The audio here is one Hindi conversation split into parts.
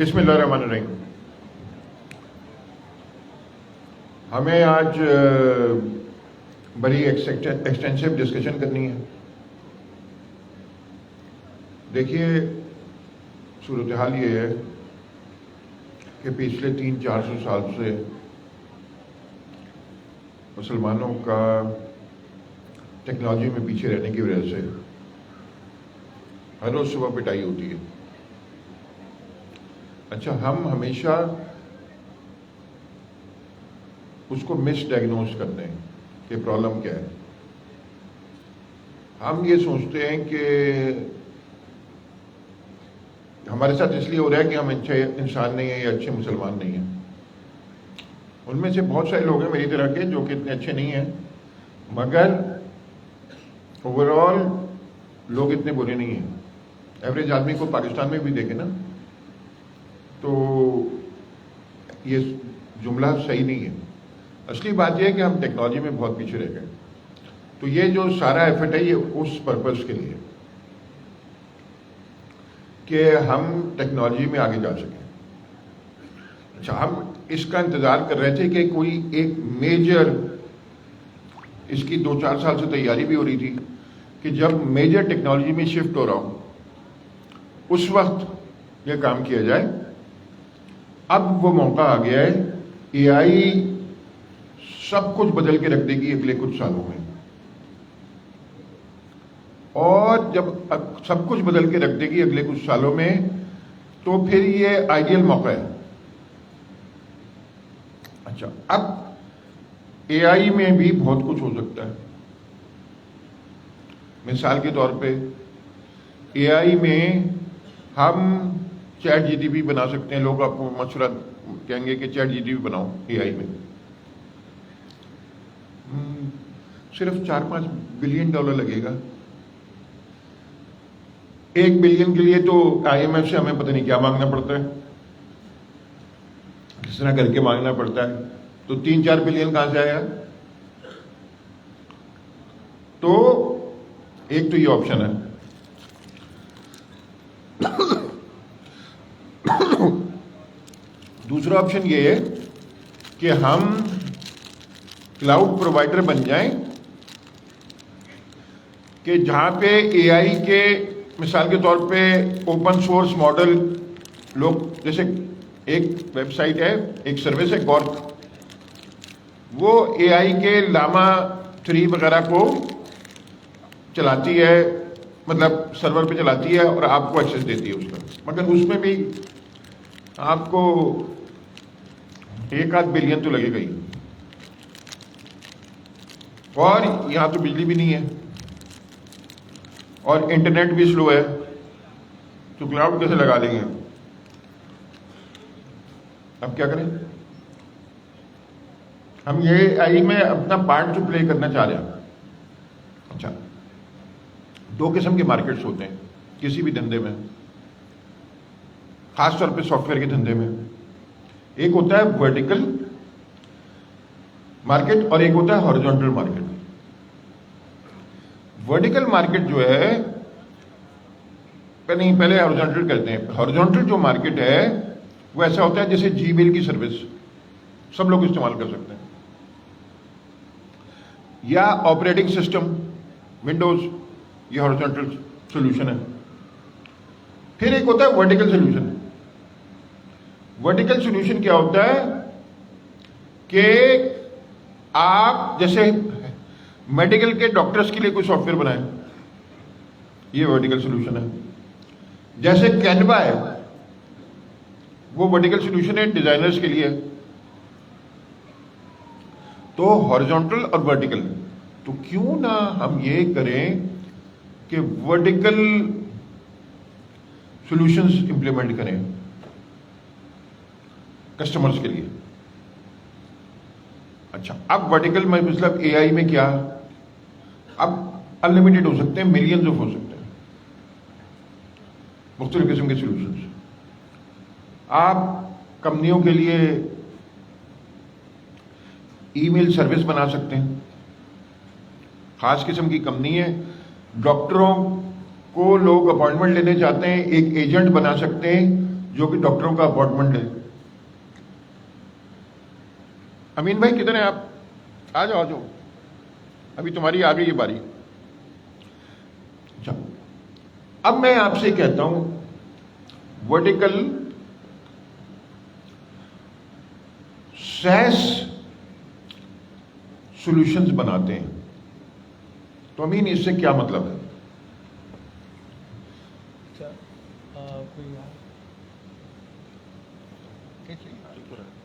बिस्मिल्लाहिर्रहमानिर्रहीम। हमें आज बड़ी एक्सटेंसिव डिस्कशन करनी है। देखिए, सूरत हाल ये है कि पिछले 300-400 साल से मुसलमानों का टेक्नोलॉजी में पीछे रहने की वजह से हर रोज़ सुबह पिटाई होती है। अच्छा, हम हमेशा उसको मिसडायग्नोज करते हैं कि प्रॉब्लम क्या है। हम ये सोचते हैं कि हमारे साथ इसलिए हो रहा है कि हम अच्छे इंसान नहीं हैं या अच्छे मुसलमान नहीं हैं। उनमें से बहुत सारे लोग हैं मेरी तरह के जो कि इतने अच्छे नहीं हैं, मगर ओवरऑल लोग इतने बुरे नहीं हैं। एवरेज आदमी को पाकिस्तान में भी देखे ना, तो ये जुमला सही नहीं है। असली बात यह है कि हम टेक्नोलॉजी में बहुत पीछे रह गए। तो ये जो सारा एफर्ट है ये उस पर्पस के लिए कि हम टेक्नोलॉजी में आगे जा सकें। अच्छा, हम इसका इंतज़ार कर रहे थे कि कोई एक मेजर, इसकी 2-4 साल से तैयारी भी हो रही थी कि जब मेजर टेक्नोलॉजी में शिफ्ट हो रहा हो उस वक्त यह काम किया जाए। अब वो मौका आ गया है। एआई सब कुछ बदल के रख देगी अगले कुछ सालों में, और जब सब कुछ बदल के रख देगी अगले कुछ सालों में, तो फिर ये आइडियल मौका है। अच्छा, अब एआई में भी बहुत कुछ हो सकता है। मिसाल के तौर पे एआई में हम चैट जीटीपी बना सकते हैं। लोग आपको मशवरा कहेंगे कि चैट जीटीपी बनाओ एआई में। सिर्फ $4-5 बिलियन लगेगा। 1 बिलियन के लिए तो आईएमएफ से हमें पता नहीं क्या मांगना पड़ता है, किस तरह करके मांगना पड़ता है। तो 3-4 बिलियन कहां से आया? तो एक तो ये ऑप्शन है। दूसरा ऑप्शन ये है कि हम क्लाउड प्रोवाइडर बन जाएं कि जहां पे एआई के, मिसाल के तौर पे ओपन सोर्स मॉडल लोग, जैसे एक वेबसाइट है, एक सर्विस है गॉर्क, वो एआई के लामा 3 वगैरह को चलाती है, मतलब सर्वर पे चलाती है और आपको एक्सेस देती है उसका। मगर उसमें भी आपको 1-8 बिलियन तो लगेगा ही, और यहां तो बिजली भी नहीं है और इंटरनेट भी स्लो है, तो क्लाउड कैसे लगा देंगे? अब क्या करें? हम ये आई में अपना पार्ट जो प्ले करना चाह रहे हैं। अच्छा, 2 किस्म के मार्केट्स होते हैं किसी भी धंधे में, खासतौर पे सॉफ्टवेयर के धंधे में। एक होता है वर्टिकल मार्केट और एक होता है हॉरिजॉन्टल मार्केट। वर्टिकल मार्केट जो है, पहले हॉरिजॉन्टल करते हैं। हॉरिजॉन्टल जो मार्केट है वो ऐसा होता है जैसे जीमेल की सर्विस सब लोग इस्तेमाल कर सकते हैं, या ऑपरेटिंग सिस्टम विंडोज, ये हॉरिजॉन्टल सॉल्यूशन है। फिर एक होता है वर्टिकल सॉल्यूशन। वर्टिकल सॉल्यूशन क्या होता है कि आप जैसे मेडिकल के डॉक्टर्स के लिए कोई सॉफ्टवेयर बनाए, ये वर्टिकल सॉल्यूशन है। जैसे कैनवा है, वो वर्टिकल सॉल्यूशन है डिजाइनर्स के लिए। तो हॉरिजॉन्टल और वर्टिकल, तो क्यों ना हम ये करें कि वर्टिकल सॉल्यूशंस इंप्लीमेंट करें कस्टमर्स के लिए। अच्छा, अब वर्टिकल में मतलब एआई में क्या, अब अनलिमिटेड हो सकते हैं, मिलियंस ऑफ हो सकते हैं, मुख्तलिफ किस्म के सॉल्यूशंस। आप कंपनियों के लिए ईमेल सर्विस बना सकते हैं। खास किस्म की कंपनी है, डॉक्टरों को लोग अपॉइंटमेंट लेने चाहते हैं, एक एजेंट बना सकते हैं जो कि डॉक्टरों का अपॉइंटमेंट है। अमीन भाई किधर हैं आप? आ जाओ आ जाओ, अभी तुम्हारी आ गई ये बारी। अच्छा, अब मैं आपसे कहता हूं वर्टिकल सैस सॉल्यूशंस बनाते हैं, तो अमीन इससे क्या मतलब है?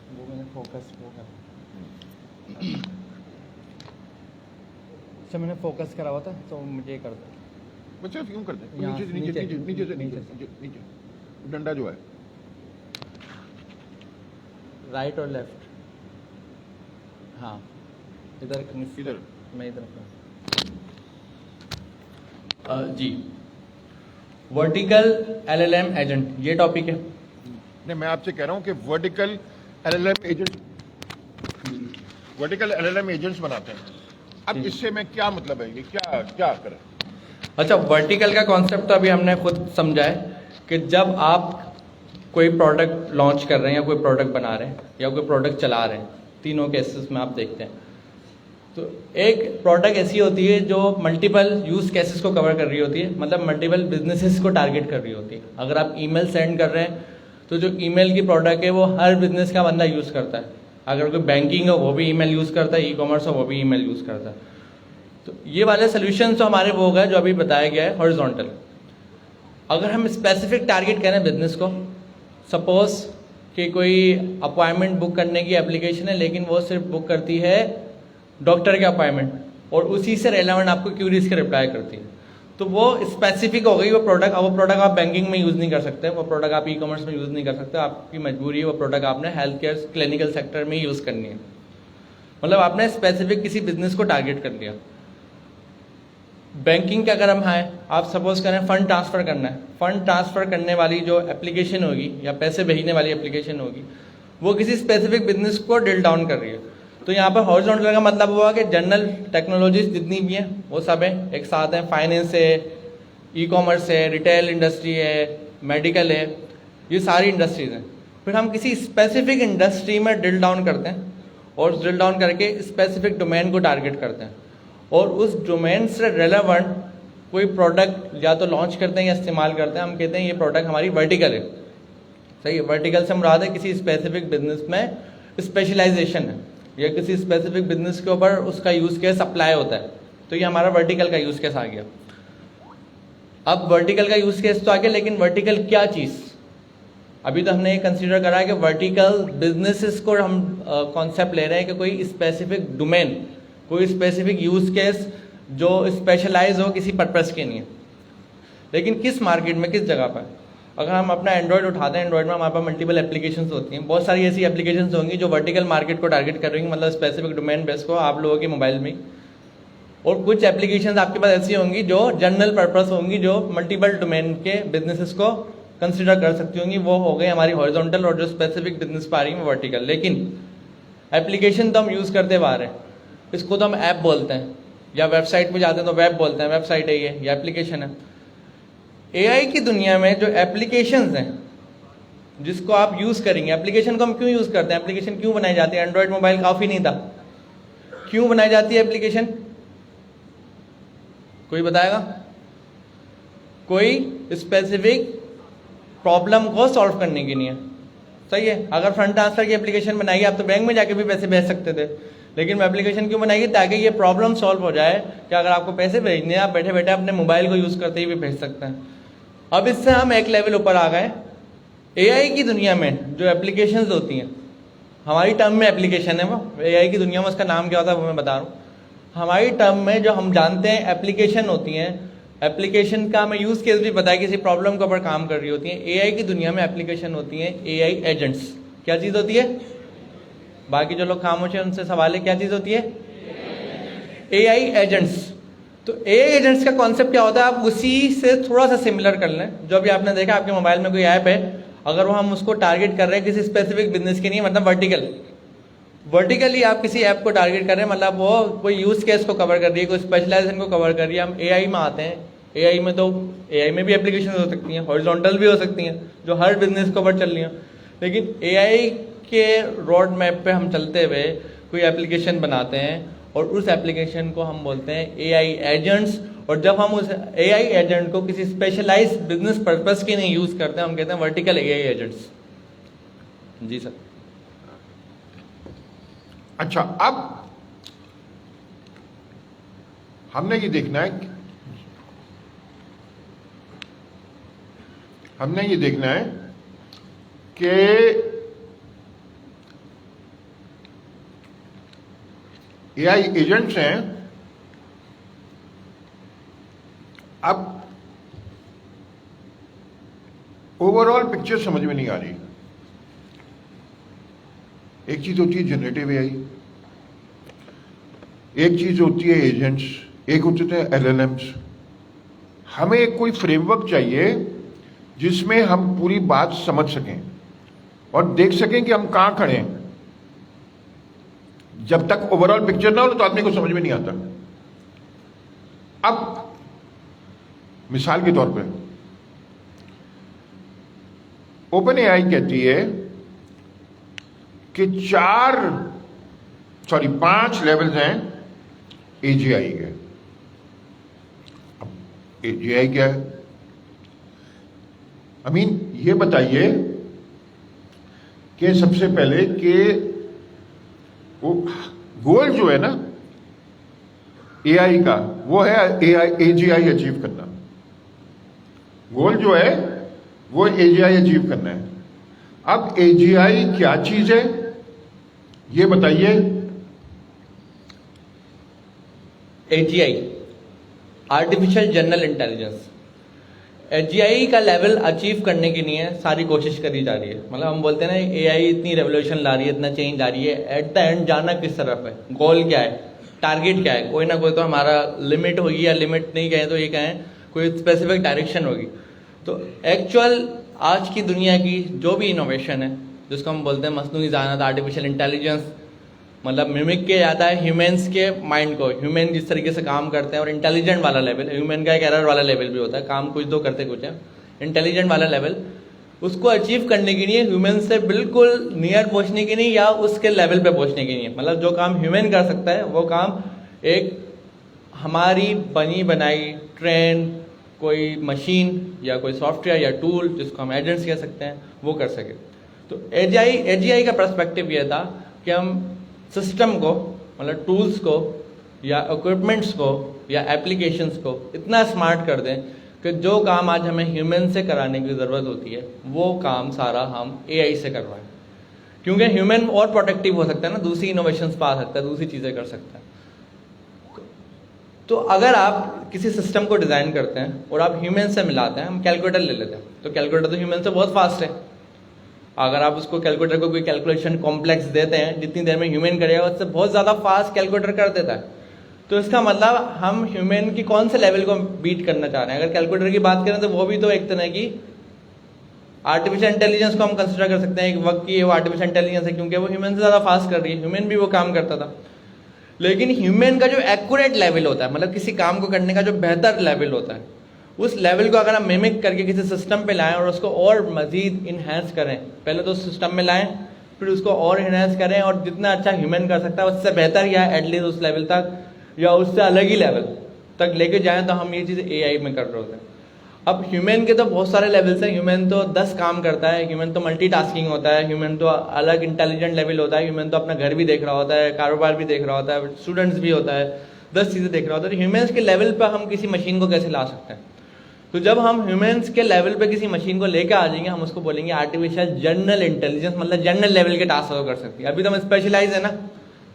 वो मैंने फोकस अच्छा मैंने फोकस करा हुआ था तो मुझे कर दो। बच्चा क्यों करते हैं? यहाँ नीचे से नीचे नीचे नीचे से नीचे नीचे नीचे डंडा जो है राइट और लेफ्ट। हाँ इधर इधर मैं इधर जी, वर्टिकल एलएलएम एजेंट ये टॉपिक है। नहीं, मैं आपसे कह रहा हूं कि वर्टिकल एलएलएम एजेंट्स बनाते हैं। अब इससे मैं क्या मतलब है, ये क्या क्या करें? अच्छा, वर्टिकल का कॉन्सेप्ट तो अभी हमने खुद समझा है कि जब आप कोई प्रोडक्ट लॉन्च कर रहे हैं या कोई प्रोडक्ट बना रहे हैं या कोई प्रोडक्ट चला रहे हैं, तीनों केसेस में आप देखते हैं तो एक प्रोडक्ट ऐसी होती है जो मल्टीपल यूज केसेस को कवर कर रही होती है, मतलब मल्टीपल बिजनेसेस को टारगेट कर रही होती है। अगर आप ईमेल सेंड कर रहे हैं तो जो ईमेल की प्रोडक्ट है वो हर बिजनेस का बंदा यूज़ करता है। अगर कोई बैंकिंग हो वो भी ईमेल यूज़ करता है, ई कॉमर्स हो वो भी ईमेल यूज़ करता है। तो ये वाले सोल्यूशन तो हमारे वो गए जो अभी बताया गया है हॉरिजॉन्टल। अगर हम स्पेसिफिक टारगेट करें बिजनेस को, सपोज कि कोई अपॉइंटमेंट बुक करने की एप्लीकेशन है लेकिन वो सिर्फ बुक करती है डॉक्टर के अपॉइंटमेंट और उसी से रेलेवेंट आपको क्यूरीज के रिप्लाई करती है, तो वो स्पेसिफिक हो गई वो प्रोडक्ट। अब वो प्रोडक्ट आप बैंकिंग में यूज़ नहीं कर सकते, वो प्रोडक्ट आप ई कॉमर्स में यूज़ नहीं कर सकते, आपकी मजबूरी है वो प्रोडक्ट आपने हेल्थ केयर क्लिनिकल सेक्टर में यूज़ करनी है। मतलब आपने स्पेसिफिक किसी बिजनेस को टारगेट कर लिया। बैंकिंग के अगर हम हैं, आप सपोज करें फंड ट्रांसफ़र करना है, फंड ट्रांसफ़र करने वाली जो एप्लीकेशन होगी या पैसे भेजने वाली एप्लीकेशन होगी वो किसी स्पेसिफिक बिजनेस को ड्रिल डाउन कर रही है। तो यहाँ पर हॉरिजॉन्टल का मतलब हुआ कि जनरल टेक्नोलॉजीज जितनी भी हैं वो सब हैं एक साथ हैं। फाइनेंस है, ई कॉमर्स है, रिटेल इंडस्ट्री है, मेडिकल है, ये सारी इंडस्ट्रीज हैं। फिर हम किसी स्पेसिफिक इंडस्ट्री में ड्रिल डाउन करते हैं और ड्रिल डाउन करके स्पेसिफिक डोमेन को टारगेट करते हैं और उस डोमेन से रेलेवेंट कोई प्रोडक्ट या तो लॉन्च करते हैं या इस्तेमाल करते हैं। हम कहते हैं ये प्रोडक्ट हमारी वर्टिकल है। सही है, वर्टिकल से मुराद है किसी स्पेसिफिक बिजनेस में स्पेशलाइजेशन है या किसी स्पेसिफिक बिजनेस के ऊपर उसका यूज़ केस अप्लाई होता है, तो ये हमारा वर्टिकल का यूज़ केस आ गया। अब वर्टिकल का यूज़ केस तो आ गया, लेकिन वर्टिकल क्या चीज़? अभी तो हमने ये कंसीडर करा है कि वर्टिकल बिजनेसेस को हम कॉन्सेप्ट ले रहे हैं कि कोई स्पेसिफिक डोमेन, कोई स्पेसिफिक यूज़ केस जो स्पेशलाइज हो किसी पर्पस के लिए, लेकिन किस मार्केट में, किस जगह पर। अगर हम अपना एंड्रॉयड उठाते हैं, एंड्रॉयड में हमारे पास मल्टीपल एप्लीकेशंस होती हैं, बहुत सारी ऐसी एप्लीकेशंस होंगी जो वर्टिकल मार्केट को टारगेट कर रही हैं, मतलब स्पेसिफिक डोमेन बेस को आप लोगों के मोबाइल में। और कुछ एप्लीकेशंस आपके पास ऐसी होंगी जो जनरल पर्पस होंगी, जो मल्टीपल डोमेन के बिजनेसेस को कंसिडर कर सकती होंगी। वो हो गई हमारी हॉरिजॉन्टल, और जो स्पेसिफिक बिजनेस पर आ रही है वर्टिकल। लेकिन एप्लीकेशन तो हम यूज़ करते बाहर है, इसको तो हम ऐप बोलते हैं, या वेबसाइट पे जाते हैं तो वेब बोलते हैं, वेबसाइट है ये, या एप्लीकेशन है। एआई की दुनिया में जो एप्लीकेशंस हैं जिसको आप यूज़ करेंगे, एप्लीकेशन को हम क्यों यूज़ करते हैं, एप्लीकेशन क्यों बनाई जाती है? एंड्रॉयड मोबाइल काफ़ी नहीं था, क्यों बनाई जाती है एप्लीकेशन? कोई बताएगा? कोई स्पेसिफिक प्रॉब्लम को सॉल्व करने के लिए। सही है, अगर फंड ट्रांसफर की एप्लीकेशन बनाई आप तो बैंक में जाके भी पैसे भेज सकते थे, लेकिन एप्लीकेशन क्यों बनाएगी? ताकि ये प्रॉब्लम सॉल्व हो जाए कि अगर आपको पैसे भेजने हैं आप बैठे बैठे अपने मोबाइल को यूज़ करते ही भी भेज सकते हैं। अब इससे हम एक लेवल ऊपर आ गए। एआई की दुनिया में जो एप्लीकेशंस होती हैं, हमारी टर्म में एप्लीकेशन है, वो एआई की दुनिया में उसका नाम क्या होता है वो मैं बता रहा हूँ। हमारी टर्म में जो हम जानते हैं एप्लीकेशन होती हैं, एप्लीकेशन का हमें यूज़ केस भी पता है, किसी प्रॉब्लम के ऊपर काम कर रही होती हैं। एआई की दुनिया में एप्लीकेशन होती हैं एआई एजेंट्स। क्या चीज़ होती है? बाकी जो लोग खामोश हैं उनसे सवाल है, क्या चीज़ होती है? AI agents. तो एआई एजेंट्स का कॉन्सेप्ट क्या होता है? आप उसी से थोड़ा सा सिमिलर कर लें। जो अभी आपने देखा आपके मोबाइल में कोई ऐप है, अगर वो हम उसको टारगेट कर रहे हैं किसी स्पेसिफिक बिजनेस के लिए, मतलब वर्टिकली आप किसी ऐप को टारगेट कर रहे हैं, मतलब वो कोई यूज़ केस को कवर कर रही है, कोई स्पेशलाइजेशन को कवर कर रही है। हम एआई में आते हैं, एआई में तो एआई में भी एप्लीकेशन हो सकती हैं, हॉरिजॉन्टल भी हो सकती हैं जो हर बिजनेस के ऊपर चल रही हैं, लेकिन एआई के रोड मैप पे हम चलते हुए कोई एप्लीकेशन बनाते हैं और उस एप्लीकेशन को हम बोलते हैं एआई एजेंट्स। और जब हम उस एआई एजेंट को किसी स्पेशलाइज्ड बिजनेस पर्पस के लिए यूज करते हैं हम कहते हैं वर्टिकल एआई एजेंट्स। जी सर। अच्छा, अब हमने ये देखना है कि एआई एजेंट्स हैं। अब ओवरऑल पिक्चर समझ में नहीं आ रही। एक चीज होती है जनरेटिव एआई, एक चीज होती है एजेंट्स, एक होते हैं एलएलएम्स। हमें एक कोई फ्रेमवर्क चाहिए जिसमें हम पूरी बात समझ सकें और देख सकें कि हम कहां खड़े हैं। जब तक ओवरऑल पिक्चर ना हो तो आदमी को समझ में नहीं आता। अब मिसाल के तौर पे ओपन एआई कहती है कि 5 लेवल्स हैं एजीआई के। अब एजीआई क्या है? ये बताइए कि सबसे पहले कि वो गोल जो है ना एआई का, वो है एजीआई अचीव करना। गोल जो है वो एजीआई अचीव करना है। अब एजीआई क्या चीज है ये बताइए। AGI artificial general intelligence. AGI का लेवल अचीव करने के लिए सारी कोशिश करी जा रही है। मतलब हम बोलते हैं ना एआई इतनी रेवोल्यूशन ला रही है, इतना चेंज ला रही है, एट द एंड जाना किस तरफ है, गोल क्या है, टारगेट क्या है। कोई ना कोई तो हमारा लिमिट होगी, या लिमिट नहीं कहें तो ये कहें कोई स्पेसिफिक डायरेक्शन होगी। तो एक्चुअल आज की दुनिया की जो भी इनोवेशन है जिसको हम बोलते हैं मसनूई ज़हानत, आर्टिफिशियल इंटेलिजेंस, मतलब मिमिक किया जाता है ह्यूमन्स के माइंड को। ह्यूमन जिस तरीके से काम करते हैं, और इंटेलिजेंट वाला लेवल, ह्यूमन का एक एरर वाला लेवल भी होता है, काम कुछ तो करते कुछ है, इंटेलिजेंट वाला लेवल, उसको अचीव करने के लिए ह्यूमन से बिल्कुल नियर पहुंचने के लिए या उसके लेवल पे पहुंचने के लिए, मतलब जो काम ह्यूमन कर सकता है वो काम एक हमारी बनी बनाई ट्रेन कोई मशीन या कोई सॉफ्टवेयर या टूल जिसको हम एजेंट्स कह सकते हैं वो कर सके। तो एजीआई का पर्सपेक्टिव ये था कि हम सिस्टम को, मतलब टूल्स को या इक्विपमेंट्स को या एप्लीकेशंस को इतना स्मार्ट कर दें कि जो काम आज हमें ह्यूमन से कराने की ज़रूरत होती है वो काम सारा हम एआई से करवाएं। क्योंकि ह्यूमन और प्रोडक्टिव हो सकता है ना, दूसरी इनोवेशंस पा सकता है, दूसरी चीज़ें कर सकता है। तो अगर आप किसी सिस्टम को डिज़ाइन करते हैं और आप ह्यूमन से मिलाते हैं, हम कैलकुलेटर ले लेते हैं, तो कैलकुलेटर तो ह्यूमन से बहुत फास्ट है। अगर आप उसको कैलकुलेटर को कोई कैलकुलेशन कॉम्प्लेक्स देते हैं, जितनी देर में ह्यूमन करेगा उससे बहुत ज़्यादा फास्ट कैलकुलेटर कर देता है। तो इसका मतलब हम ह्यूमन की कौन से लेवल को बीट करना चाह रहे हैं। अगर कैलकुलेटर की बात करें तो वो भी तो एक तरह की आर्टिफिशियल इंटेलिजेंस को हम कंसिडर कर सकते हैं। एक वक्त की वो आर्टिफिशियल इंटेलिजेंस है क्योंकि वो ह्यूमन से ज़्यादा फास्ट कर रही है, ह्यूमन भी वो काम करता था। लेकिन ह्यूमन का जो एक्यूरेट लेवल होता है, मतलब किसी काम को करने का जो बेहतर लेवल होता है, उस लेवल को अगर हम मिमिक करके किसी सिस्टम पे लाएं और उसको और मजीद इन्हेंस करें, पहले तो सिस्टम में लाएं फिर उसको और इन्हेंस करें, और जितना अच्छा ह्यूमन कर सकता है उससे बेहतर या एटलीस्ट उस लेवल तक या उससे अलग ही लेवल तक लेके जाएं, तो हम ये चीज़ एआई में कर रहे होते हैं। अब ह्यूमन के तो बहुत सारे लेवल्स हैं। ह्यूमन तो 10 काम करता है, ह्यूमन तो मल्टीटास्किंग होता है, ह्यूमन तो अलग इंटेलिजेंट लेवल होता है, ह्यूमन तो अपना घर भी देख रहा होता है, कारोबार भी देख रहा होता है, स्टूडेंट्स भी होता है, 10 चीज़ें देख रहा होता है। तो ह्यूमन्स के लेवल पर हम किसी मशीन को कैसे ला सकते हैं? तो जब हम ह्यूमन्स के लेवल पे किसी मशीन को लेकर आ जाएंगे, हम उसको बोलेंगे आर्टिफिशियल जनरल इंटेलिजेंस, मतलब जनरल लेवल के टास्क को कर सकती है। अभी तो हम स्पेशलाइज है ना,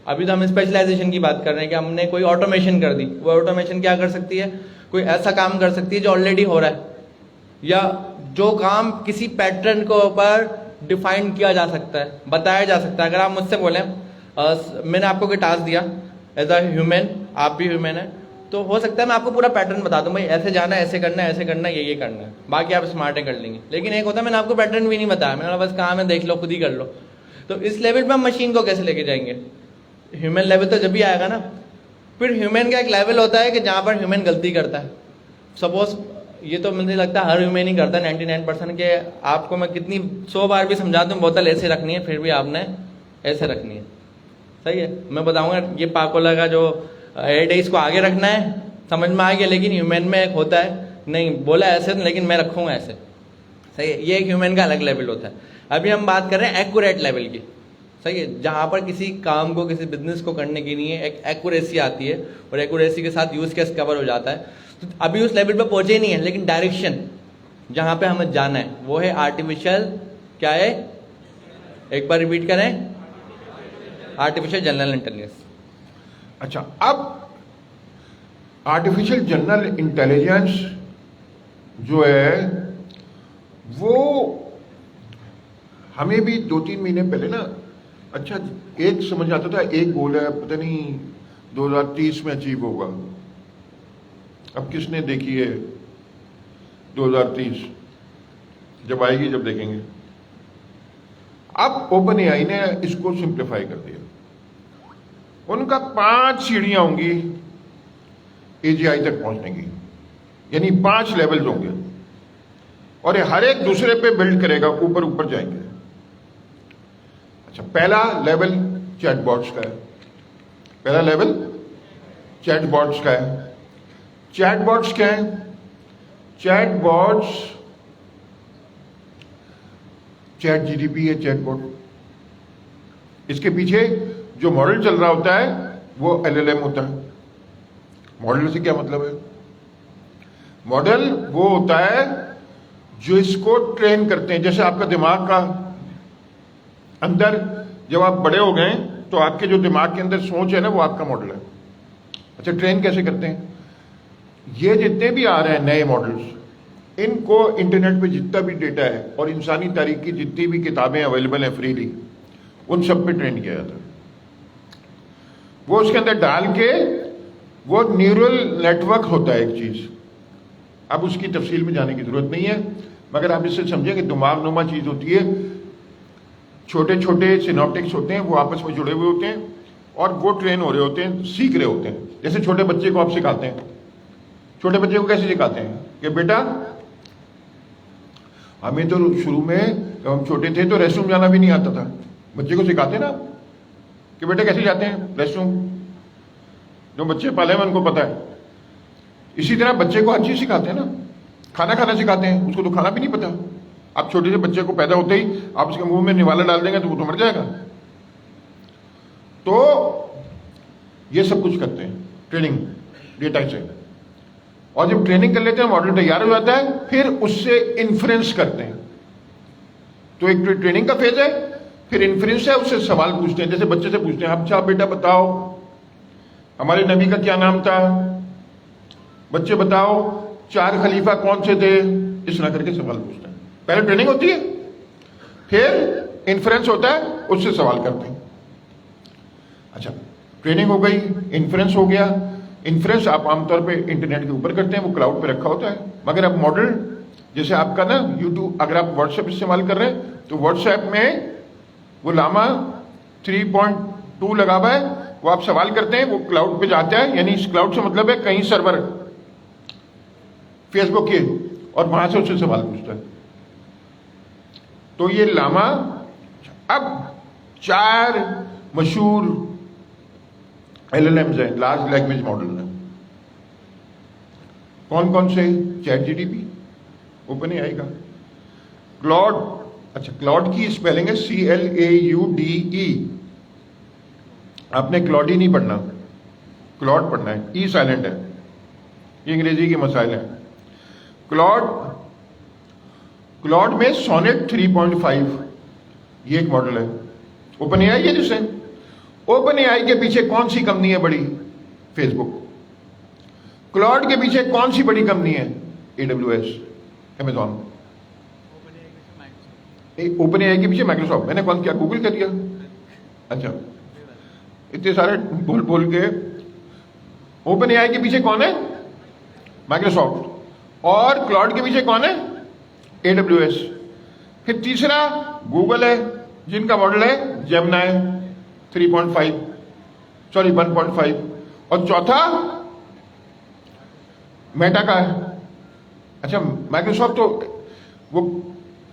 अभी तो हम स्पेशलाइजेशन की बात कर रहे हैं कि हमने कोई ऑटोमेशन कर दी। वो ऑटोमेशन क्या कर सकती है? कोई ऐसा काम कर सकती है जो ऑलरेडी हो रहा है, या जो काम किसी पैटर्न के ऊपर डिफाइन किया जा सकता है, बताया जा सकता है। अगर आप मुझसे बोलें मैंने आपको कोई टास्क दिया एज अ ह्यूमन, आप भी ह्यूमन है, तो हो सकता है मैं आपको पूरा पैटर्न बता दूं, भाई ऐसे जाना है, ऐसे करना है, ऐसे करना है, ये करना है, बाकी आप स्मार्ट है कर लेंगे। लेकिन एक होता है मैंने आपको पैटर्न भी नहीं बताया, मैंने बस काम है देख लो, खुद ही कर लो। तो इस लेवल पे हम मशीन को कैसे लेके जाएंगे? ह्यूमन लेवल तो जब भी आएगा ना। फिर ह्यूमन का एक लेवल होता है कि जहाँ पर ह्यूमन गलती करता है, सपोज ये तो मुझे लगता है हर ह्यूमन ही करता है 99% के। आपको मैं कितनी 100 बार भी समझाता हूँ बोतल ऐसे रखनी है, फिर भी आपने ऐसे रखनी है, सही है। मैं बताऊंगा ये पाकोला का जो हेड है इसको आगे रखना है, समझ में आ गया। लेकिन ह्यूमन में एक होता है, नहीं बोला ऐसे लेकिन मैं रखूंगा ऐसे, सही है। ये एक ह्यूमन का अलग लेवल होता है। अभी हम बात कर रहे हैं एक्यूरेट लेवल की, सही है, जहां पर किसी काम को, किसी बिजनेस को करने के लिए एक एक्यूरेसी आती है और एक्यूरेसी के साथ यूज केस कवर हो जाता है। तो अभी उस लेवल पे पहुंचे ही नहीं है, लेकिन डायरेक्शन जहां पे हमें जाना है वो है आर्टिफिशियल, क्या है, एक बार रिपीट करें, आर्टिफिशियल जनरल इंटेलिजेंस। अच्छा, अब आर्टिफिशियल जनरल इंटेलिजेंस जो है वो हमें भी 2-3 महीने पहले ना, अच्छा एक समझ आता था, एक गोल है पता नहीं 2030 में अचीव होगा। अब किसने देखी है 2030? जब आएगी जब देखेंगे। अब ओपन एआई ने इसको सिंप्लीफाई कर दिया। उनका 5 सीढ़ियां होंगी एजीआई तक पहुंचने की, यानी 5 लेवल्स होंगे और ये हर एक दूसरे पे बिल्ड करेगा, ऊपर ऊपर जाएंगे। अच्छा, पहला लेवल चैटबॉट्स का है। पहला लेवल चैटबॉट्स का है। चैटबॉट्स क्या है? चैटबॉट्स, चैट जीडीपी है चैटबॉट। इसके पीछे जो मॉडल चल रहा होता है वो एलएलएम होता है। मॉडल से क्या मतलब है? मॉडल वो होता है जो इसको ट्रेन करते हैं। जैसे आपका दिमाग का अंदर, जब आप बड़े हो गए तो आपके जो दिमाग के अंदर सोच है ना, वो आपका मॉडल है। अच्छा, ट्रेन कैसे करते हैं? ये जितने भी आ रहे हैं नए मॉडल्स, इनको इंटरनेट पे जितना भी डेटा है और इंसानी तारीख की जितनी भी किताबें अवेलेबल हैं फ्रीली, उन सब पे ट्रेन किया जाता है। वो उसके अंदर डाल के, वो न्यूरल नेटवर्क होता है एक चीज। अब उसकी तफसील में जाने की जरूरत नहीं है, मगर आप इससे समझें कि दिमाग नुमा चीज होती है। छोटे छोटे सिनॉप्टिक्स होते हैं, वो आपस में जुड़े हुए होते हैं और वो ट्रेन हो रहे होते हैं, सीख रहे होते हैं। जैसे छोटे बच्चे को आप सिखाते हैं, छोटे बच्चे को कैसे सिखाते हैं कि बेटा, हमें तो शुरू में जब हम छोटे थे तो रेस्टरूम जाना भी नहीं आता था। बच्चे को सिखाते ना कि बेटा कैसे जाते हैं रेस्टरूम, जो बच्चे पाले हैं उनको पता है। इसी तरह बच्चे को हर चीज सिखाते हैं ना, खाना खाना सिखाते हैं, उसको तो खाना भी नहीं पता। आप छोटे से बच्चे को पैदा होते ही आप उसके मुंह में निवाला डाल देंगे तो वो तो मर जाएगा। तो ये सब कुछ करते हैं ट्रेनिंग डेटा से, और जब ट्रेनिंग कर लेते हैं मॉडल तैयार हो जाता है, फिर उससे इन्फ्रेंस करते हैं। तो एक ट्रेनिंग का फेज है, फिर इन्फ्रेंस है, उससे सवाल पूछते हैं। जैसे बच्चे से पूछते हैं, अच्छा बेटा बताओ हमारे नबी का क्या नाम था, बच्चे बताओ 4 खलीफा कौन से थे, इस तरह करके सवाल पूछते हैं। पहले ट्रेनिंग होती है, फिर इन्फ्रेंस होता है, उससे सवाल करते हैं। अच्छा, ट्रेनिंग हो गई, इन्फ्रेंस हो गया। इन्फ्रेंस आप आमतौर पे इंटरनेट के ऊपर करते हैं, वो क्लाउड पे रखा होता है। मगर अब मॉडल, जैसे आपका ना यूट्यूब, अगर आप व्हाट्सएप इस्तेमाल कर रहे हैं तो व्हाट्सएप में वो लामा 3.2 लगा हुआ है, वो आप सवाल करते हैं, वो क्लाउड पे जाता है। यानी इस क्लाउड से मतलब है कहीं सर्वर फेसबुक के, और वहां से उससे सवाल पूछता है। तो ये लामा, अब 4 मशहूर एलएलएम्स हैं, लार्ज लैंग्वेज मॉडल हैं। कौन कौन से? चैट जीडीपी, ओपन एआई का, क्लॉड। अच्छा, क्लॉड की स्पेलिंग है CLAUDE। आपने क्लॉडी नहीं पढ़ना, क्लॉड पढ़ना है, ई साइलेंट है, ये अंग्रेजी के मसाइल हैं। क्लॉड में सोनेट 3.5 ये एक मॉडल है, ओपन एआई है। जिससे ओपन एआई के पीछे कौन सी कंपनी है बड़ी? फेसबुक। क्लॉड के पीछे कौन सी बड़ी कंपनी है? AWS, Amazon। ओपन एआई के पीछे माइक्रोसॉफ्ट। मैंने कौन किया? गूगल कर दिया। अच्छा, इतने सारे बोल बोल के ओपन एआई के पीछे कौन है? माइक्रोसॉफ्ट। और क्लाउड के पीछे कौन है? AWS। फिर तीसरा गूगल है, जिनका मॉडल है जेमिनी 3.5, सॉरी 1.5। और चौथा मेटा का है, अच्छा, माइक्रोसॉफ्ट तो वो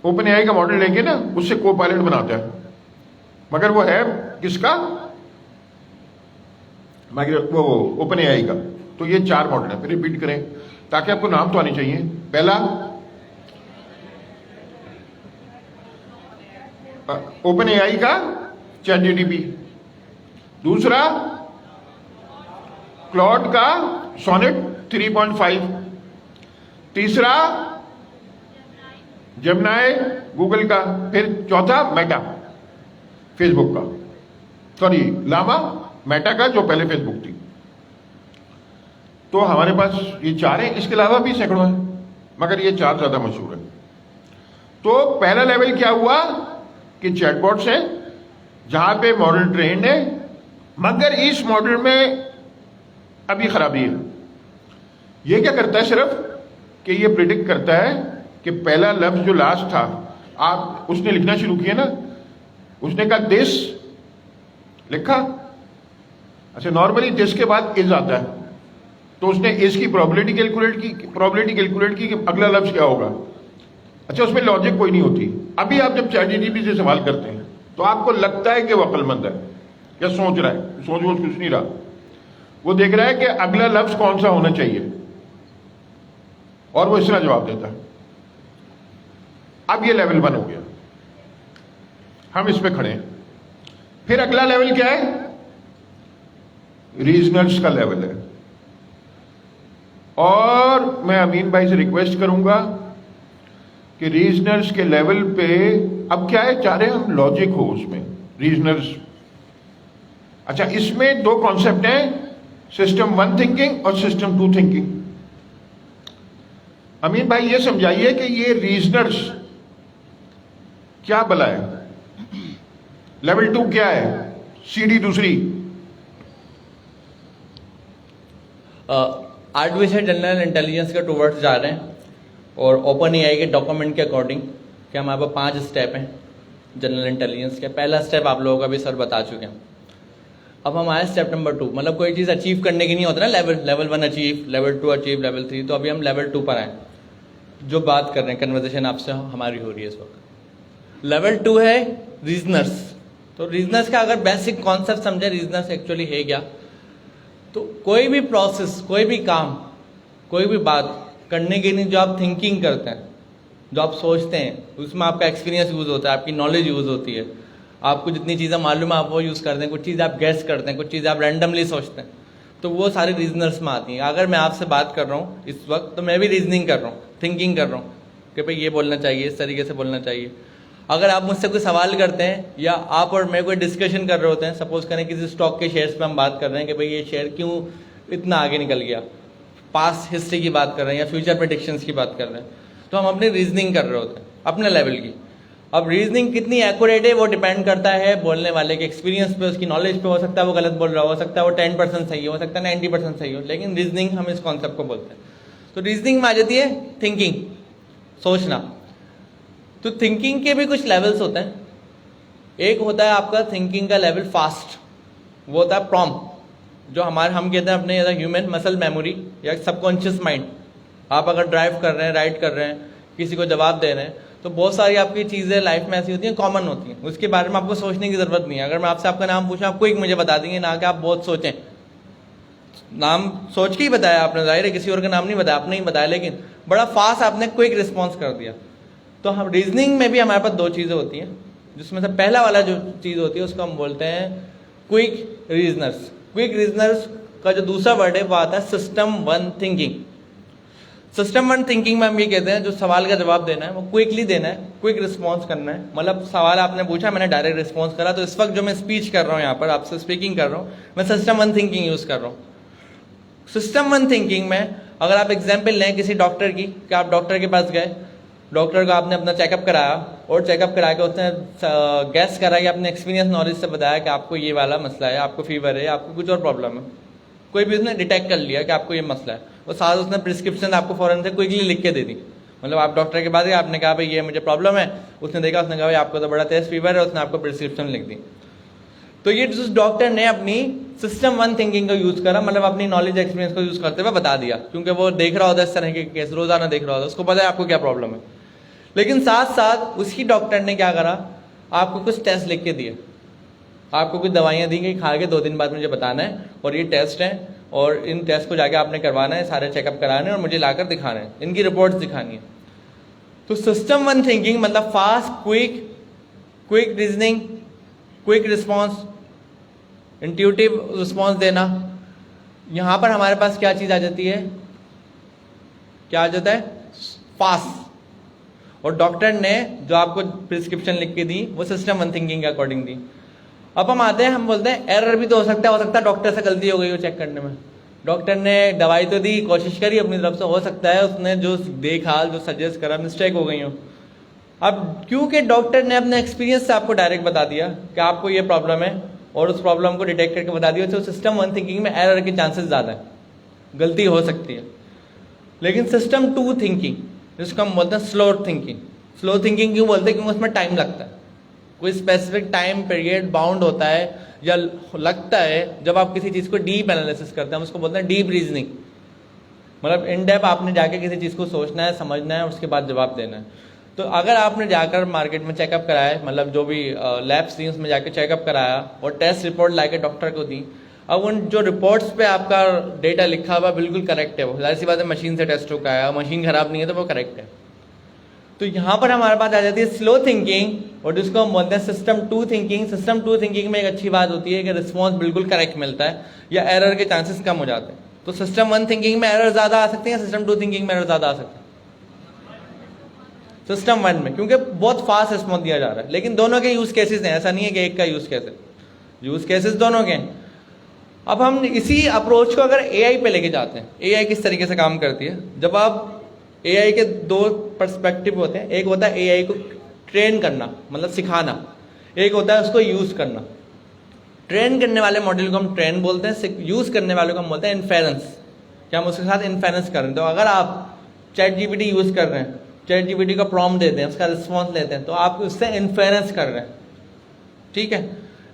ओपन एआई का मॉडल लेके ना उससे को पायलट बनाता है, मगर वो है किसका? वो ओपन एआई का। तो ये 4 मॉडल है, फिर रिपीट करें ताकि आपको नाम तो आने चाहिए। पहला ओपन एआई का चैट जीटीपी, दूसरा क्लॉड का सोनेट 3.5, तीसरा जेमिनाई गूगल का, फिर चौथा मेटा फेसबुक का, सॉरी लामा मेटा का जो पहले फेसबुक थी। तो हमारे पास ये 4 हैं, इसके अलावा भी सैकड़ों हैं, मगर ये 4 ज्यादा मशहूर है। तो पहला लेवल क्या हुआ कि चैटबॉट्स हैं जहां पे मॉडल ट्रेंड है, मगर इस मॉडल में अभी खराबी है। ये क्या करता है सिर्फ कि ये प्रिडिक्ट करता है कि पहला लफ्ज जो लास्ट था, आप उसने लिखना शुरू किया ना, उसने कहा दिस लिखा, अच्छा नॉर्मली दिस के बाद इज आता है, तो उसने इस की प्रोबेबिलिटी कैलकुलेट की कि अगला लफ्ज क्या होगा। अच्छा, उसमें लॉजिक कोई नहीं होती। अभी आप जब चैट जीटीपी से सवाल करते हैं तो आपको लगता है कि वो अक्लमंद है या सोच रहा है, सोच वो कुछ नहीं रहा, वो देख रहा है कि अगला लफ्ज कौन सा होना चाहिए और वो इस तरह जवाब देता है। अब ये लेवल 1 हो गया, हम इस पे खड़े हैं। फिर अगला लेवल क्या है? रीजनर्स का लेवल है। और मैं अमीन भाई से रिक्वेस्ट करूंगा कि रीजनर्स के लेवल पे अब क्या है, चाह रहे हम लॉजिक हो उसमें रीजनर्स। अच्छा, इसमें 2 कॉन्सेप्ट हैं, सिस्टम 1 थिंकिंग और सिस्टम 2 थिंकिंग। अमीन भाई ये समझाइए कि ये रीजनर्स क्या भला है? लेवल 2 क्या है? सीडी दूसरी आर्टिफिशियल जनरल इंटेलिजेंस के टूवर्ड्स जा रहे हैं, और ओपन एआई के डॉक्यूमेंट के अकॉर्डिंग कि हमारे पास 5 स्टेप हैं जनरल इंटेलिजेंस के। पहला स्टेप आप लोगों का भी सर बता चुके हैं। अब हम आए स्टेप नंबर 2, मतलब कोई चीज़ अचीव करने की नहीं होता ना, level 1 achieve, level 2 achieve, level 3। तो अभी हम लेवल 2 पर आए, जो बात कर रहे हैं, कन्वर्सेशन आपसे हमारी हो रही है इस वक्त। लेवल 2 है रीजनर्स। तो रीजनर्स का अगर बेसिक कॉन्सेप्ट समझे, रीजनर्स एक्चुअली है क्या, तो कोई भी प्रोसेस, कोई भी काम, कोई भी बात करने के लिए जो आप थिंकिंग करते हैं, जो आप सोचते हैं, उसमें आपका एक्सपीरियंस यूज़ होता है, आपकी नॉलेज यूज़ होती है, आपको जितनी चीज़ें मालूम है आप वो यूज़ करते हैं, कुछ चीज़ आप गैस करते हैं, कुछ चीज़ आप रैंडमली सोचते हैं, तो वो सारी रीजनर्स में आती हैं। अगर मैं आपसे बात कर रहा हूँ इस वक्त, तो मैं भी रीजनिंग कर रहा हूँ, थिंकिंग कर रहा हूँ कि भाई ये बोलना चाहिए, इस तरीके से बोलना चाहिए। अगर आप मुझसे कोई सवाल करते हैं या आप और मैं कोई डिस्कशन कर रहे होते हैं, सपोज करें किसी स्टॉक के शेयर्स पे हम बात कर रहे हैं कि भाई ये शेयर क्यों इतना आगे निकल गया, पास्ट हिस्ट्री की बात कर रहे हैं या फ्यूचर प्रेडिक्शंस की बात कर रहे हैं, तो हम अपनी रीजनिंग कर रहे होते हैं अपने लेवल की। अब रीजनिंग कितनी एक्यूरेट है वो डिपेंड करता है बोलने वाले के एक्सपीरियंस पे, उसकी नॉलेज पे। हो सकता है वो गलत बोल रहा हो सकता है वो 10% सही हो सकता है 90% सही हो, लेकिन रीजनिंग हम इस कॉन्सेप्ट को बोलते हैं। तो रीजनिंग में आ जाती है थिंकिंग, सोचना। तो थिंकिंग के भी कुछ लेवल्स होते हैं। एक होता है आपका थिंकिंग का लेवल फास्ट, वो होता है प्रॉम्प्ट, जो हम कहते हैं अपने ह्यूमन मसल मेमोरी या सबकॉन्शियस माइंड। आप अगर ड्राइव कर रहे हैं, राइड कर रहे हैं, किसी को जवाब दे रहे हैं, तो बहुत सारी आपकी चीज़ें लाइफ में ऐसी होती हैं, कॉमन होती हैं, उसके बारे में आपको सोचने की ज़रूरत नहीं है। अगर मैं आपसे आपका नाम पूछूं, आप क्विक मुझे बता देंगे, ना कि आप बहुत सोचें। नाम सोच के ही बताया आपने, जाहिर है किसी और का नाम नहीं बताया, आपने ही बताया, लेकिन बड़ा फास्ट आपने क्विक रिस्पॉन्स कर दिया। तो हम रीजनिंग में भी हमारे पास 2 चीज़ें होती हैं, जिसमें से पहला वाला जो चीज़ होती है उसको हम बोलते हैं क्विक रीजनर्स। क्विक रीजनर्स का जो दूसरा वर्ड है वो आता है सिस्टम 1 थिंकिंग। सिस्टम 1 थिंकिंग में हम ये कहते हैं जो सवाल का जवाब देना है वो क्विकली देना है, क्विक रिस्पॉन्स करना है। मतलब सवाल आपने पूछा, मैंने डायरेक्ट रिस्पॉन्स करा, तो इस वक्त जो मैं स्पीच कर रहा हूँ यहाँ पर आपसे स्पीकिंग कर रहा हूँ, मैं सिस्टम 1 थिंकिंग यूज़ कर रहा हूँ। सिस्टम 1 थिंकिंग में अगर आप एग्जाम्पल लें किसी डॉक्टर की, कि आप डॉक्टर के पास गए, डॉक्टर को आपने अपना चेकअप कराया, और चेकअप करा के उसने गैस करा कि अपने एक्सपीरियंस नॉलेज से बताया कि आपको ये वाला मसला है, आपको फीवर है, आपको कुछ और प्रॉब्लम है, कोई भी उसने डिटेक्ट कर लिया कि आपको ये मसला है, और साथ उसने प्रिस्क्रिप्शन आपको फ़ौरन से क्विकली लिख के दे दी। मतलब आप डॉक्टर के पास गए, आपने कहा भाई ये मुझे प्रॉब्लम है, उसने देखा, उसने कहा भाई आपको तो बड़ा तेज फीवर है, उसने आपको प्रिस्क्रिप्शन लिख दी। तो तो ये जिस डॉक्टर ने अपनी सिस्टम 1 थिंकिंग का यूज करा, मतलब अपनी नॉलेज एक्सपीरियंस को यूज करते हुए बता दिया, क्योंकि वो देख रहा होता है इस तरह के केस, रोजाना देख रहा होता है, उसको पता है आपको क्या प्रॉब्लम है। लेकिन साथ साथ उसी डॉक्टर ने क्या करा, आपको कुछ टेस्ट लिख के दिए, आपको कुछ दवाइयां दी गई, खा के 2 दिन बाद मुझे बताना है और ये टेस्ट है और इन टेस्ट को जाके आपने करवाना है, सारे चेकअप कराने और मुझे लाकर दिखाना है, इनकी रिपोर्ट्स दिखानी है। तो सिस्टम 1 थिंकिंग मतलब fast, quick reasoning, quick response, intuitive response देना। यहां पर हमारे पास क्या चीज आ जाती है, क्या आ जाता है, फास्ट। और डॉक्टर ने जो आपको प्रिस्क्रिप्शन लिख के दी वो सिस्टम 1 थिंकिंग के अकॉर्डिंग दी। अब हम आते हैं, हम बोलते हैं एरर भी तो हो सकता है डॉक्टर से गलती हो गई हो चेक करने में। डॉक्टर ने दवाई तो दी, कोशिश करी अपनी तरफ से, हो सकता है उसने जो देखा, जो सजेस्ट करा, मिस्टेक हो गई हो। अब क्योंकि डॉक्टर ने अपने एक्सपीरियंस से आपको डायरेक्ट बता दिया कि आपको ये प्रॉब्लम है और उस प्रॉब्लम को डिटेक्ट करके बता दिया, तो सिस्टम 1 थिंकिंग में एरर के चांसेस ज्यादा है, गलती हो सकती है। लेकिन सिस्टम 2 थिंकिंग, जिसको हम बोलते हैं स्लो थिंकिंग क्यों बोलते हैं, क्योंकि उसमें टाइम लगता है, कोई स्पेसिफिक टाइम पीरियड बाउंड होता है या लगता है जब आप किसी चीज को डीप एनालिसिस करते हैं, हम उसको बोलते हैं डीप रीजनिंग। मतलब इन डेप्थ आपने जाके किसी चीज को सोचना है, समझना है, उसके बाद जवाब देना है। तो अगर आपने जाकर मार्केट में चेकअप कराया, मतलब जो भी लैब्स थी उसमें जाके चेकअप कराया और टेस्ट रिपोर्ट लाके डॉक्टर को दी, अब उन जो रिपोर्ट्स पे आपका डेटा लिखा हुआ बिल्कुल करेक्ट है, वो जाहिर सी बात है मशीन से टेस्ट होकर आया, मशीन खराब नहीं है तो वो करेक्ट है। तो यहाँ पर हमारे पास आ जाती है स्लो थिंकिंग और जिसको हम बोलते हैं सिस्टम 2 थिंकिंग। सिस्टम 2 थिंकिंग में एक अच्छी बात होती है कि रिस्पॉन्स बिल्कुल करेक्ट मिलता है या एरर के चांसेस कम हो जाते हैं। तो सिस्टम 1 थिंकिंग में एरर ज्यादा आ सकते हैं, सिस्टम 2 थिंकिंग में एरर ज्यादा आ सकते हैं सिस्टम 1 में, क्योंकि बहुत फास्ट रिस्पॉन्स दिया जा रहा है। लेकिन दोनों के यूज केसेस हैं, ऐसा नहीं है कि एक का यूज केस है, यूज केसेस दोनों के हैं। अब हम इसी अप्रोच को अगर एआई पे लेके जाते हैं, एआई किस तरीके से काम करती है, जब आप एआई के 2 पर्सपेक्टिव होते हैं, एक होता है एआई को ट्रेन करना, मतलब सिखाना, एक होता है उसको यूज करना। ट्रेन करने वाले मॉडल को हम ट्रेन बोलते हैं, यूज करने वाले को हम बोलते हैं इन्फेरेंस, कि हम उसके साथ इन्फेरेंस कर रहे हैं। तो अगर आप चैट जीपीटी यूज कर रहे हैं, चैट जीपीटी का प्रॉम्प्ट देते हैं, उसका रिस्पॉन्स लेते हैं, तो आप उससे इन्फेरेंस कर रहे हैं, ठीक है।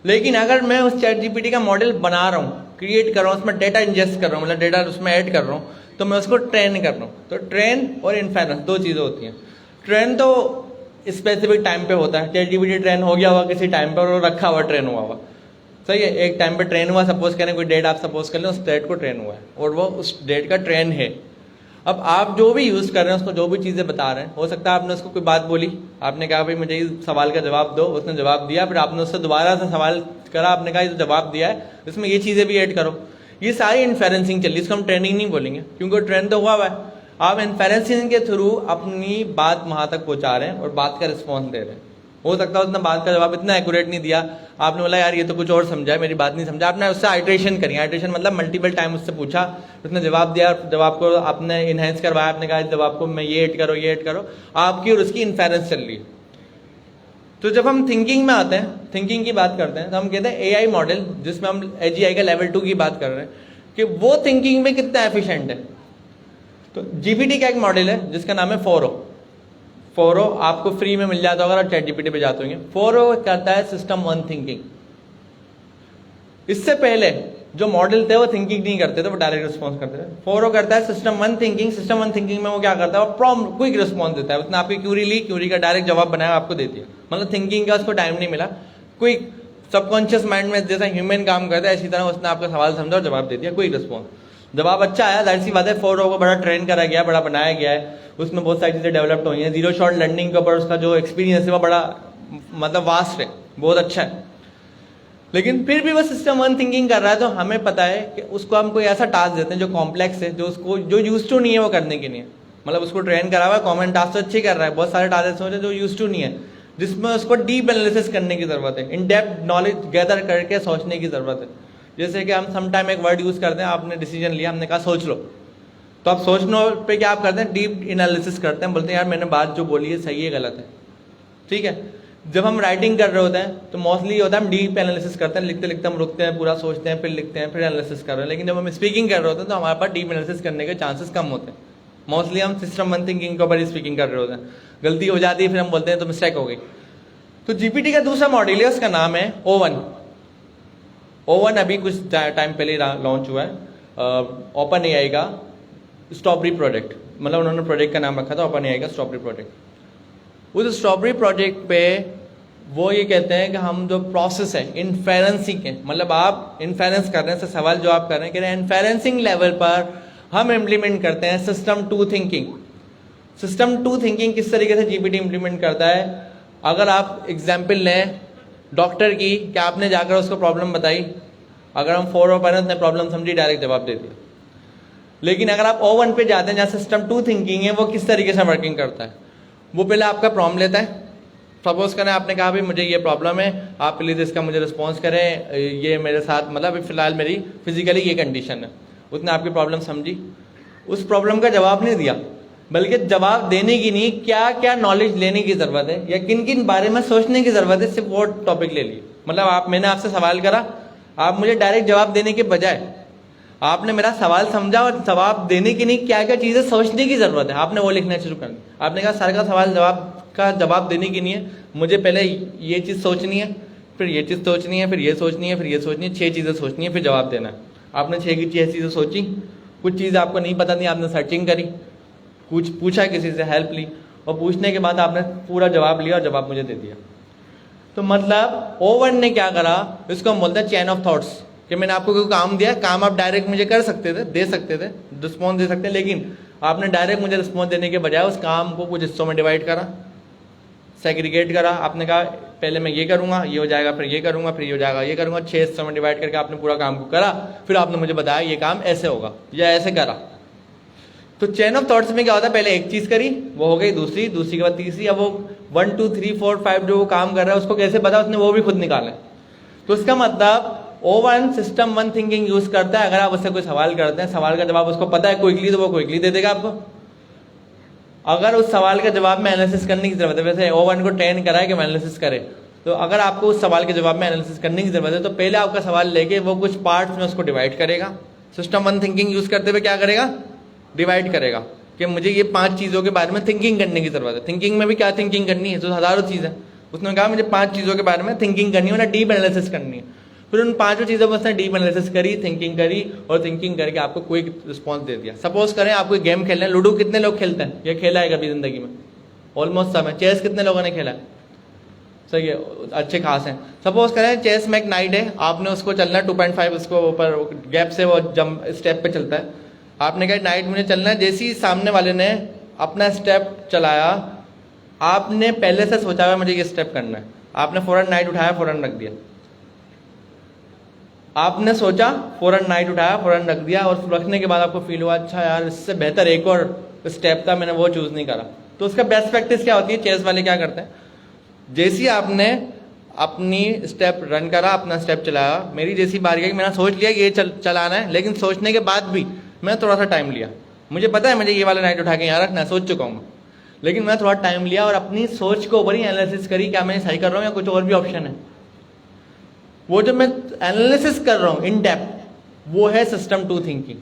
लेकिन अगर मैं उस चैट जीपीटी का मॉडल बना रहा हूँ, क्रिएट कर रहा हूँ, उसमें डेटा इंजेस्ट कर रहा हूँ, मतलब डेटा उसमें ऐड कर रहा हूँ, तो मैं उसको ट्रेन कर रहा हूँ। तो ट्रेन और इन्फेरेंस 2 चीजें होती हैं। ट्रेन तो स्पेसिफिक टाइम पे होता है, चैट जीपीटी ट्रेन हो गया हुआ किसी टाइम पर और रखा हुआ ट्रेन हुआ, सही है, एक टाइम पे ट्रेन हुआ, सपोज करें कोई डेट आप सपोज कर लें, उस डेट को ट्रेन हुआ है और वो उस डेट का ट्रेन है। अब आप जो भी यूज कर रहे हैं, उसको जो भी चीजें बता रहे हैं, हो सकता है आपने उसको कोई बात बोली, आपने कहा भाई मुझे इस सवाल का जवाब दो, उसने जवाब दिया, फिर आपने उससे दोबारा से सवाल करा, आपने कहा ये जवाब दिया है, इसमें ये चीजें भी ऐड करो। ये सारी इन्फेरेंसिंग चल रही है, इसको हम ट्रेनिंग नहीं बोलेंगे क्योंकि ट्रेन तो हुआ है। आप इन्फेरेंसिंग के थ्रू अपनी बात वहां तक पहुंचा रहे हैं और बात का रिस्पॉन्स दे रहे हैं। हो सकता है उसने बात का जवाब इतना एक्यूरेट नहीं दिया, आपने बोला यार ये तो कुछ और समझा है, मेरी बात नहीं समझा, आपने उससे आइट्रेशन करी, आइट्रेशन मतलब मल्टीपल टाइम उससे पूछा, उसने जवाब दिया, जवाब को आपने इनहेंस करवाया, आपने कहा जवाब को मैं ये ऐड करो, ये ऐड करो, आपकी और उसकी इन्फेरेंस चल रही है। तो जब हम थिंकिंग में आते हैं, थिंकिंग की बात करते हैं, तो हम कहते हैं एआई मॉडल, जिसमें हम एजीआई का लेवल 2 की बात कर रहे हैं, कि वो थिंकिंग में कितना एफिशिएंट है। तो जीपीटी का एक मॉडल है जिसका नाम है फोरो आपको फ्री में मिल जाता होगा, अगर चैट जीपीटी पे जाते होंगे। फोरो करता है सिस्टम 1 थिंकिंग। इससे पहले जो मॉडल थे वो थिंकिंग नहीं करते थे, वो डायरेक्ट रिस्पॉन्स करते थे। फोरो करता है सिस्टम 1 थिंकिंग। सिस्टम 1 थिंकिंग में वो क्या करता है, वो प्रॉम्प्ट क्विक रिस्पॉन्स देता है। उसने आपकी क्यूरी ली, क्यूरी का डायरेक्ट जवाब बनाया, आपको दे दिया, मतलब थिंकिंग का उसको टाइम नहीं मिला। क्विक सबकॉन्शियस माइंड में जैसा ह्यूमन काम करता है, इसी तरह उसने आपका सवाल समझा और जवाब दे दिया, क्विक रिस्पॉन्स। जवाब अच्छा आया, जाहिर सी बात है फोरो को बड़ा ट्रेन करा गया, बड़ा बनाया गया है, उसमें बहुत सारी चीजें डेवलप्ड हुई हैं। जीरो शॉट लर्निंग के ऊपर उसका जो एक्सपीरियंस है वो बड़ा मतलब वास्ट है, बहुत अच्छा है। लेकिन फिर भी वो सिस्टम 1 थिंकिंग कर रहा है, तो हमें पता है कि उसको हम कोई ऐसा टास्क देते हैं जो कॉम्प्लेक्स है, जो उसको जो यूज टू नहीं है वो करने के लिए, मतलब उसको ट्रेन करा हुआ है, कॉमन टास्क तो अच्छे कर रहा है, बहुत सारे टास्क सोचे जो यूज टू नहीं है, जिसमें उसको डीप एनालिसिस करने की जरूरत है, इन डेप्थ नॉलेज गैदर करके सोचने की जरूरत है। जैसे कि हम समटाइम एक वर्ड यूज करते हैं, आपने डिसीजन लिया, हमने कहा सोच लो, तो आप सोचने पे क्या आप करते हैं, डीप एनालिसिस करते हैं, बोलते हैं यार मैंने बात जो बोली है सही है गलत है, ठीक है। जब हम राइटिंग कर रहे होते हैं तो मोस्टली होता है हम डीप एनालिसिस करते हैं, लिखते लिखते हम रुकते हैं, पूरा सोचते हैं, फिर लिखते हैं, फिर एनालिसिस कर रहे हैं। लेकिन जब हम स्पीकिंग कर रहे होते हैं तो हमारे पास डीप एनालिसिस करने के चांसेस कम होते हैं। मोस्टली हम सिस्टम 1 थिंकिंग के ऊपर ही स्पीकिंग कर रहे होते हैं, गलती हो जाती है, फिर हम बोलते हैं तो मिस्टेक हो गई। तो जीपीटी का दूसरा मॉडल है, उसका नाम है O1। O1 अभी कुछ टाइम पहले लॉन्च हुआ है, ओपन एआई का स्ट्रॉबेरी प्रोजेक्ट, मतलब उन्होंने प्रोजेक्ट का नाम रखा था ओपन एआई का स्ट्रॉबेरी प्रोजेक्ट। उस स्ट्रॉबेरी प्रोजेक्ट पे वो ये कहते हैं कि हम जो प्रोसेस है इन्फेरेंसिंग के, मतलब आप इन्फेरेंस कर रहे हैं, सवाल जो आप कर रहे हैं, कह रहे हैं इन्फेरेंसिंग लेवल पर हम इम्प्लीमेंट करते हैं system two thinking. System two thinking किस तरीके से जीपीटी इम्प्लीमेंट करता है? अगर आप एग्जाम्पल लें डॉक्टर की, कि आपने जाकर उसको प्रॉब्लम बताई, अगर हम 4 और ने प्रॉब्लम समझी, डायरेक्ट जवाब दे दिया। लेकिन अगर आप O1 पे जाते हैं जहाँ सिस्टम टू थिंकिंग है, वो किस तरीके से वर्किंग करता है? वो पहले आपका प्रॉब्लम लेता है। सपोज करें आपने कहा भाई मुझे ये प्रॉब्लम है, आप प्लीज़ इसका मुझे रिस्पॉन्स करें, ये मेरे साथ मतलब अभी फ़िलहाल मेरी फिजिकली ये कंडीशन है। उसने आपकी प्रॉब्लम समझी, उस प्रॉब्लम का जवाब नहीं दिया, बल्कि जवाब देने की नहीं, क्या क्या नॉलेज लेने की ज़रूरत है या किन किन बारे में सोचने की ज़रूरत है, सिर्फ वो टॉपिक ले लिए। मतलब मैंने आपसे सवाल करा, आप मुझे डायरेक्ट जवाब देने के बजाय आपने मेरा सवाल समझा और जवाब देने की नहीं, क्या क्या चीज़ें सोचने की ज़रूरत है, आपने वो लिखना शुरू कर दिया। आपने कहा सर का सवाल जवाब देने की नहीं है, मुझे पहले ये चीज़ सोचनी है, फिर ये चीज़ सोचनी है, फिर ये सोचनी है, फिर ये सोचनी है, 6 चीज़ें सोचनी है, फिर जवाब देना है। आपने 6 की 6 चीज़ें सोची, कुछ चीज़ें आपको नहीं पता थी, आपने सर्चिंग करी, कुछ पूछा, किसी से हेल्प ली, और पूछने के बाद आपने पूरा जवाब लिया और जवाब मुझे दे दिया। तो मतलब O1 ने क्या करा, इसको हम बोलते हैं चेन ऑफ थॉट्स, कि मैंने आपको कोई काम दिया, काम आप डायरेक्ट मुझे कर सकते थे, दे सकते थे, रिस्पॉन्स दे सकते हैं, लेकिन आपने डायरेक्ट मुझे रिस्पॉन्स देने के बजाय उस काम को कुछ हिस्सों में डिवाइड करा, सेग्रीगेट करा। आपने कहा पहले मैं ये करूंगा, ये हो जाएगा, फिर ये करूंगा, फिर ये हो जाएगा, ये करूंगा, 6 हिस्सों में डिवाइड करके आपने पूरा काम को करा, फिर आपने मुझे बताया ये काम ऐसे होगा या ऐसे करा। तो चेन ऑफ थॉट्स में क्या होता है, पहले एक चीज करी, वो हो गई दूसरी, दूसरी के बाद तीसरी, अब वो 1 2 3 4 5 जो वो काम कर रहा है उसको कैसे पता, उसने वो भी खुद निकाला है। तो इसका मतलब O1 सिस्टम 1 थिंकिंग यूज करता है। अगर आप उससे कोई सवाल करते हैं, सवाल का जवाब उसको पता है क्विकली, तो वो क्विकली दे देगा आपको। अगर उस सवाल के जवाब में एनालिसिस करने की जरूरत है, वैसे O1 को ट्रेन करा है कि एनालिसिस करे, तो अगर आपको उस सवाल के जवाब में एनालिसिस करने की जरूरत है, तो पहले आपका सवाल लेके वो कुछ पार्ट्स में उसको डिवाइड करेगा। सिस्टम 1 थिंकिंग यूज करते हुए क्या करेगा, डिवाइड करेगा कि मुझे ये 5 चीज़ों के बारे में थिंकिंग करने की जरूरत है। थिंकिंग में भी क्या थिंकिंग करनी है, तो हज़ारों चीज़ें। उसने कहा मुझे 5 चीज़ों के बारे में थिंकिंग करनी है, डीप एनालिसिस करनी है। फिर उन 5 चीज़ों पर उसने डीप एनालिसिस करी, थिंकिंग करी, और थिंकिंग करके आपको क्विक रिस्पॉन्स दे दिया। सपोज करें आप कोई गेम खेल रहे हैं, लूडो कितने लोग खेलते हैं, ये खेला है कभी जिंदगी में? ऑलमोस्ट सब है। चेस कितने लोगों ने खेला है? सही है, अच्छे खास हैं। सपोज करें चेस में एक नाइट है, आपने उसको चलना है 2.5 उसको ऊपर गैप से वो जंप स्टेप पे चलता है। आपने कहा नाइट मुझे चलना है, जैसे ही सामने वाले ने अपना स्टेप चलाया, आपने पहले से सोचा हुआ मुझे ये स्टेप करना है, आपने फौरन नाइट उठाया, फौरन रख दिया। आपने सोचा, फौरन नाइट उठाया, फौरन रख दिया, और रखने के बाद आपको फील हुआ अच्छा यार इससे बेहतर एक और स्टेप था, मैंने वो चूज नहीं करा। तो उसका बेस्ट प्रैक्टिस क्या होती है, चेस वाले क्या करते हैं, जैसे ही आपने अपनी स्टेप रन करा, अपना स्टेप चलाया, मेरी जैसी बारी आई, मैंने सोच लिया ये चलाना है, लेकिन सोचने के बाद भी मैं थोड़ा सा टाइम लिया। मुझे पता है मुझे ये वाला नाइट उठा के यहाँ रखना है, सोच चुका हूँ, लेकिन मैं थोड़ा टाइम लिया और अपनी सोच को ऊपर ही एनालिसिस करी, क्या मैं सही कर रहा हूँ या कुछ और भी ऑप्शन है। वो जो मैं एनालिसिस कर रहा हूँ इन डेप्थ, वो है सिस्टम 2 थिंकिंग।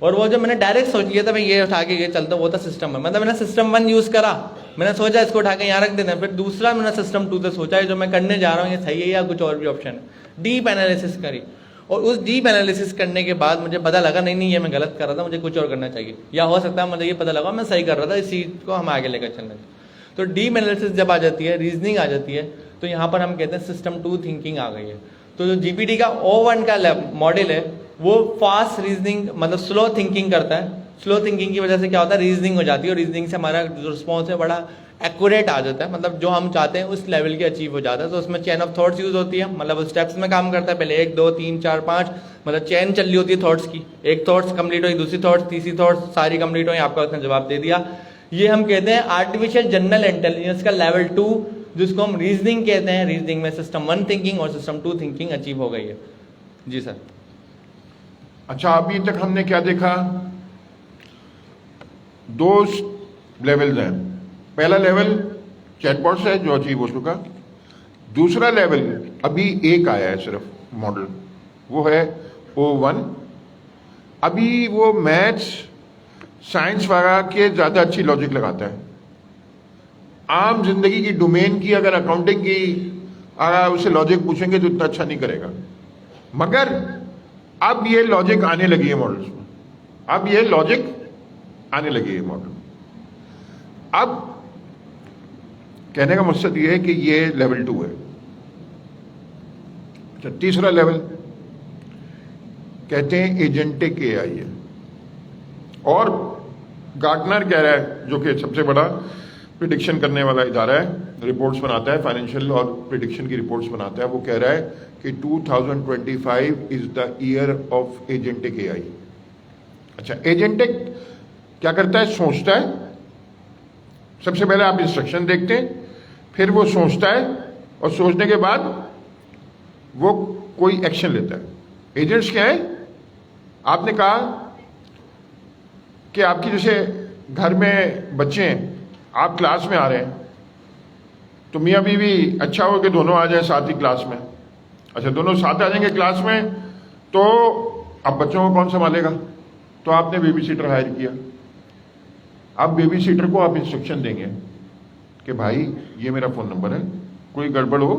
और वो जो मैंने डायरेक्ट सोच लिया था मैं ये उठा के ये चलता, वो था सिस्टम 1। मतलब मैंने सिस्टम 1 यूज करा, मैंने सोचा इसको उठा के यहाँ रख देना, फिर दूसरा मैंने सिस्टम 2 से सोचा है जो मैं करने जा रहा हूँ ये सही है या कुछ और भी ऑप्शन है। डीप एनालिसिस करी, और उस डीप एनालिसिस करने के बाद मुझे पता लगा नहीं ये मैं गलत कर रहा था, मुझे कुछ और करना चाहिए, या हो सकता है मुझे ये पता लगा मैं सही कर रहा था, इस चीज को हम आगे लेकर चलना चाहिए। तो डीप एनालिसिस जब आ जाती है, रीजनिंग आ जाती है, तो यहाँ पर हम कहते हैं सिस्टम 2 थिंकिंग आ गई है। तो जो जीपीटी का O1 का मॉडल है वो फास्ट रीजनिंग मतलब स्लो थिंकिंग करता है। स्लो थिंकिंग की वजह से क्या होता है, रीजनिंग हो जाती है, और रीजनिंग से हमारा जो रिस्पॉन्स है बड़ा एक्यूरेट आ जाता है, मतलब जो हम चाहते हैं उस लेवल की अचीव हो जाता है। तो उसमें चेन ऑफ थॉट्स यूज होती है, मतलब स्टेप्स में काम करता है, पहले 1 2 3 4 5 मतलब चेन चल रही होती है थॉट्स की। एक थॉट्स कंप्लीट हुई, दूसरी थॉट्स, तीसरी थॉट्स सारी कंप्लीट हुई, आपका उसने जवाब दे दिया। ये हम कहते हैं आर्टिफिशियल जनरल इंटेलिजेंस का लेवल 2, जिसको हम रीजनिंग कहते हैं। रीजनिंग में सिस्टम 1 थिंकिंग और सिस्टम 2 थिंकिंग अचीव हो गई है। जी सर। अच्छा, अभी तक हमने क्या देखा, 2 लेवल्स हैं। पहला लेवल चैटबॉट्स है जो अचीव हो चुका, दूसरा लेवल अभी एक आया है सिर्फ मॉडल, वो है O1। अभी वो मैथ्स साइंस वगैरह के ज्यादा अच्छी लॉजिक लगाता है। आम जिंदगी की डोमेन की अगर अकाउंटिंग की अगर उसे लॉजिक पूछेंगे तो इतना अच्छा नहीं करेगा। मगर अब ये लॉजिक आने लगी है मॉडल्स में, अब ये लॉजिक आने लगी है मॉडल। अब कहने का मकसद ये है कि ये लेवल 2 है। अच्छा, तीसरा लेवल कहते हैं एजेंटिक एआई है, और गार्टनर कह रहा है, जो कि सबसे बड़ा प्रिडिक्शन करने वाला इदारा है, रिपोर्ट्स बनाता है, फाइनेंशियल और प्रिडिक्शन की रिपोर्ट्स बनाता है, वो कह रहा है कि 2025 is the year of agentic AI. अच्छा, एजेंटिक क्या करता है? सोचता है। सबसे पहले आप इंस्ट्रक्शन देखते हैं, फिर वो सोचता है, और सोचने के बाद वो कोई एक्शन लेता है। एजेंट्स क्या है? आपने कहा कि आपकी जैसे घर में बच्चे हैं, आप क्लास में आ रहे हैं, तो मियाँ बीवी अच्छा हो कि दोनों आ जाए साथ ही क्लास में। अच्छा, दोनों साथ आ जाएंगे क्लास में, तो अब बच्चों को कौन संभालेगा? तो आपने बेबी सीटर हायर किया। अब बेबी सीटर को आप इंस्ट्रक्शन देंगे कि भाई ये मेरा फ़ोन नंबर है, कोई गड़बड़ हो,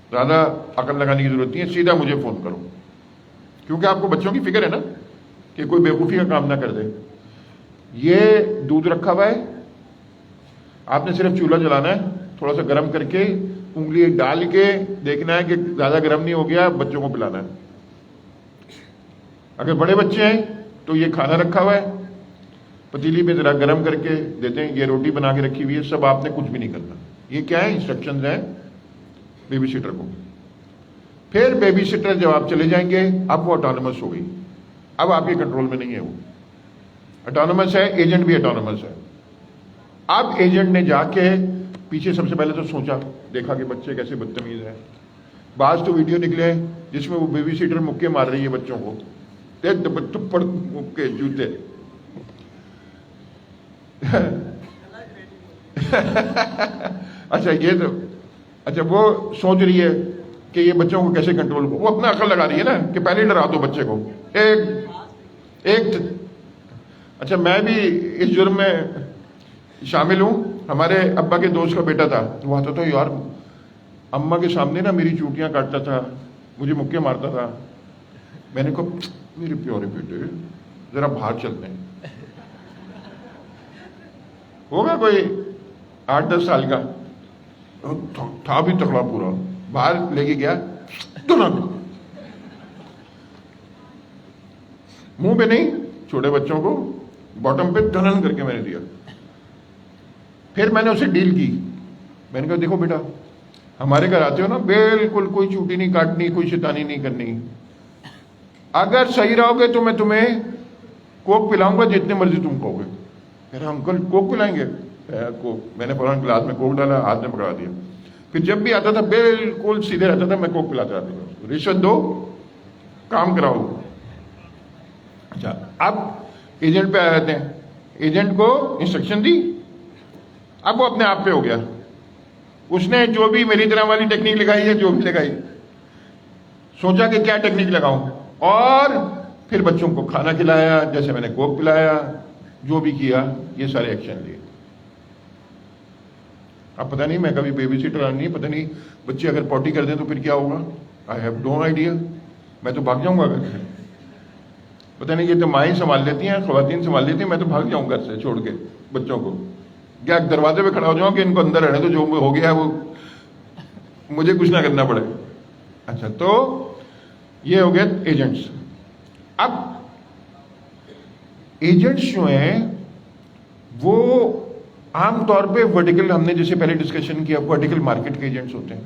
ज़्यादा अकल लगाने की ज़रूरत नहीं है, सीधा मुझे फ़ोन करो। क्योंकि आपको बच्चों की फिक्र है ना कि कोई बेवकूफ़ी का काम ना कर दे। ये दूध रखा हुआ है, आपने सिर्फ चूल्हा जलाना है, थोड़ा सा गर्म करके उंगली डाल के देखना है कि ज़्यादा गर्म नहीं हो गया, बच्चों को पिलाना है। अगर बड़े बच्चे हैं तो ये खाना रखा हुआ है, पतीली में ज़रा गर्म करके देते हैं, ये रोटी बना के रखी हुई है, सब आपने कुछ भी नहीं करना। ये क्या है? इंस्ट्रक्शंस हैं बेबी सीटर को। फिर बेबी सीटर जब आप चले जाएंगे, अब वो ऑटोनोमस हो गई, अब आपके कंट्रोल में नहीं है, वो ऑटोनोमस है, एजेंट भी ऑटोनोमस है। अब एजेंट ने जाके पीछे सबसे पहले तो सोचा, देखा कि बच्चे कैसे बदतमीज हैं। बाज तो वीडियो निकले जिसमें वो बेबी सीटर मुक्के मार रही है बच्चों को, थप्पड़ मुक्के जूते। अच्छा, ये तो अच्छा, वो सोच रही है कि ये बच्चों को कैसे कंट्रोल को, वो अपना अकल लगा रही है ना कि पहले डरा दो बच्चे को। अच्छा, मैं भी इस जुर्म में शामिल हूं। हमारे अब्बा के दोस्त का बेटा था, वो आता था, यार अम्मा के सामने ना मेरी चूटियां काटता था, मुझे मुक्के मारता था। मैंने कहा, मेरे प्यारे बेटे जरा बाहर चलते हैं। होगा कोई 8-10 साल का, था भी तकड़ा पूरा, बाहर लेके गया, मुंह पे नहीं, छोटे बच्चों को बॉटम पे टनन करके मैंने दिया। फिर मैंने उसे डील की, मैंने कहा, देखो बेटा, हमारे घर आते हो ना, बिल्कुल कोई चूटी नहीं काटनी, कोई शैतानी नहीं करनी। अगर सही रहोगे तो मैं तुम्हें कोक पिलाऊंगा जितने मर्जी तुम कहोगे। मेरा अंकल कोक पिलाएंगे? कोक। मैंने पुराने गिलास में कोक डाला, हाथ में पकड़ा दिया। फिर जब भी आता था बिल्कुल सीधे रहता था, मैं कोक पिलाता रहता था। रिश्वत दो, काम कराओ। अच्छा, अब एजेंट पे आ जाते हैं। एजेंट को इंस्ट्रक्शन दी, अब वो अपने आप पे हो गया। उसने जो भी मेरी तरह वाली टेक्निक लगाई है, जो भी लगाई, सोचा कि क्या टेक्निक लगाऊं, और फिर बच्चों को खाना खिलाया, जैसे मैंने कोक पिलाया, जो भी किया, ये सारे एक्शन लिए। अब पता नहीं, मैं कभी बेबी सीटर नहीं, पता नहीं बच्चे अगर पॉटी कर दें तो फिर क्या होगा, आई हैव नो आइडिया। मैं तो भाग जाऊंगा घर से, पता नहीं, ये तो माँ ही संभाल लेती हैं, ख़वातीन संभाल लेती हैं, मैं तो भाग जाऊंगा घर से छोड़ के बच्चों को। क्या दरवाजे पे खड़ा हो जाऊं कि इनको अंदर रहने तो, जो हो गया वो मुझे कुछ ना करना पड़े। अच्छा, तो ये हो गया एजेंट्स। अब एजेंट्स जो हैं वो आमतौर पे वर्टिकल, हमने जैसे पहले डिस्कशन किया, वर्टिकल मार्केट के एजेंट्स होते हैं।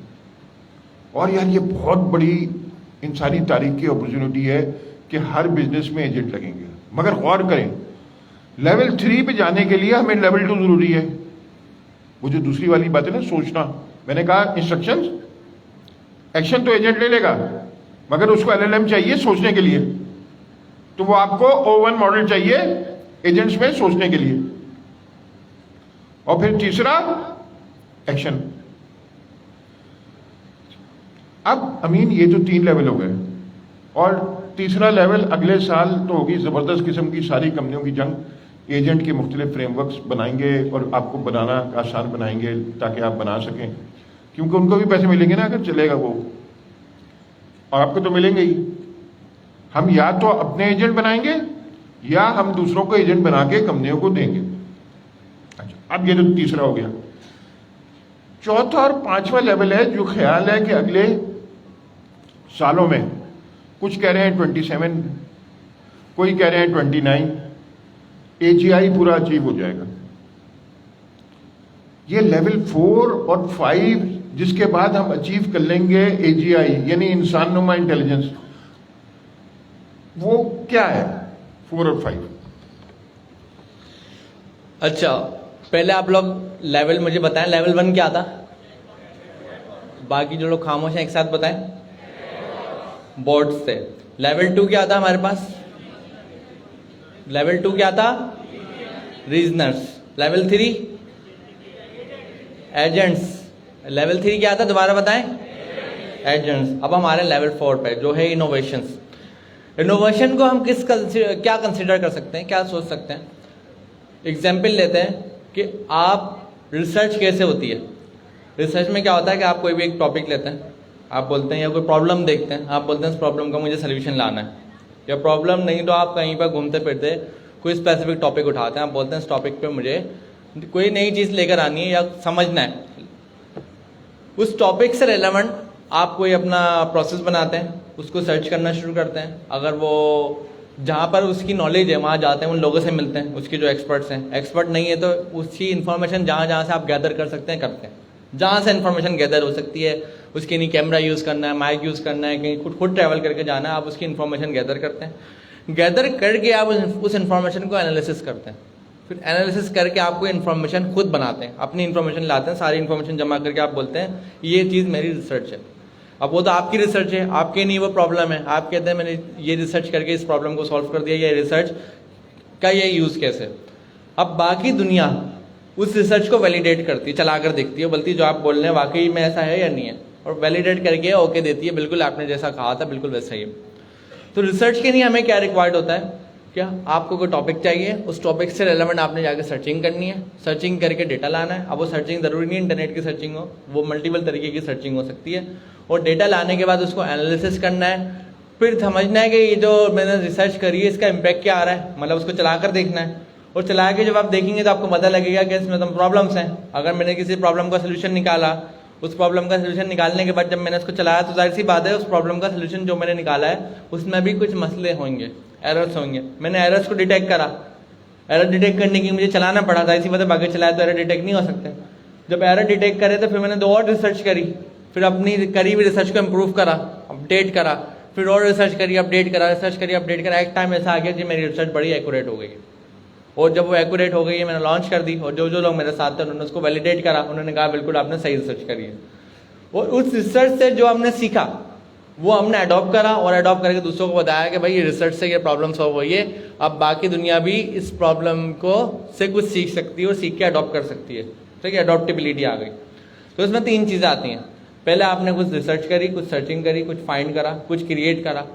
और यार ये बहुत बड़ी इंसानी तारीख की अपॉर्चुनिटी है कि हर बिजनेस में एजेंट लगेंगे। मगर गौर करें, लेवल 3 पे जाने के लिए हमें लेवल 2 जरूरी है। वो जो दूसरी वाली बात है ना, सोचना, मैंने कहा इंस्ट्रक्शंस, एक्शन तो एजेंट ले लेगा, मगर उसको LLM चाहिए सोचने के लिए। तो वो आपको O1 मॉडल चाहिए एजेंट्स में सोचने के लिए। और फिर तीसरा एक्शन। अब अमीन, ये तो 3 लेवल हो गए, और तीसरा लेवल अगले साल तो होगी जबरदस्त किस्म की, सारी कंपनियों की जंग। एजेंट के मुख्तलिफ फ्रेमवर्क्स बनाएंगे और आपको बनाना आसान बनाएंगे ताकि आप बना सकें, क्योंकि उनको भी पैसे मिलेंगे ना अगर चलेगा वो। और आपको तो मिलेंगे ही। हम या तो अपने एजेंट बनाएंगे या हम दूसरों को एजेंट बना के कंपनियों को देंगे। अच्छा, अब ये तो तीसरा हो गया। चौथा और पांचवा लेवल है जो ख्याल है कि अगले सालों में, कुछ कह रहे हैं 27, कोई कह रहे हैं 29, AGI पूरा अचीव हो जाएगा। ये लेवल 4 और 5 जिसके बाद हम अचीव कर लेंगे AGI यानी इंसान नुमा इंटेलिजेंस, वो क्या है 4 और 5? अच्छा, पहले आप लोग लेवल मुझे बताएं, लेवल 1 क्या था? बाकी जो लोग खामोश हैं एक साथ बताएं। बोर्ड से। लेवल 2 क्या था हमारे पास? लेवल 2 क्या था? रीजनर्स। Level 3 agents. लेवल 3 क्या था दोबारा बताएं? एजेंट्स। अब हमारे लेवल 4 पे जो है इनोवेशंस। इनोवेशन को हम क्या कंसिडर कर सकते हैं, क्या सोच सकते हैं? एग्जाम्पल लेते हैं कि आप रिसर्च कैसे होती है। रिसर्च में क्या होता है कि आप कोई भी एक टॉपिक लेते हैं, आप बोलते हैं, या कोई प्रॉब्लम देखते हैं, आप बोलते हैं इस प्रॉब्लम का मुझे सोल्यूशन लाना है, या प्रॉब्लम नहीं तो आप कहीं पर घूमते फिरते कोई स्पेसिफिक टॉपिक उठाते हैं, आप बोलते हैं इस टॉपिक पे मुझे कोई नई चीज़ लेकर आनी है या समझना है। उस टॉपिक से रिलेवेंट आप कोई अपना प्रोसेस बनाते हैं, उसको सर्च करना शुरू करते हैं। अगर वो जहाँ पर उसकी नॉलेज है वहाँ जाते हैं, उन लोगों से मिलते हैं, उसके जो एक्सपर्ट्स हैं। एक्सपर्ट नहीं है तो उसकी इन्फॉर्मेशन जहाँ जहाँ से आप गैदर कर सकते हैं करते हैं। जहाँ से इन्फॉर्मेशन गैदर हो सकती है, उसके नहीं कैमरा यूज़ करना है, माइक यूज़ करना है, कहीं खुद ट्रैवल करके जाना है, आप उसकी इन्फॉर्मेशन गैदर करते हैं। गैदर करके आप उस इन्फॉर्मेशन को एनालिसिस करते हैं। फिर एनालिसिस करके आप कोई इन्फॉर्मेशन खुद बनाते हैं, अपनी इन्फॉर्मेशन लाते हैं, सारी इन्फॉर्मेशन जमा करके आप बोलते हैं ये चीज़ मेरी रिसर्च है। अब वो तो आपकी रिसर्च है, आपके नहीं वो प्रॉब्लम है। आप कहते हैं मैंने ये रिसर्च करके इस प्रॉब्लम को सॉल्व कर दिया, ये रिसर्च का ये यूज़ कैसे। अब बाकी दुनिया उस रिसर्च को वैलिडेट करती है, चला कर देखती है, बोलती है जो आप बोल रहे हैं वाकई में ऐसा है या नहीं है, और वैलिडेट करके ओके देती है, बिल्कुल आपने जैसा कहा था बिल्कुल वैसा ही है। तो रिसर्च के लिए हमें क्या रिक्वायर्ड होता है? क्या आपको कोई टॉपिक चाहिए, उस टॉपिक से रेलेवेंट आपने जाकर सर्चिंग करनी है, सर्चिंग करके डेटा लाना है। अब वो सर्चिंग ज़रूरी नहीं इंटरनेट की सर्चिंग हो, वो मल्टीपल तरीके की सर्चिंग हो सकती है। और डेटा लाने के बाद उसको एनालिसिस करना है, फिर समझना है कि ये जो मैंने रिसर्च करी है इसका इम्पैक्ट क्या आ रहा है, मतलब उसको चला कर देखना है। और चला के जब आप देखेंगे तो आपको पता लगेगा कि इसमें तो प्रॉब्लम्स हैं। अगर मैंने किसी प्रॉब्लम का सोल्यूशन निकाला, उस प्रॉब्लम का सोल्यूशन निकालने के बाद जब मैंने उसको चलाया तो जाहिर सी बात है उस प्रॉब्लम का सोल्यूशन जो मैंने निकाला है उसमें भी कुछ मसले होंगे, एरर्स होंगे। मैंने एरर्स को डिटेक्ट करा, एरर डिटेक्ट करने की मुझे चलाना पड़ा, जाहिर सी बात है बाकी चलाया तो एरर डिटेक्ट नहीं हो सकते। जब एरर डिटेक्ट करे तो फिर मैंने 2 और रिसर्च करी, फिर अपनी करी हुई रिसर्च को इम्प्रूव करा, अपडेट करा, फिर और रिसर्च करी, अपडेट करा, रिसर्च करी, अपडेट करा। एक टाइम ऐसा आ गया कि मेरी रिसर्च बड़ी एक्यूरेट हो गई है। और जब वो एक्यूरेट हो गई है मैंने लॉन्च कर दी, और जो जो लोग मेरे साथ थे उन्होंने उसको वैलिडेट करा, उन्होंने कहा बिल्कुल आपने सही रिसर्च करी है। और उस रिसर्च से जो हमने सीखा वो हमने अडॉप्ट करा, और अडॉप्ट करके दूसरों को बताया कि भाई ये रिसर्च से ये प्रॉब्लम सॉल्व हुई है, अब बाकी दुनिया भी इस प्रॉब्लम को से कुछ सीख सकती है और सीख के अडॉप्ट कर सकती है। ठीक है, अडॉप्टेबिलिटी आ गई। तो इसमें 3 चीज़ें आती हैं। पहले आपने कुछ रिसर्च करी, कुछ सर्चिंग करी, कुछ फाइंड करा, कुछ क्रिएट करा,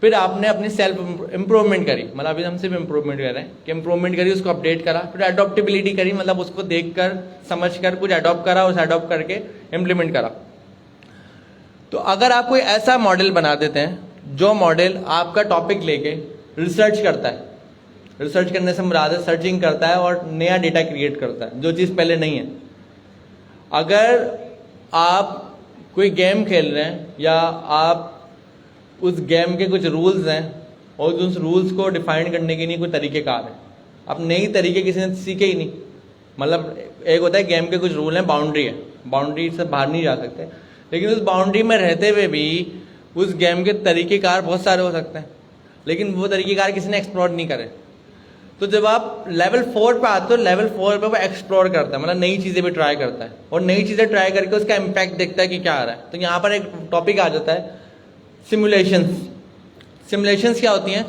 फिर आपने अपनी सेल्फ इम्प्रूवमेंट करी, मतलब अभी हम सिर्फ इम्प्रूवमेंट कर रहे हैं कि इम्प्रूवमेंट करी, उसको अपडेट करा, फिर अडॉप्टेबिलिटी करी, मतलब उसको देखकर समझकर कुछ अडॉप्ट करा, उस अडॉप्ट करके इम्प्लीमेंट करा। तो अगर आप कोई ऐसा मॉडल बना देते हैं जो मॉडल आपका टॉपिक लेके रिसर्च करता है, रिसर्च करने से मुराद है सर्चिंग करता है और नया डेटा क्रिएट करता है जो चीज़ पहले नहीं है। अगर आप कोई गेम खेल रहे हैं या आप उस गेम के कुछ रूल्स हैं और उस रूल्स को डिफाइन करने के लिए कोई तरीक़ेकार है, अब नई तरीके किसी ने सीखे ही नहीं। मतलब एक होता है गेम के कुछ रूल हैं, बाउंड्री है, बाउंड्री से बाहर नहीं जा सकते, लेकिन उस बाउंड्री में रहते हुए भी उस गेम के तरीक़ेकार बहुत सारे हो सकते हैं, लेकिन वो तरीक़ेकार किसी ने एक्सप्लोर नहीं करे। तो जब आप लेवल 4 पे आते हो, लेवल 4 पे वो एक्सप्लोर करता है, मतलब नई चीज़ें भी ट्राई करता है, और नई चीज़ें ट्राई करके उसका इम्पैक्ट देखता है कि क्या आ रहा है। तो यहाँ पर एक टॉपिक आ जाता है सिमुलेशंस। सिमुलेशंस क्या होती हैं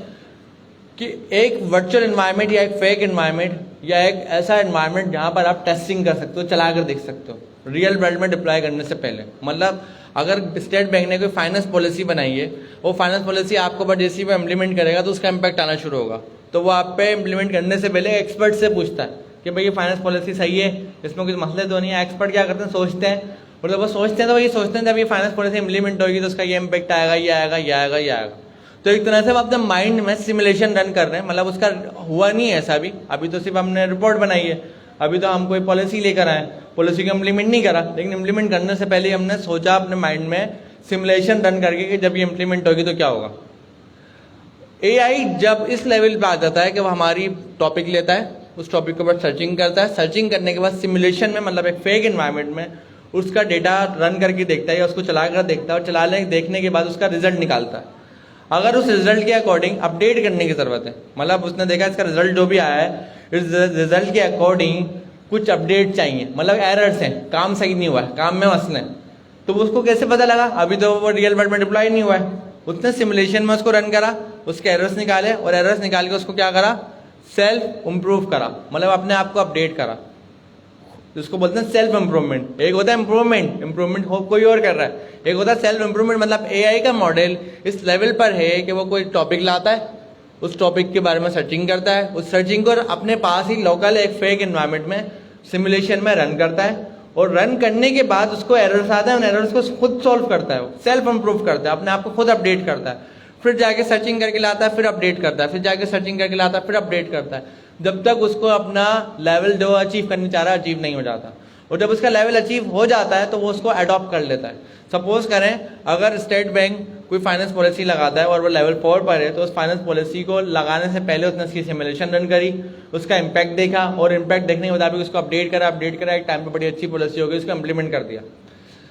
कि एक वर्चुअल एनवायरनमेंट या एक फेक एनवायरनमेंट या एक ऐसा एनवायरनमेंट जहाँ पर आप टेस्टिंग कर सकते हो, चला कर देख सकते हो रियल वर्ल्ड में डिप्लॉय करने से पहले। मतलब अगर स्टेट बैंक ने कोई फाइनेंस पॉलिसी बनाई है, वो फाइनेंस पॉलिसी आपको बट जैसे वो इम्प्लीमेंट करेगा तो उसका इम्पैक्ट आना शुरू होगा, तो वो आप पे इम्प्लीमेंट करने से पहले एक्सपर्ट से पूछता है कि भाई ये फाइनेंस पॉलिसी सही है, इसमें कुछ मसले तो नहीं है। एक्सपर्ट क्या करते हैं, सोचते हैं और जब वो सोचते हैं तो ये सोचते हैं जब ये फाइनेंस पॉलिसी इम्प्लीमेंट होगी तो उसका ये इम्पैक्ट आएगा, ये आएगा, ये आएगा, ये आएगा। तो एक तरह से आप अपने माइंड में सिमुलेशन रन कर रहे हैं, मतलब उसका हुआ नहीं है ऐसा अभी तो सिर्फ हमने रिपोर्ट बनाई है, अभी तो हम कोई पॉलिसी लेकर आए, पॉलिसी को इम्प्लीमेंट नहीं करा, लेकिन इम्प्लीमेंट करने से पहले हमने सोचा अपने माइंड में सिमुलेशन रन करके कि जब ये इम्प्लीमेंट होगी तो क्या होगा। एआई जब इस लेवल पे आ जाता है कि वो हमारी टॉपिक लेता है, उस टॉपिक के ऊपर सर्चिंग करता है, सर्चिंग करने के बाद सिमुलेशन में मतलब एक फेक एनवायरनमेंट में उसका डेटा रन करके देखता है या उसको चला कर देखता है, और चलाने देखने के बाद उसका रिजल्ट निकालता है। अगर उस रिजल्ट के अकॉर्डिंग अपडेट करने की जरूरत है, मतलब उसने देखा इसका रिजल्ट जो भी आया है इस रिजल्ट के अकॉर्डिंग कुछ अपडेट चाहिए, मतलब एरर्स हैं, काम सही नहीं हुआ है, काम में मसले हैं, तो उसको कैसे पता लगा? अभी तो वो रियल वर्ल्ड में डिप्लॉय नहीं हुआ है, उसने सिमुलेशन में उसको रन करा, उसके एरर्स निकाले और एरर्स निकाल के उसको क्या करा? सेल्फ इम्प्रूव करा, मतलब अपने आप को अपडेट करा, जिसको बोलते हैं सेल्फ इम्प्रूवमेंट। एक होता है इम्प्रूवमेंट हो कोई और कर रहा है, एक होता है सेल्फ इम्प्रूवमेंट, मतलब एआई का मॉडल इस लेवल पर है कि वो कोई टॉपिक लाता है, उस टॉपिक के बारे में सर्चिंग करता है, उस सर्चिंग को अपने पास ही लोकल एक फेक एनवायरनमेंट में सिमुलेशन में रन करता है, और रन करने के बाद उसको एरर्स आता है, उन एरर्स को खुद सॉल्व करता है, सेल्फ इम्प्रूव करता है, अपने आप को खुद अपडेट करता है, फिर जाके सर्चिंग करके लाता है, फिर अपडेट करता है, फिर जाके सर्चिंग करके लाता है, फिर अपडेट करता है, जब तक उसको अपना लेवल जो अचीव करना चाह रहा है अचीव नहीं हो जाता। और जब उसका लेवल अचीव हो जाता है तो वो उसको अडॉप्ट कर लेता है। सपोज करें अगर स्टेट बैंक कोई फाइनेंस पॉलिसी लगाता है और वो लेवल 4 पर है, तो उस फाइनेंस पॉलिसी को लगाने से पहले उसने उसकी सिमुलेशन रन करी, उसका इम्पैक्ट देखा, और इम्पैक्ट देखने के मुताबिक उसको अपडेट करा, एक टाइम पर बड़ी अच्छी पॉलिसी हो गई, उसको इम्प्लीमेंट कर दिया।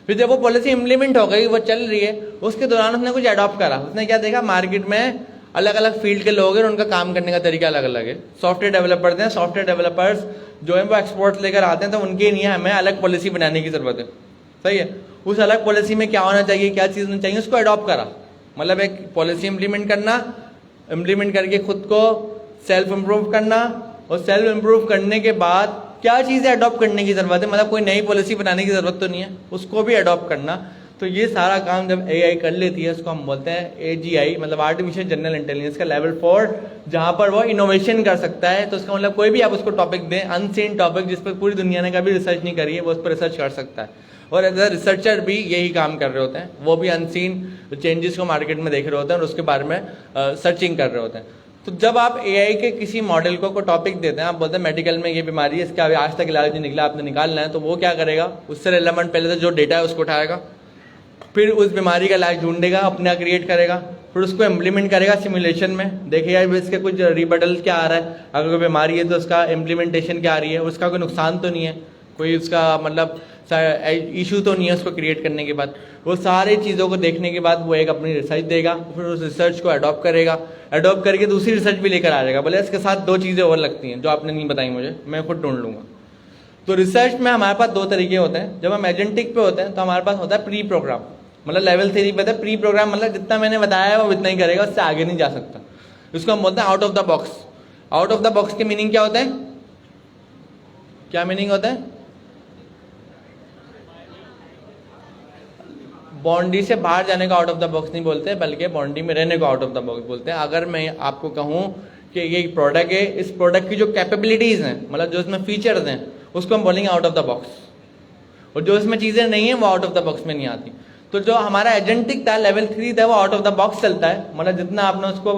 फिर जब वो पॉलिसी इम्प्लीमेंट हो गई, वो चल रही है, उसके दौरान उसने कुछ अडॉप्ट करा। उसने क्या देखा, मार्केट में अलग अलग फील्ड के लोग हैं, उनका काम करने का तरीका अलग अलग है। सॉफ्टवेयर डेवलपर्स हैं, सॉफ्टवेयर डेवलपर्स जो है वो एक्सपोर्ट्स लेकर आते हैं, तो उनके लिए हमें अलग पॉलिसी बनाने की जरूरत है, सही है। उस अलग पॉलिसी में क्या होना चाहिए, क्या चीज़ होनी चाहिए, उसको अडॉप्ट करा, मतलब एक पॉलिसी इम्प्लीमेंट करना, इम्प्लीमेंट करके खुद को सेल्फ इम्प्रूव करना, और सेल्फ इम्प्रूव करने के बाद क्या चीज़ें अडॉप्ट करने की ज़रूरत है, मतलब कोई नई पॉलिसी बनाने की ज़रूरत तो नहीं है, उसको भी अडॉप्ट करना। तो ये सारा काम जब एआई कर लेती है उसको हम बोलते हैं एजीआई, मतलब आर्टिफिशियल जनरल इंटेलिजेंस का लेवल 4, जहाँ पर वो इनोवेशन कर सकता है। तो उसका मतलब कोई भी आप उसको टॉपिक दें, अनसीन टॉपिक जिस पर पूरी दुनिया ने कभी रिसर्च नहीं करी है, वो उस पर रिसर्च कर सकता है। और एज अ रिसर्चर भी यही काम कर रहे होते हैं, वो भी अनसीन चेंजेस को मार्केट में देख रहे होते हैं और उसके बारे में सर्चिंग कर रहे होते हैं। तो जब आप एआई के किसी मॉडल को कोई टॉपिक देते हैं, आप बोलते हैं मेडिकल में ये बीमारी है, इसका आज तक इलाज नहीं निकला, आपने निकालना है, तो वो क्या करेगा, उससे रिलेवेंट पहले से जो डेटा है उसको उठाएगा, फिर उस बीमारी का इलाज ढूंढेगा, अपना क्रिएट करेगा, फिर उसको इम्प्लीमेंट करेगा सिमुलेशन में, देखेगा इसके कुछ रिबटल क्या आ रहा है, अगर कोई बीमारी है तो उसका इम्प्लीमेंटेशन क्या आ रही है, उसका कोई नुकसान तो नहीं है, कोई उसका मतलब इशू तो नहीं है उसको क्रिएट करने के बाद। वो सारी चीज़ों को देखने के बाद वो एक अपनी रिसर्च देगा, फिर उस रिसर्च को अडॉप्ट करेगा, अडॉप्ट करके दूसरी रिसर्च भी लेकर आ जाएगा, बोले इसके साथ 2 चीज़ें और लगती हैं जो आपने नहीं बताई मुझे, मैं खुद ढूंढ लूँगा। तो रिसर्च में हमारे पास 2 तरीके होते हैं। जब हम एजेंटिक पे होते हैं तो हमारे पास होता है प्री प्रोग्राम, मतलब लेवल 3 पे था प्री प्रोग्राम, मतलब जितना मैंने बताया है वो इतना ही करेगा, उससे आगे नहीं जा सकता। इसको हम बोलते हैं out of the box. Out of the box के मीनिंग क्या होता है, क्या मीनिंग होता है? बाउंड्री से बाहर जाने को आउट ऑफ द बॉक्स नहीं बोलते, बल्कि बाउंड्री में रहने को आउट ऑफ द बॉक्स बोलते हैं। अगर मैं आपको कहूँ कि ये एक प्रोडक्ट है, इस प्रोडक्ट की जो कैपेबिलिटीज़ हैं, मतलब जो इसमें फीचर्स हैं, उसको हम बोलेंगे आउट ऑफ द बॉक्स, और जो इसमें चीज़ें नहीं हैं वो आउट ऑफ द बॉक्स में नहीं आती। तो जो हमारा एजेंटिक था लेवल 3 था, वो आउट ऑफ द बॉक्स चलता है, मतलब जितना आपने उसको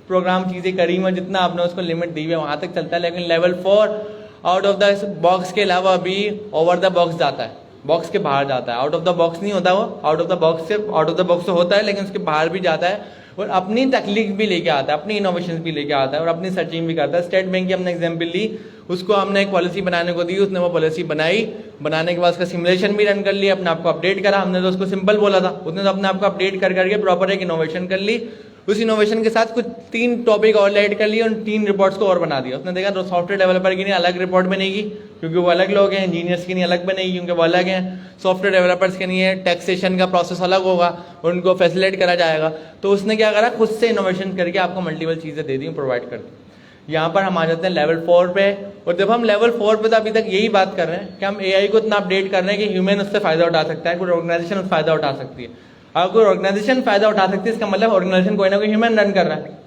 प्रोग्राम चीज़ें करी हुई, जितना आपने उसको लिमिट दी हुई है वहाँ तक चलता है। लेकिन level 4 out of the box के अलावा भी ओवर द बॉक्स जाता है, बॉक्स के बाहर जाता है। आउट ऑफ द बॉक्स नहीं होता वो, आउट ऑफ द बॉक्स से आउट ऑफ द बॉक्स तो होता है, लेकिन उसके बाहर भी जाता है और अपनी तकलीफ भी लेके आता है, अपनी इनोवेशन भी लेके आता है और अपनी सर्चिंग भी करता है। स्टेट बैंक की हमने एग्जाम्पल ली, उसको हमने एक पॉलिसी बनाने को दी, उसने वो पॉलिसी बनाई, बनाने के बाद उसका सिमुलेशन भी रन कर लिया, अपने आप को अपडेट करा। हमने तो उसको सिंपल बोला था, उसने तो अपने आप को अपडेट कर करके प्रॉपर एक इनोवेशन कर ली। उस इनोवेशन के साथ कुछ 3 टॉपिक और ऐड कर लिए और 3 रिपोर्ट्स को और बना दिया। उसने देखा तो सॉफ्टवेयर डेवलपर की नहीं अलग रिपोर्ट बनेगी क्योंकि वो अलग लोग हैं, इंजीनियर्स की नहीं अलग बनेगी क्योंकि वो अलग हैं, सॉफ्टवेयर डेवलपर्स के नहीं है, टैक्सेशन का प्रोसेस अलग होगा, उनको फैसिलिटेट करा जाएगा। तो उसने क्या करा, खुद से इनोवेशन करके आपको मल्टीपल चीज़ें दे दी, प्रोवाइड कर दी। यहाँ पर हम आ जाते हैं लेवल 4 पे, और जब हम लेवल 4 पे तो अभी तक यही बात कर रहे हैं कि हम एआई को इतना अपडेट कर रहे हैं कि ह्यूमन उससे फायदा उठा सकता है, कोई ऑर्गेनाइजेशन उससे फायदा उठा सकती है। अगर कोई ऑर्गेनाइजेशन फायदा उठा सकती है, इसका मतलब ऑर्गेनाइजेशन कोई ना कोई ह्यूमन रन कर रहा है,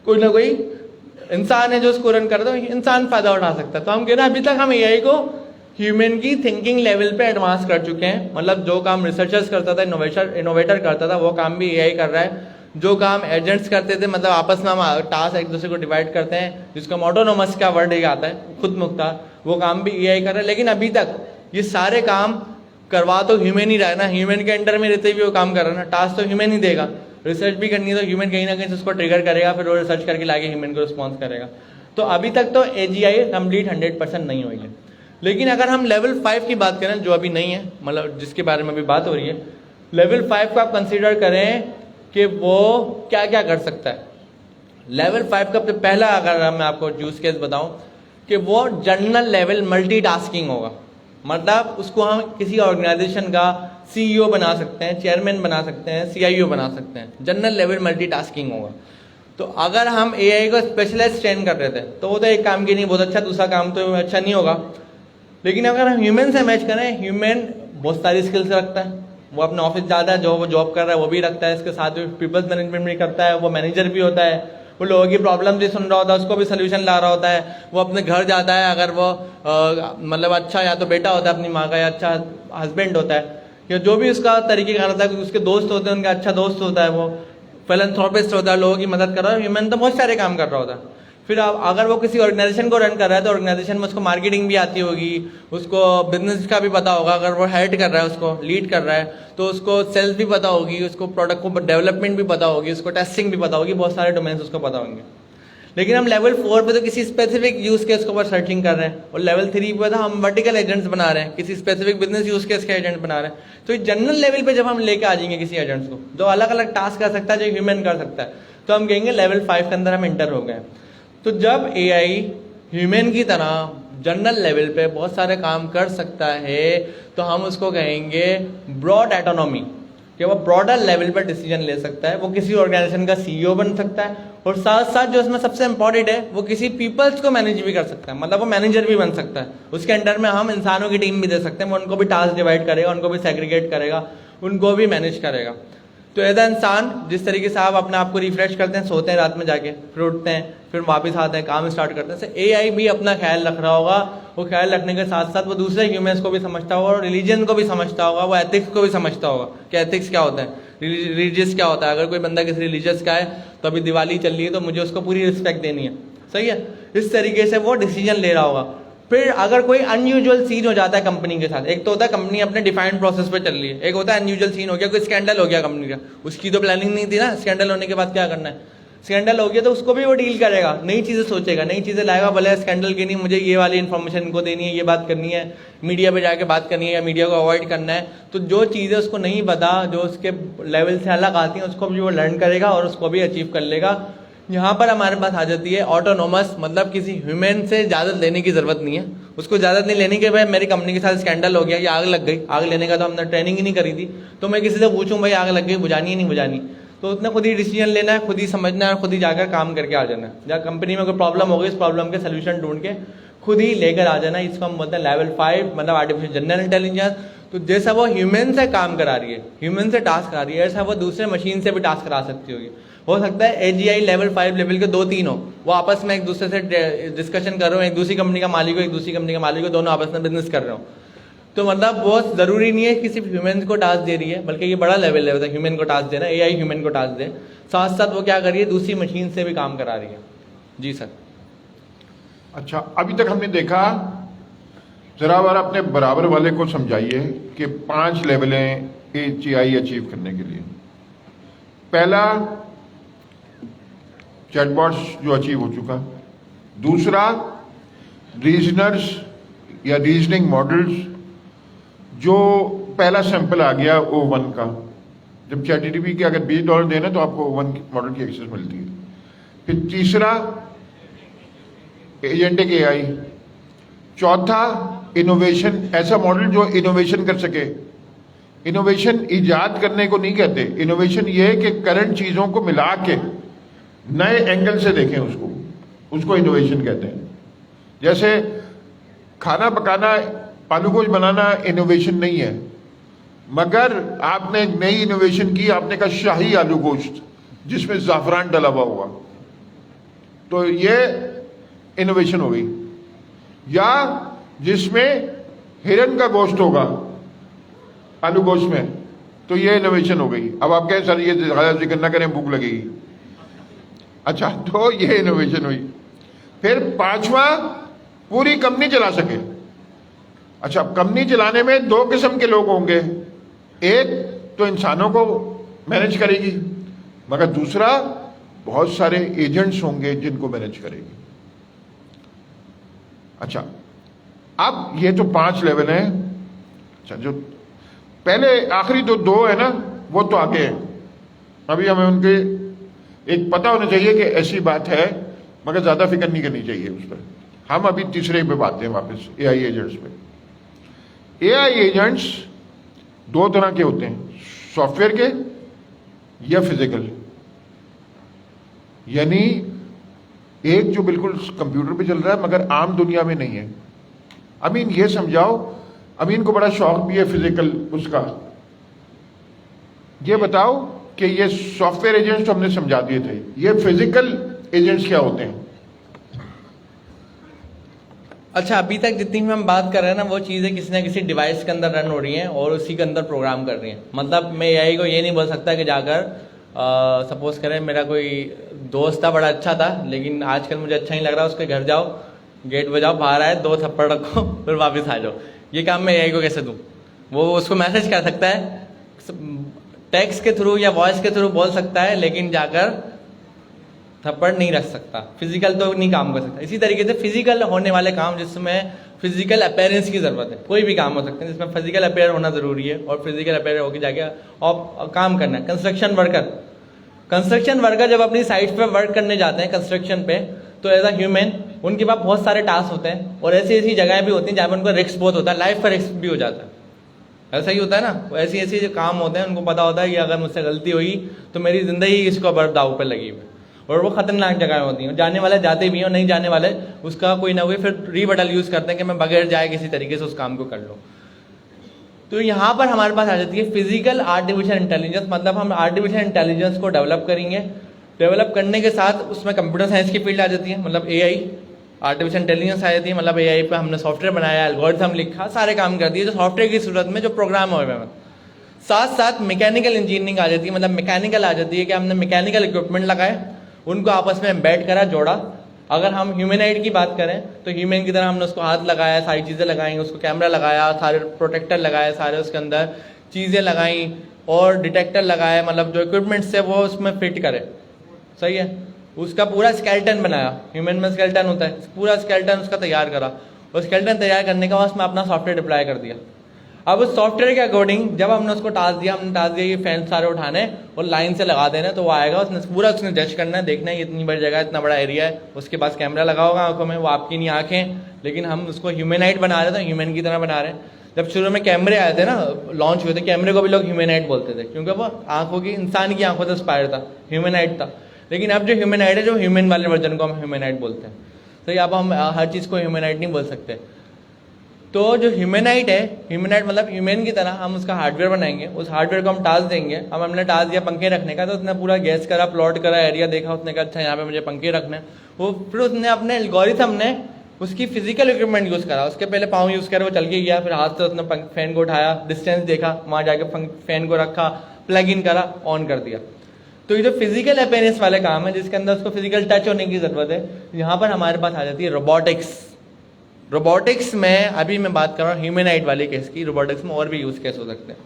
कोई ना कोई इंसान है जो उसको रन कर रहा है, तो इंसान फायदा उठा सकता है। तो हम कह रहे हैं अभी तक हम एआई को ह्यूमन की थिंकिंग लेवल पे एडवांस कर चुके हैं। मतलब जो काम रिसर्चर्स करता था, इनोवेटर करता था, वो काम भी एआई कर रहा है। जो काम एजेंट्स करते थे, मतलब आपस में हम टास्क एक दूसरे को डिवाइड करते हैं, जिसको ऑटोनोमस का वर्ड एक आता है, खुद मुख्तार, वो काम भी एआई कर रहा है। लेकिन अभी तक ये सारे काम करवा तो ह्यूमन ही रहा है ना, ह्यूमन के अंडर में रहते हुए वो काम कर रहा है ना, टास्क तो ह्यूमन ही देगा। रिसर्च भी करनी है तो ह्यूमन कहीं ना कहीं से उसको ट्रिगर करेगा, फिर वो रिसर्च करके लाके ह्यूमन को रिस्पॉन्स करेगा। तो अभी तक तो एजीआई कंप्लीट 100% नहीं हुई है। लेकिन अगर हम लेवल 5 की बात करें, जो अभी नहीं है, मतलब जिसके बारे में अभी बात हो रही है, लेवल 5 को आप कंसिडर करें कि वो क्या क्या कर सकता है। लेवल 5 का पहला अगर मैं आपको यूज केस बताऊं कि वो जनरल लेवल मल्टीटास्किंग होगा। मतलब उसको हम किसी ऑर्गेनाइजेशन का सीईओ बना सकते हैं, चेयरमैन बना सकते हैं, सीआईओ बना सकते हैं। जनरल लेवल मल्टीटास्किंग होगा। तो अगर हम एआई को स्पेशलाइज ट्रेन कर रहे थे तो वो तो एक काम की नहीं बहुत अच्छा, दूसरा काम तो अच्छा नहीं होगा। लेकिन अगर हम ह्यूमन से मैच करें, ह्यूमन बहुत सारी स्किल्स रखता है, वो अपने ऑफिस जाता है, जो वो जॉब कर रहा है वो भी रखता है, इसके साथ में पीपल्स मैनेजमेंट भी करता है, वो मैनेजर भी होता है, वो लोगों की प्रॉब्लम भी सुन रहा होता है, उसको भी सोल्यूशन ला रहा होता है। वो अपने घर जाता है, अगर वो मतलब अच्छा या तो बेटा होता है अपनी माँ का, या अच्छा हस्बैंड होता है, या जो भी उसका तरीके का रहता है, उसके दोस्त होते हैं, उनका अच्छा दोस्त होता है, वो फिलैंथ्रोपिस्ट होता है, लोगों की मदद कर रहा है। ह्यूमन तो बहुत सारे काम कर रहा होता है। फिर अगर वो किसी ऑर्गेनाइजेशन को रन कर रहा है तो ऑर्गेनाइजेशन में उसको मार्केटिंग भी आती होगी, उसको बिजनेस का भी पता होगा। अगर वो हेड कर रहा है, उसको लीड कर रहा है, तो उसको सेल्स भी पता होगी, उसको प्रोडक्ट को डेवलपमेंट भी पता होगी, उसको टेस्टिंग भी पता होगी, बहुत सारे डोमेन्स उसको पता होंगे। लेकिन हम लेवल 4 पे तो किसी स्पेसिफिक यूज केस के ऊपर सर्चिंग कर रहे हैं, और लेवल 3 पे तो हम वर्टिकल एजेंट्स बना रहे हैं, किसी स्पेसिफिक बिजनेस यूज केस के एजेंट बना रहे हैं। तो जनरल लेवल पे जब हम लेके आ जाएंगे किसी एजेंट्स को जो अलग अलग टास्क कर सकता है, जो ह्यूमन कर सकता है, तो हम कहेंगे लेवल 5 के अंदर हम इंटर हो गए। तो जब एआई ह्यूमन की तरह जनरल लेवल पे बहुत सारे काम कर सकता है तो हम उसको कहेंगे ब्रॉड ऑटोनॉमी, कि वो ब्रॉडर लेवल पर डिसीजन ले सकता है। वो किसी ऑर्गेनाइजेशन का सीईओ बन सकता है, और साथ साथ जो इसमें सबसे इंपॉर्टेंट है, वो किसी पीपल्स को मैनेज भी कर सकता है। मतलब वो मैनेजर भी बन सकता है। उसके अंडर में हम इंसानों की टीम भी दे सकते हैं, वो उनको भी टास्क डिवाइड करेगा, उनको भी सेग्रीगेट करेगा, उनको भी मैनेज करेगा। तो एज इंसान जिस तरीके से आप अपने आप को रिफ्रेश करते हैं, सोते हैं रात में जाके, फिर उठते हैं, फिर वापस आते हैं, काम स्टार्ट करते हैं, एआई भी अपना ख्याल रख रहा होगा। वो ख्याल रखने के साथ साथ वो दूसरे ह्यूमंस को भी समझता होगा, और रिलीजन को भी समझता होगा, वो एथिक्स को भी समझता होगा कि एथिक्स क्या होता है, रिलीजियस क्या होता है। अगर कोई बंदा किसी रिलीजियस का है तो अभी दिवाली चल रही है तो मुझे उसको पूरी रिस्पेक्ट देनी है, सही है। इस तरीके से वो डिसीजन ले रहा होगा। फिर अगर कोई अनयूजुअल सीन हो जाता है कंपनी के साथ, एक तो होता है कंपनी अपने डिफाइंड प्रोसेस पे चल रही है, एक होता है अनयूजुअल सीन हो गया, कोई स्कैंडल हो गया कंपनी का, उसकी तो प्लानिंग नहीं थी ना, स्कैंडल होने के बाद क्या करना है। स्कैंडल हो गया तो उसको भी वो डील करेगा, नई चीज़ें सोचेगा, नई चीज़ें लाएगा। भले स्कैंडल की नहीं, मुझे ये वाली इन्फॉर्मेशन इनको देनी है, ये बात करनी है, मीडिया पे जाके बात करनी है, या मीडिया को अवॉइड करना है। तो जो चीज़ें उसको नहीं पता, जो उसके लेवल से अलग आती हैं, उसको भी वो लर्न करेगा और उसको भी अचीव कर लेगा। यहाँ पर हमारे पास आ जाती है ऑटोनोमस, मतलब किसी ह्यूमन से इजाज़त लेने की ज़रूरत नहीं है। उसको इजाज़त नहीं लेनी कि भाई मेरी कंपनी के साथ स्कैंडल हो गया, या आग लग गई, आग लेने का तो हमने ट्रेनिंग ही नहीं करी थी, तो मैं किसी से पूछूं भाई आग लग गई, बुझानी है नहीं बुझानी। तो उसने खुद ही डिसीजन लेना है, खुद ही समझना है, और खुद ही जाकर काम करके आ जाना है। जहाँ कंपनी में कोई प्रॉब्लम हो गई, इस प्रॉब्लम के सोल्यूशन ढूंढ के खुद ही लेकर आ जाना। इसको हम बोलते हैं लेवल 5, मतलब आर्टिफिशियल जनरल इंटेलिजेंस। तो जैसा वो ह्यूमन से काम करा रही है, ह्यूमन से टास्क करा रही है, ऐसा वो दूसरे मशीन से भी टास्क करा सकती होगी। हो सकता है एजीआई लेवल 5 लेवल के 2-3 हो, वो आपस में एक दूसरे से डिस्कशन कर रहे हो, एक दूसरी कंपनी का मालिक हो, एक दूसरी कंपनी का मालिक हो, दोनों आपस में बिजनेस कर रहे हो। तो मतलब बहुत ज़रूरी नहीं है कि सिर्फ ह्यूमन को टास्क दे रही है, बल्कि ये बड़ा लेवल है, ह्यूमन को टास्क देना, एआई ह्यूमन को टास्क दे, साथ साथ वो क्या कर रही है, दूसरी मशीन से भी काम करा रही है। जी सर। अच्छा, अभी तक हमने देखा, जरा बार अपने बराबर वाले को समझाइए कि 5 लेवल हैं एजीआई अचीव करने के लिए। पहला चैटबॉट्स जो अचीव हो चुका, दूसरा रीजनर्स या रीजनिंग मॉडल्स, जो पहला सैंपल आ गया O1 का। जब ChatGPT के अगर $20 देना तो आपको O1 मॉडल की एक्सेस मिलती है। फिर तीसरा एजेंटिक एआई, चौथा इनोवेशन, ऐसा मॉडल जो इनोवेशन कर सके। इनोवेशन इजाद करने को नहीं कहते, इनोवेशन ये है कि करंट चीजों को मिला के नए एंगल से देखें उसको इनोवेशन कहते हैं। जैसे खाना पकाना, आलू गोश्त बनाना इनोवेशन नहीं है, मगर आपने एक नई इनोवेशन की, आपने कहा शाही आलू गोश्त जिसमें ज़ाफ़रान डला हुआ होगा, तो ये इनोवेशन हो गई। या जिसमें हिरन का गोश्त होगा आलू गोश्त में, तो ये इनोवेशन हो गई। अब आप कहें सर ये ज़्यादा जिक्र ना करें, भूख लगेगी। अच्छा, तो ये इनोवेशन हुई। फिर पांचवा, पूरी कंपनी चला सके। अच्छा, कंपनी चलाने में दो किस्म के लोग होंगे, एक तो इंसानों को मैनेज करेगी, मगर दूसरा बहुत सारे एजेंट्स होंगे जिनको मैनेज करेगी। अच्छा, अब ये तो 5 लेवल हैं। अच्छा, जो पहले आखिरी तो 2 है ना, वो तो आगे हैं। अभी हमें उनके एक पता होना चाहिए कि ऐसी बात है, मगर ज्यादा फिक्र नहीं करनी चाहिए उस पर। हम अभी तीसरे पे बात हैं वापस, एआई एजेंट्स पे। एआई एजेंट्स 2 तरह के होते हैं, सॉफ्टवेयर के या फिजिकल। यानी एक जो बिल्कुल कंप्यूटर पे चल रहा है मगर आम दुनिया में नहीं है। अमीन ये समझाओ, अमीन को बड़ा शौक भी है फिजिकल उसका, ये बताओ कि ये सॉफ्टवेयर एजेंट्स तो हमने समझा दिए थे, ये फिजिकल एजेंट्स क्या होते हैं? अच्छा, अभी तक जितनी भी हम बात कर रहे हैं ना, वो चीज़ें किसी ना किसी डिवाइस के अंदर रन हो रही हैं और उसी के अंदर प्रोग्राम कर रही हैं। मतलब मैं एआई को ये नहीं बोल सकता कि जाकर सपोज करें मेरा कोई दोस्त था, बड़ा अच्छा था, लेकिन आजकल मुझे अच्छा नहीं लग रहा, उसके घर जाओ, गेट बजाओ, बाहर आए, 2 थप्पड़ रखो, फिर वापस आ जाओ। ये काम मैं एआई को कैसे दूं? वो उसको मैसेज कर सकता है, टेक्स्ट के थ्रू या वॉइस के थ्रू बोल सकता है, लेकिन जाकर थप्पड़ नहीं रख सकता। फिजिकल तो नहीं काम कर सकता। इसी तरीके से फिजिकल होने वाले काम जिसमें फिजिकल अपीयरेंस की जरूरत है, कोई भी काम हो सकते हैं जिसमें फिजिकल अपीयर होना जरूरी है, और फिजिकल अपीयर होकर जाके और काम करना है। कंस्ट्रक्शन वर्कर जब अपनी साइट पे वर्क करने जाते हैं कंस्ट्रक्शन पे, तो एज अ ह्यूमन उनके पास बहुत सारे टास्क होते हैं, और ऐसी ऐसी जगह भी होती हैं जहाँ पर उनको रिस्क बहुत होता है, लाइफ का रिस्क भी हो जाता है। ऐसा ही होता है ना, ऐसी ऐसी जो काम होते हैं उनको पता होता है कि अगर मुझसे गलती हुई तो मेरी जिंदगी इसको बर दाव पे लगी हुई, और वो खतरनाक जगह होती हैं। जाने वाले जाते भी हैं और नहीं जाने वाले उसका कोई ना कोई फिर रीबटल यूज करते हैं कि मैं बगैर जाए किसी तरीके से उस काम को कर लूँ। तो यहाँ पर हमारे पास आ जाती है फिजिकल आर्टिफिशियल इंटेलिजेंस। मतलब हम आर्टिफिशियल इंटेलिजेंस को डेवलप करेंगे, डेवलप करने के साथ उसमें कंप्यूटर साइंस की फील्ड आ जाती है, मतलब एआई आर्टिफिशियल इंटेलिजेंस आ जाती है। मतलब एआई पे हमने सॉफ्टवेयर बनाया, एल्गोरिथम लिखा, सारे काम कर दिए जो सॉफ्टवेयर की सूरत में जो प्रोग्राम हुए हैं। साथ साथ मैकेनिकल इंजीनियरिंग आ जाती है, मतलब मैकेनिकल आ जाती है कि हमने मैकेनिकल इक्विपमेंट लगाए, उनको आपस में एम्बेड करा, जोड़ा। अगर हम ह्यूमनॉइड की बात करें तो ह्यूमन की तरह हमने उसको हाथ लगाया, सारी चीज़ें लगाई, उसको कैमरा लगाया, सारे प्रोटेक्टर लगाए, सारे उसके अंदर चीज़ें लगाई और डिटेक्टर लगाए, मतलब जो इक्विपमेंट्स है वो उसमें फिट करे। सही है, उसका पूरा स्केलेटन बनाया। ह्यूमन में स्केलेटन होता है, पूरा स्केलेटन उसका तैयार करा, और स्केलेटन तैयार करने के बाद उसमें अपना सॉफ्टवेयर डिप्लॉय कर दिया। अब उस सॉफ्टवेयर के अकॉर्डिंग जब हमने उसको टास्क दिया, हमने टास्क दिया ये फैन सारे उठाने और लाइन से लगा देना, तो वो आएगा, उसने पूरा उसने जज करना है, देखना है ये इतनी बड़ी जगह है, इतना बड़ा एरिया है, उसके पास कैमरा लगा होगा आंखों में, वो आपकी नहीं आंखें, लेकिन हम उसको ह्यूमनॉइड बना रहे थे, ह्यूमन की तरह बना रहे हैं। जब शुरू में कैमरे आए थे ना, लॉन्च हुए थे, कैमरे को भी लोग ह्यूमनॉइड बोलते थे, क्योंकि वो आंखों की, इंसान की आंखों से इंस्पायर था, ह्यूमनॉइड था। लेकिन अब जो ह्यूमनॉइड है, जो ह्यूमन वाले वर्जन को हम ह्यूमनॉइड बोलते हैं। तो अब हम हर चीज़ को ह्यूमनॉइड नहीं बोल सकते। तो जो ह्यूमनॉइड है, ह्यूमनॉइड मतलब ह्यूमन की तरह हम उसका हार्डवेयर बनाएंगे, उस हार्डवेयर को हम टास्क देंगे। अब हमने टास्क दिया पंखे रखने का, तो उसने पूरा गैस करा, प्लॉट करा, एरिया देखा, उसने कहा अच्छा यहाँ पे मुझे पंखे रखने। वो फिर उसने अपने एल्गोरिथम ने उसकी फिजिकल इक्विपमेंट यूज़ करा, उसके पहले पाँव यूज़ करे, वो चल के गया, फिर हाथ से उसने फैन को उठाया, डिस्टेंस देखा, वहाँ जाके फैन को रखा, प्लग इन करा, ऑन कर दिया। तो ये जो फिजिकल अपीयरेंस वाले काम है, जिसके अंदर उसको फिजिकल टच होने की जरूरत है, यहाँ पर हमारे पास आ जाती है रोबोटिक्स। रोबोटिक्स में अभी मैं बात कर रहा हूँ ह्यूमनॉइड वाले केस की, रोबोटिक्स में और भी यूज केस हो सकते हैं।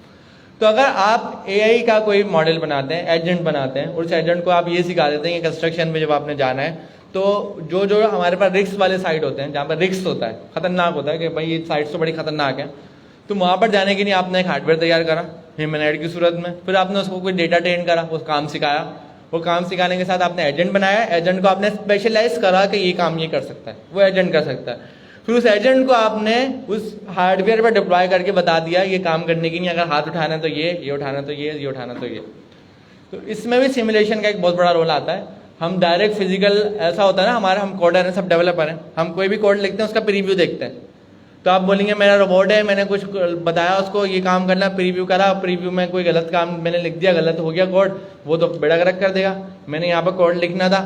तो अगर आप एआई का कोई मॉडल बनाते हैं, एजेंट बनाते हैं, और उस एजेंट को आप ये सिखा देते हैं कि कंस्ट्रक्शन में जब आपने जाना है, तो जो जो हमारे पास रिस्क वाले साइट होते हैं, जहाँ पर रिस्क होता है, खतरनाक होता है कि भाई ये साइट्स तो बड़ी खतरनाक है, तो वहाँ पर जाने के लिए आपने एक हार्डवेयर तैयार करा ह्यूमनॉइड की सूरत में, फिर आपने उसको कोई डेटा ट्रेन करा, वो काम सिखाया, वो काम सिखाने के साथ आपने एजेंट बनाया, एजेंट को आपने स्पेशलाइज करा कि ये काम ये कर सकता है, वो एजेंट कर सकता है। फिर उस एजेंट को आपने उस हार्डवेयर पर डिप्लॉय करके बता दिया ये काम करने की नहीं, अगर हाथ उठाना है तो ये उठाना तो ये उठाना तो ये। तो इसमें भी सिमुलेशन का एक बहुत बड़ा रोल आता है। हम डायरेक्ट फिजिकल, ऐसा होता है ना हमारा, हम कोडर हैं, सब डेवलपर हैं, हम कोई भी कोड लिखते हैं उसका प्रीव्यू देखते हैं। तो आप बोलेंगे मेरा रोबोट है, मैंने कुछ बताया उसको ये काम करना, प्रीव्यू करा, प्रीव्यू में कोई गलत काम मैंने लिख दिया, गलत हो गया कोड, वो तो बेड़ा गर्क कर देगा। मैंने यहाँ पर कोड लिखना था,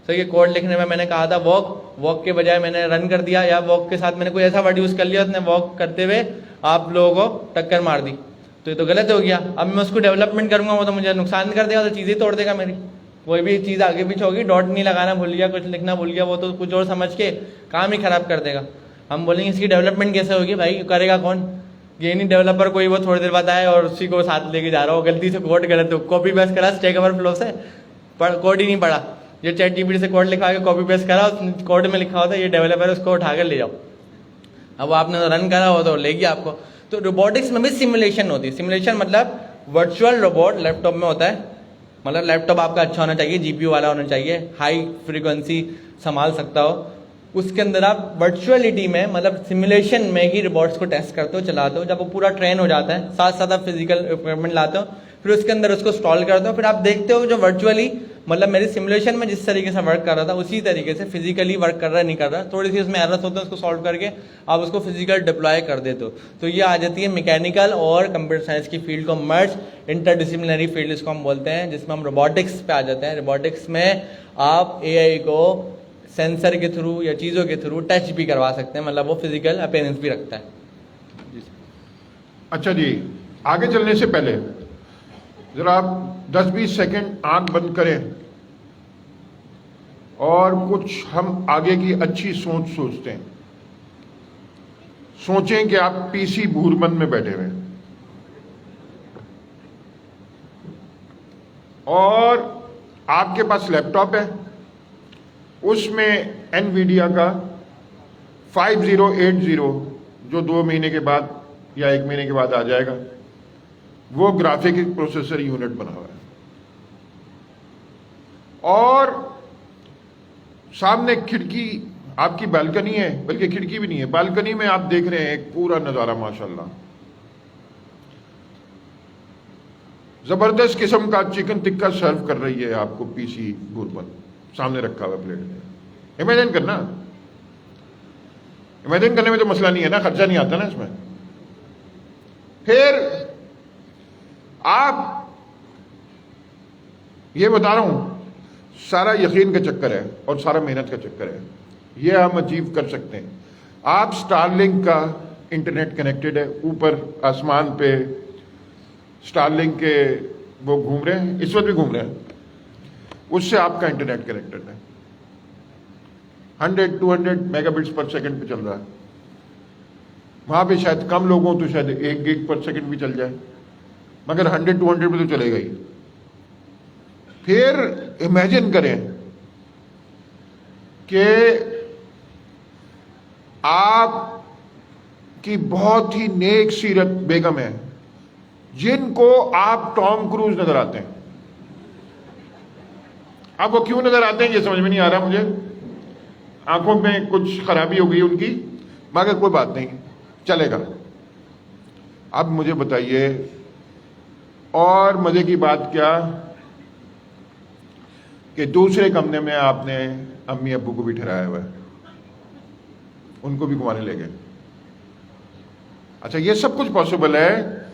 तो ये कोड लिखने में मैंने कहा था वॉक के बजाय मैंने रन कर दिया, या वॉक के साथ मैंने कोई ऐसा वर्ड यूज़ कर लिया, उसने वॉक करते हुए आप लोगों को टक्कर मार दी, तो ये तो गलत हो गया। अब मैं उसको डेवलपमेंट करूंगा, वो तो मुझे नुकसान कर देगा, तो चीज़ें तोड़ देगा मेरी। कोई भी चीज़ आगे पीछे होगी, डॉट नहीं लगाना भूल गया, कुछ लिखना भूल गया, वो तो कुछ और समझ के काम ही खराब कर देगा। हम बोलेंगे इसकी डेवलपमेंट कैसे होगी भाई, करेगा कौन? ये नहीं डेवलपर कोई वो थोड़ी देर बाद आए और उसी को साथ लेके जा रहा हो, गलती से कोड गलत हो, कॉपी पेस्ट करा स्टैक ओवरफ्लो से, कोड ही नहीं पढ़ा, ये चैट जीपीटी से कोड लिखवा के कॉपी पेस्ट करा, उस कोड में लिखा होता है ये डेवलपर, उसको उठा कर ले जाओ। अब आपने तो रन करा हो तो ले गया आपको। तो रोबोटिक्स में भी सिमुलेशन होती है। सिमुलेशन मतलब वर्चुअल रोबोट लैपटॉप में होता है, मतलब लैपटॉप आपका अच्छा होना चाहिए, जीपीयू वाला होना चाहिए, हाई फ्रीक्वेंसी संभाल सकता हो। उसके अंदर आप वर्चुअलिटी में मतलब सिमुलेशन में ही रोबोट्स को टेस्ट करते हो, चलाते हो। जब वो पूरा ट्रेन हो जाता है, साथ साथ आप फिजिकल इक्विपमेंट लाते हो, फिर उसके अंदर उसको इंस्टॉल करते हो, फिर आप देखते हो जो वर्चुअली मतलब मेरी सिमुलेशन में जिस तरीके से वर्क कर रहा था उसी तरीके से फिजिकली वर्क कर रहा है नहीं कर रहा, थोड़ी सी उसमें एरर्स होते हैं, उसको सॉल्व करके आप उसको फिजिकल डिप्लॉय कर देते हो। तो ये आ जाती है मैकेनिकल और कंप्यूटर साइंस की फील्ड को मर्ज, इंटरडिसिप्लिनरी फील्ड इसको हम बोलते हैं, जिसमें हम रोबोटिक्स पे आ जाते हैं। रोबोटिक्स में आप एआई को सेंसर के थ्रू या चीज़ों के थ्रू टच भी करवा सकते हैं, मतलब वो फिजिकल अपीयरेंस भी रखता है। अच्छा जी, आगे चलने से पहले जरा आप 10-20 सेकंड आंख बंद करें और कुछ हम आगे की अच्छी सोच सोचते हैं। सोचें कि आप पीसी भूरबंद में बैठे हुए हैं और आपके पास लैपटॉप है, उसमें एनवीडिया का 5080 जो 2 महीने के बाद या 1 महीने के बाद आ जाएगा, वो ग्राफिक प्रोसेसर यूनिट बना हुआ है और सामने खिड़की आपकी बालकनी है, बल्कि खिड़की भी नहीं है, बालकनी में आप देख रहे हैं एक पूरा नजारा माशाल्लाह, जबरदस्त किस्म का चिकन टिक्का सर्व कर रही है आपको पीसी भूरबंद, सामने रखा हुआ प्लेट में। इमेजिन करना, इमेजिन करने में तो मसला नहीं है ना, खर्चा नहीं आता ना इसमें। फिर आप ये बता रहा हूं, सारा यकीन का चक्कर है और सारा मेहनत का चक्कर है, ये हम अचीव कर सकते हैं। आप स्टारलिंक का इंटरनेट कनेक्टेड है, ऊपर आसमान पे स्टारलिंक के वो घूम रहे हैं, इस वक्त भी घूम रहे हैं, उससे आपका इंटरनेट कनेक्टेड है, 100-200 मेगाबिट्स पर सेकंड पे चल रहा है। वहां पे शायद कम लोग हों तो शायद 1 गिग पर सेकंड भी चल जाए, मगर 100-200 पे तो चलेगा ही। फिर इमेजिन करें कि आप की बहुत ही नेक सीरत बेगम है, जिनको आप टॉम क्रूज नजर आते हैं। अब वो क्यों नजर आते हैं ये समझ में नहीं आ रहा मुझे, आंखों में कुछ खराबी हो गई उनकी, मगर कोई बात नहीं, चलेगा। अब मुझे बताइए, और मजे की बात क्या कि दूसरे कमरे में आपने अम्मी अब्बू को भी ठहराया हुआ है, उनको भी घुमाने ले गए। अच्छा, ये सब कुछ पॉसिबल है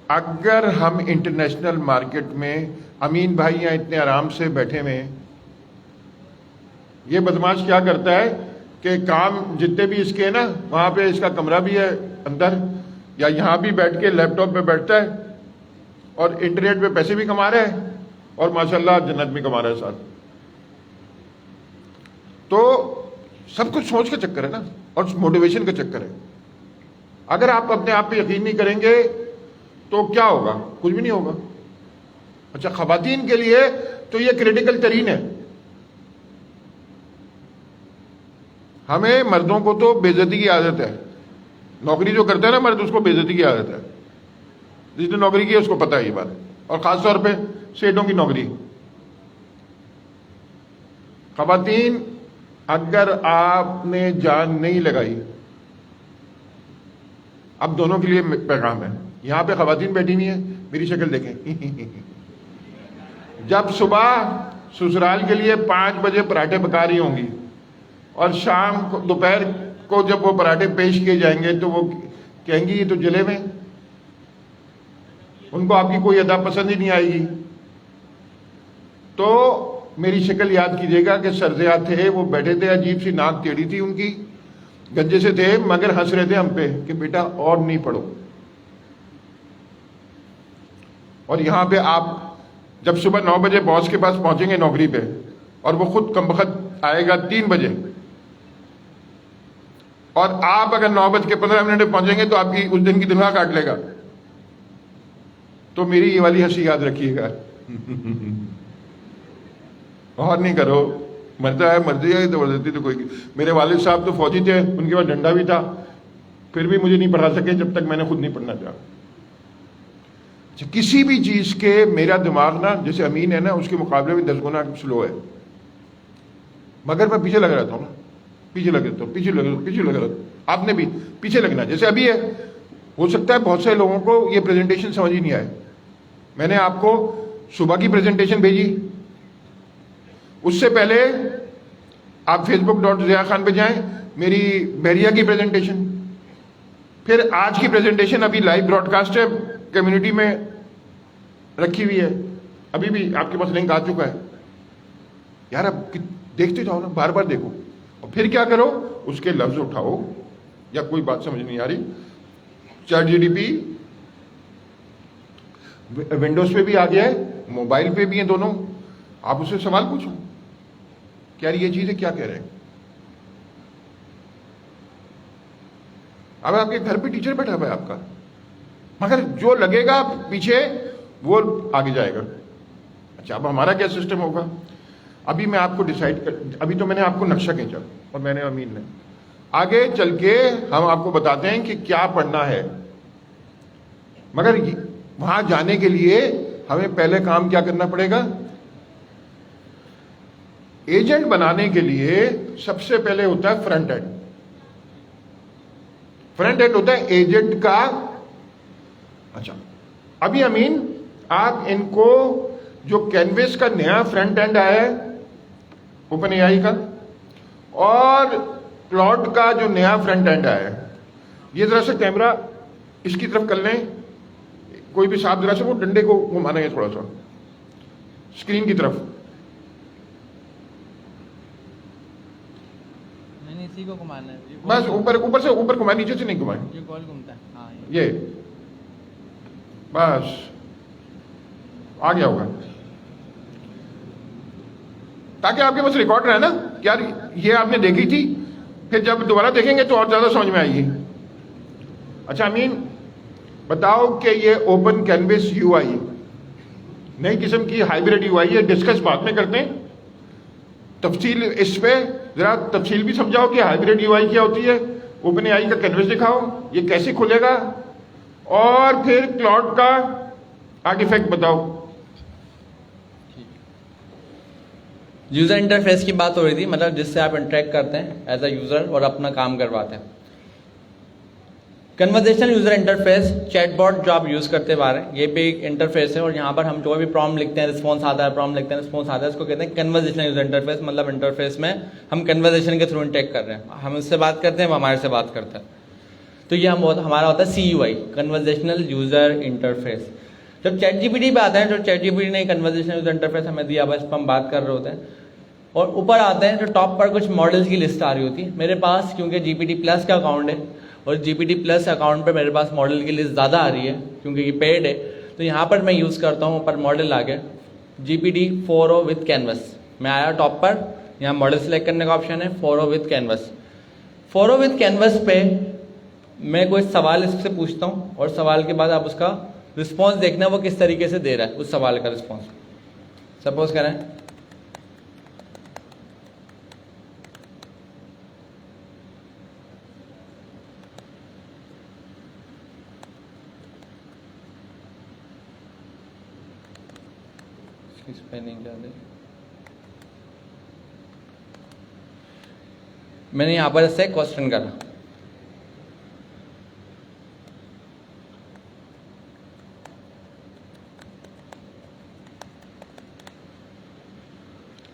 अगर हम इंटरनेशनल मार्केट में, अमीन भाई यहाँ इतने आराम से बैठे हुए हैं, ये बदमाश क्या करता है कि काम जितने भी इसके हैं ना, वहां पे इसका कमरा भी है अंदर, या यहां भी बैठ के लैपटॉप पे बैठता है और इंटरनेट पे पैसे भी कमा रहा है और माशाल्लाह जन्नत भी कमा रहा है साथ। तो सब कुछ सोच का चक्कर है ना, और मोटिवेशन का चक्कर है। अगर आप अपने आप पे यकीन नहीं करेंगे तो क्या होगा? कुछ भी नहीं होगा। अच्छा, खवातीन के लिए तो ये क्रिटिकल तरीन है। हमें मर्दों को तो बेइज्जती की आदत है, नौकरी जो करता है ना मर्द, उसको बेइज्जती की आदत है। जिसने नौकरी की है उसको पता है ये बात, और खासतौर पे सेठों की नौकरी। खवातीन, अगर आपने जान नहीं लगाई, अब दोनों के लिए पैगाम है। यहां पे खवातीन बैठी हुई है, मेरी शक्ल देखें जब सुबह ससुराल के लिए 5 बजे पराठे पका रही होंगी और शाम को, दोपहर को जब वो पराठे पेश किए जाएंगे तो वो कहेंगी ये तो जले हुए। उनको आपकी कोई अदा पसंद ही नहीं आएगी। तो मेरी शक्ल याद कीजिएगा कि सरजिया थे, वो बैठे थे, अजीब सी नाक टेढ़ी थी उनकी, गंजे से थे मगर हंस रहे थे हम पे कि बेटा और नहीं पढ़ो। और यहां पे आप जब सुबह 9 बजे बॉस के पास पहुंचेंगे नौकरी पे और वो खुद कमबख्त आएगा 3 बजे, और आप अगर 9:15 पे पहुंचेंगे तो आपकी उस दिन की तनख्वाह काट लेगा। तो मेरी ये वाली हंसी याद रखिएगा। और नहीं करो, मरता है मर जाएगा, जबरदस्ती तो कोई। मेरे वालिद साहब तो फौजी थे, उनके पास डंडा भी था, फिर भी मुझे नहीं पढ़ा सके जब तक मैंने खुद नहीं पढ़ना चाहा। किसी भी चीज के मेरा दिमाग ना, जैसे अमीन है ना, उसके मुकाबले में 10 गुना स्लो है, मगर मैं पीछे लगा रहता हूँ ना, पीछे लग रहता हूँ, पीछे लग रहा हूँ। आपने भी पीछे लगना, जैसे अभी है। हो सकता है बहुत से लोगों को ये प्रेजेंटेशन समझ ही नहीं आए। मैंने आपको सुबह की प्रेजेंटेशन भेजी, उससे पहले आप facebook.ज़िया खान पे जाएं, मेरी बहरिया की प्रेजेंटेशन, फिर आज की प्रेजेंटेशन अभी लाइव ब्रॉडकास्ट है, कम्युनिटी में रखी हुई है, अभी भी आपके पास लिंक आ चुका है। यार अब देखते जाओ ना, बार बार देखो, और फिर क्या करो, उसके लफ्ज उठाओ, या कोई बात समझ नहीं आ रही, ChatGPT विंडोज पे भी आ गया है, मोबाइल पे भी है दोनों, आप उससे सवाल पूछो, क्या ये चीज है, क्या कह रहे हैं। अब आपके घर पे टीचर बैठा हुआ है आपका, मगर जो लगेगा पीछे वो आगे जाएगा। अच्छा, अब हमारा क्या सिस्टम होगा, अभी मैं आपको डिसाइड कर, अभी तो मैंने आपको नक्शा खींचा और मैंने अमीन ने, आगे चल के हम आपको बताते हैं कि क्या पढ़ना है। मगर वहां जाने के लिए हमें पहले काम क्या करना पड़ेगा। एजेंट बनाने के लिए सबसे पहले होता है फ्रंट एंड। फ्रंट एंड होता है एजेंट का। अच्छा, अभी अमीन आप इनको जो कैनवस का नया फ्रंट एंड आया है ओपन एआई का, और क्लाउड का जो नया फ्रंट एंड आया है, ये जरा सा कैमरा इसकी तरफ कर लें, कोई भी साहब जरा से वो डंडे को घुमाना है थोड़ा सा स्क्रीन की तरफ। मैंने इसी को घुमाना है, बस ऊपर से ऊपर घुमाए, नीचे से नहीं घुमाए, ये गोल घूमता है। हाँ, ये बस आ गया होगा, ताकि आपके पास रिकॉर्ड रहे ना, यार ये आपने देखी थी, फिर जब दोबारा देखेंगे तो और ज्यादा समझ में आएगी। अच्छा अमीन बताओ कि ये ओपन कैनवस यूआई नई किस्म की हाइब्रिड यूआई है, डिस्कस बाद में करते हैं, तफसील इस पे जरा तफसील भी समझाओ कि हाइब्रिड यूआई क्या होती है, ओपन एआई का कैनवस दिखाओ, ये कैसे खुलेगा, और फिर क्लाउड का आर्टिफैक्ट बताओ। यूज़र इंटरफेस की बात हो रही थी, मतलब जिससे आप इंटरेक्ट करते हैं एज अ यूज़र और अपना काम करवाते हैं। कन्वर्सेशनल यूज़र इंटरफेस चैटबॉट जो आप यूज़ करते बारे, ये भी एक इंटरफेस है, और यहाँ पर हम जो भी प्रॉम्प्ट लिखते हैं रिस्पॉन्स आता है, प्रॉम्प्ट लिखते हैं रिस्पॉन्स आता है, इसको कहते हैं कन्वर्सेशनल यूज़र इंटरफेस। मतलब इंटरफेस में हम कन्वर्सेशन के थ्रू इंटरेक्ट कर रहे हैं, हम उससे बात करते हैं, वो हमारे से बात करता है। तो ये हमारा होता है CUI, कन्वर्सेशनल यूज़र इंटरफेस। जब ChatGPT पे आते हैं, जो ChatGPT ने कन्वर्सेशनल यूज़र इंटरफेस हमें दिया, बस हम बात कर रहे होते हैं, और ऊपर आते हैं जो टॉप पर कुछ मॉडल्स की लिस्ट आ रही होती है। मेरे पास क्योंकि GPT+ का अकाउंट है, और GPT+ अकाउंट पे मेरे पास मॉडल की लिस्ट ज़्यादा आ रही है क्योंकि ये पेड है, तो यहाँ पर मैं यूज़ करता हूँ ऊपर मॉडल आगे GPT-4o विथ कैनवस। मैं आया टॉप पर, यहाँ मॉडल सेलेक्ट करने का ऑप्शन है, 4o with canvas. 4o with canvas पे मैं कोई सवाल इससे पूछता हूँ, और सवाल के बाद आप उसका रिस्पॉन्स देखना वो किस तरीके से दे रहा है उस सवाल का रिस्पॉन्स। सपोज करें स्पेलिंग क्या दे, मैंने यहाँ पर इससे क्वेश्चन करा,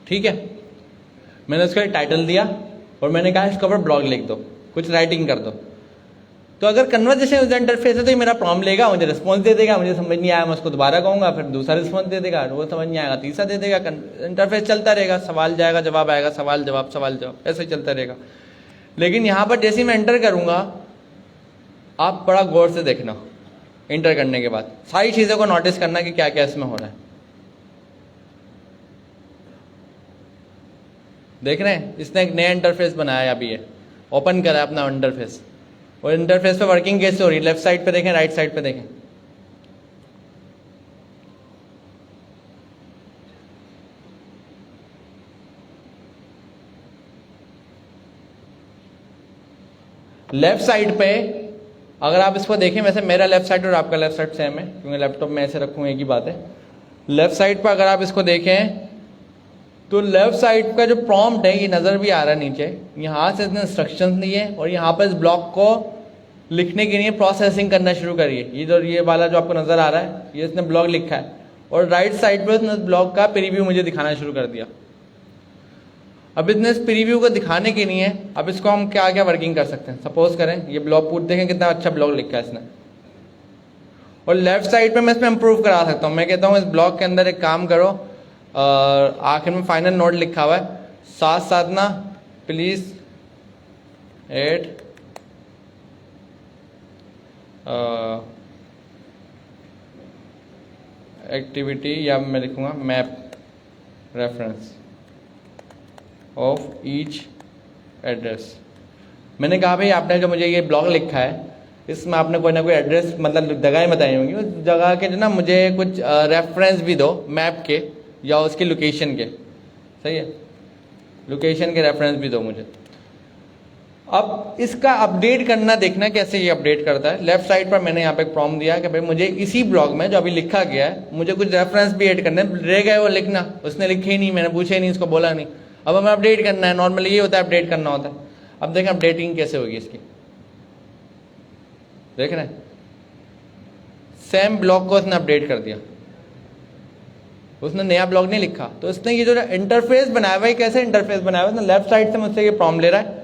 ठीक है। मैंने उसका टाइटल दिया और मैंने कहा इसके ऊपर ब्लॉग लिख दो, कुछ राइटिंग कर दो। तो अगर कन्वर्सेशन यूजर इंटरफेस है तो ये मेरा प्रॉम्प्ट लेगा, मुझे रिस्पॉन्स दे देगा, मुझे समझ नहीं आया मैं उसको दोबारा कहूँगा, फिर दूसरा रिस्पॉन्स दे देगा, वो समझ नहीं आएगा तीसरा दे देगा। इंटरफेस चलता रहेगा, सवाल जाएगा जवाब आएगा, सवाल जवाब, ऐसे ही चलता रहेगा। लेकिन यहाँ पर जैसे ही मैं एंटर करूँगा, आप बड़ा गौर से देखना, एंटर करने के बाद सारी चीज़ों को नोटिस करना कि क्या क्या इसमें हो रहा है। देख रहे हैं, इसने एक नया इंटरफेस बनाया है, अभी ये ओपन करा है अपना इंटरफेस, और इंटरफेस पे वर्किंग कैसे हो रही है, लेफ्ट साइड पे देखें, राइट साइड पे देखें। लेफ्ट साइड पे अगर आप इसको देखें, वैसे मेरा लेफ्ट साइड और आपका लेफ्ट साइड सेम है क्योंकि लैपटॉप में ऐसे रखूँ, एक ही बात है। लेफ्ट साइड पर अगर आप इसको देखें तो लेफ्ट साइड का जो प्रॉम्प्ट है ये नज़र भी आ रहा है नीचे, यहाँ से इसने इंस्ट्रक्शंस लिए और यहाँ पर इस ब्लॉक को लिखने के लिए प्रोसेसिंग करना शुरू करिए। ये वाला जो आपको नज़र आ रहा है, ये इसने ब्लॉक लिखा है, और राइट साइड पर इसने ब्लॉक का प्रीव्यू मुझे दिखाना शुरू कर दिया। अब इसने इस प्रीव्यू को दिखाने के लिए अब इसको हम क्या क्या वर्किंग कर सकते हैं। सपोज करें ये ब्लॉक पूछ देखें कितना अच्छा ब्लॉक लिखा है इसने, और लेफ्ट साइड पे मैं इसमें इंप्रूव करा सकता हूँ। मैं कहता हूँ इस ब्लॉक के अंदर एक काम करो, आखिर में फाइनल नोट लिखा हुआ है, साथ साथ ना प्लीज एड एक्टिविटी, या मैं लिखूंगा map reference of each address. मैंने कहा भाई आपने जो मुझे ये ब्लॉग लिखा है इसमें आपने कोई ना कोई एड्रेस मतलब जगहें बताई होंगी, उस जगह के जो ना मुझे कुछ रेफरेंस भी दो मैप के या उसकी लोकेशन के। सही है, लोकेशन के रेफरेंस भी दो मुझे। अब इसका अपडेट करना देखना कैसे ये अपडेट करता है। लेफ्ट साइड पर मैंने यहाँ पे एक प्रॉम्प्ट दिया कि भाई मुझे इसी ब्लॉग में जो अभी लिखा गया है मुझे कुछ रेफरेंस भी ऐड करने रह गए, वो लिखना उसने लिखे ही नहीं, मैंने पूछा ही नहीं, इसको बोला नहीं। अब हमें अपडेट करना है, नॉर्मली ये होता है अपडेट करना होता है। अब देखें अपडेटिंग कैसे होगी इसकी, देख रहे हैं सेम ब्लॉग को उसने अपडेट कर दिया, उसने नया ब्लॉग नहीं लिखा। तो उसने ये जो इंटरफेस बनाया हुआ है, कैसे इंटरफेस बनाया हुआ है, लेफ्ट साइड से मुझसे ये प्रॉम्प्ट ले रहा है,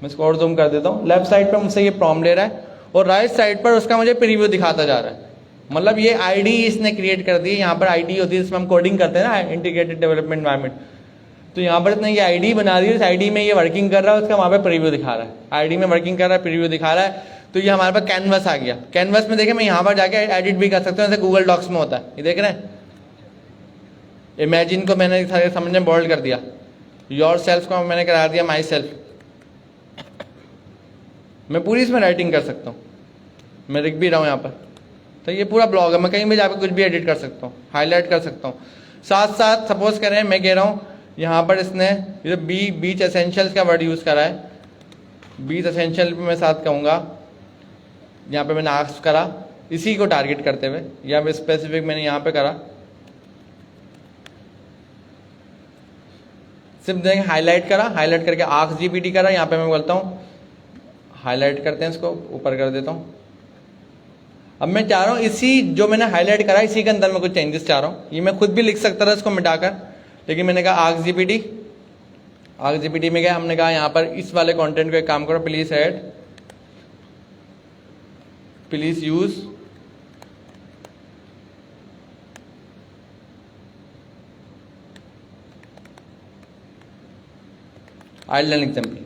मैं इसको और जूम कर देता हूँ, लेफ्ट साइड पर मुझसे ये प्रॉम्प्ट ले रहा है और राइट साइड पर उसका मुझे प्रीव्यू दिखाता जा रहा है। मतलब ये आईडी इसने क्रिएट कर दी है, यहाँ पर आईडी होती है जिसमें हम कोडिंग करते हैं ना, इंटीग्रेटेड डेवलपमेंट एनवायरनमेंट। तो यहाँ पर इसने ये आईडी बना दी है, इस आईडी में ये वर्किंग कर रहा है, उसका वहाँ पे प्रीव्यू दिखा रहा है, आईडी में वर्किंग कर रहा है, प्रीव्यू दिखा रहा है। तो ये हमारे पास कैनवस आ गया। कैनवस में देखें मैं यहाँ पर जाके एडिट भी कर सकता हूँ, जैसे गूगल डॉक्स में होता है। ये देख रहे हैं, इमेजिन को मैंने सारे समझ में बोल्ड कर दिया, योर सेल्फ को मैंने करा दिया माई सेल्फ। मैं पूरी इसमें राइटिंग कर सकता हूँ, मैं लिख भी रहा हूँ यहाँ पर। तो ये पूरा ब्लॉग है, मैं कहीं भी जाकर कुछ भी एडिट कर सकता हूँ, हाईलाइट कर सकता हूँ। साथ साथ सपोज करें मैं कह रहा हूँ यहाँ पर इसने ये बीच एसेंशियल्स का वर्ड यूज़ करा है, बीच एसेंशियल भी मैं साथ कहूँगा। यहाँ पे मैंने आस्क करा इसी को टारगेट करते हुए, या फिर स्पेसिफिक मैंने यहाँ पे करा, सिर्फ देखें हाईलाइट करा, हाईलाइट करके आस्क जीपीटी करा। यहाँ पे मैं बोलता हूँ हाईलाइट करते हैं, इसको ऊपर कर देता हूँ। अब मैं चाह रहा हूँ इसी जो मैंने हाईलाइट करा इसी के अंदर मैं कुछ चेंजेस चाह रहा हूँ। ये मैं खुद भी लिख सकता था इसको मिटाकर, लेकिन मैंने कहा आस्क जीपीटी। आस्क जीपीटी में गया, हमने कहा यहाँ पर इस वाले कंटेंट को एक काम करो, please add, please use ideal example.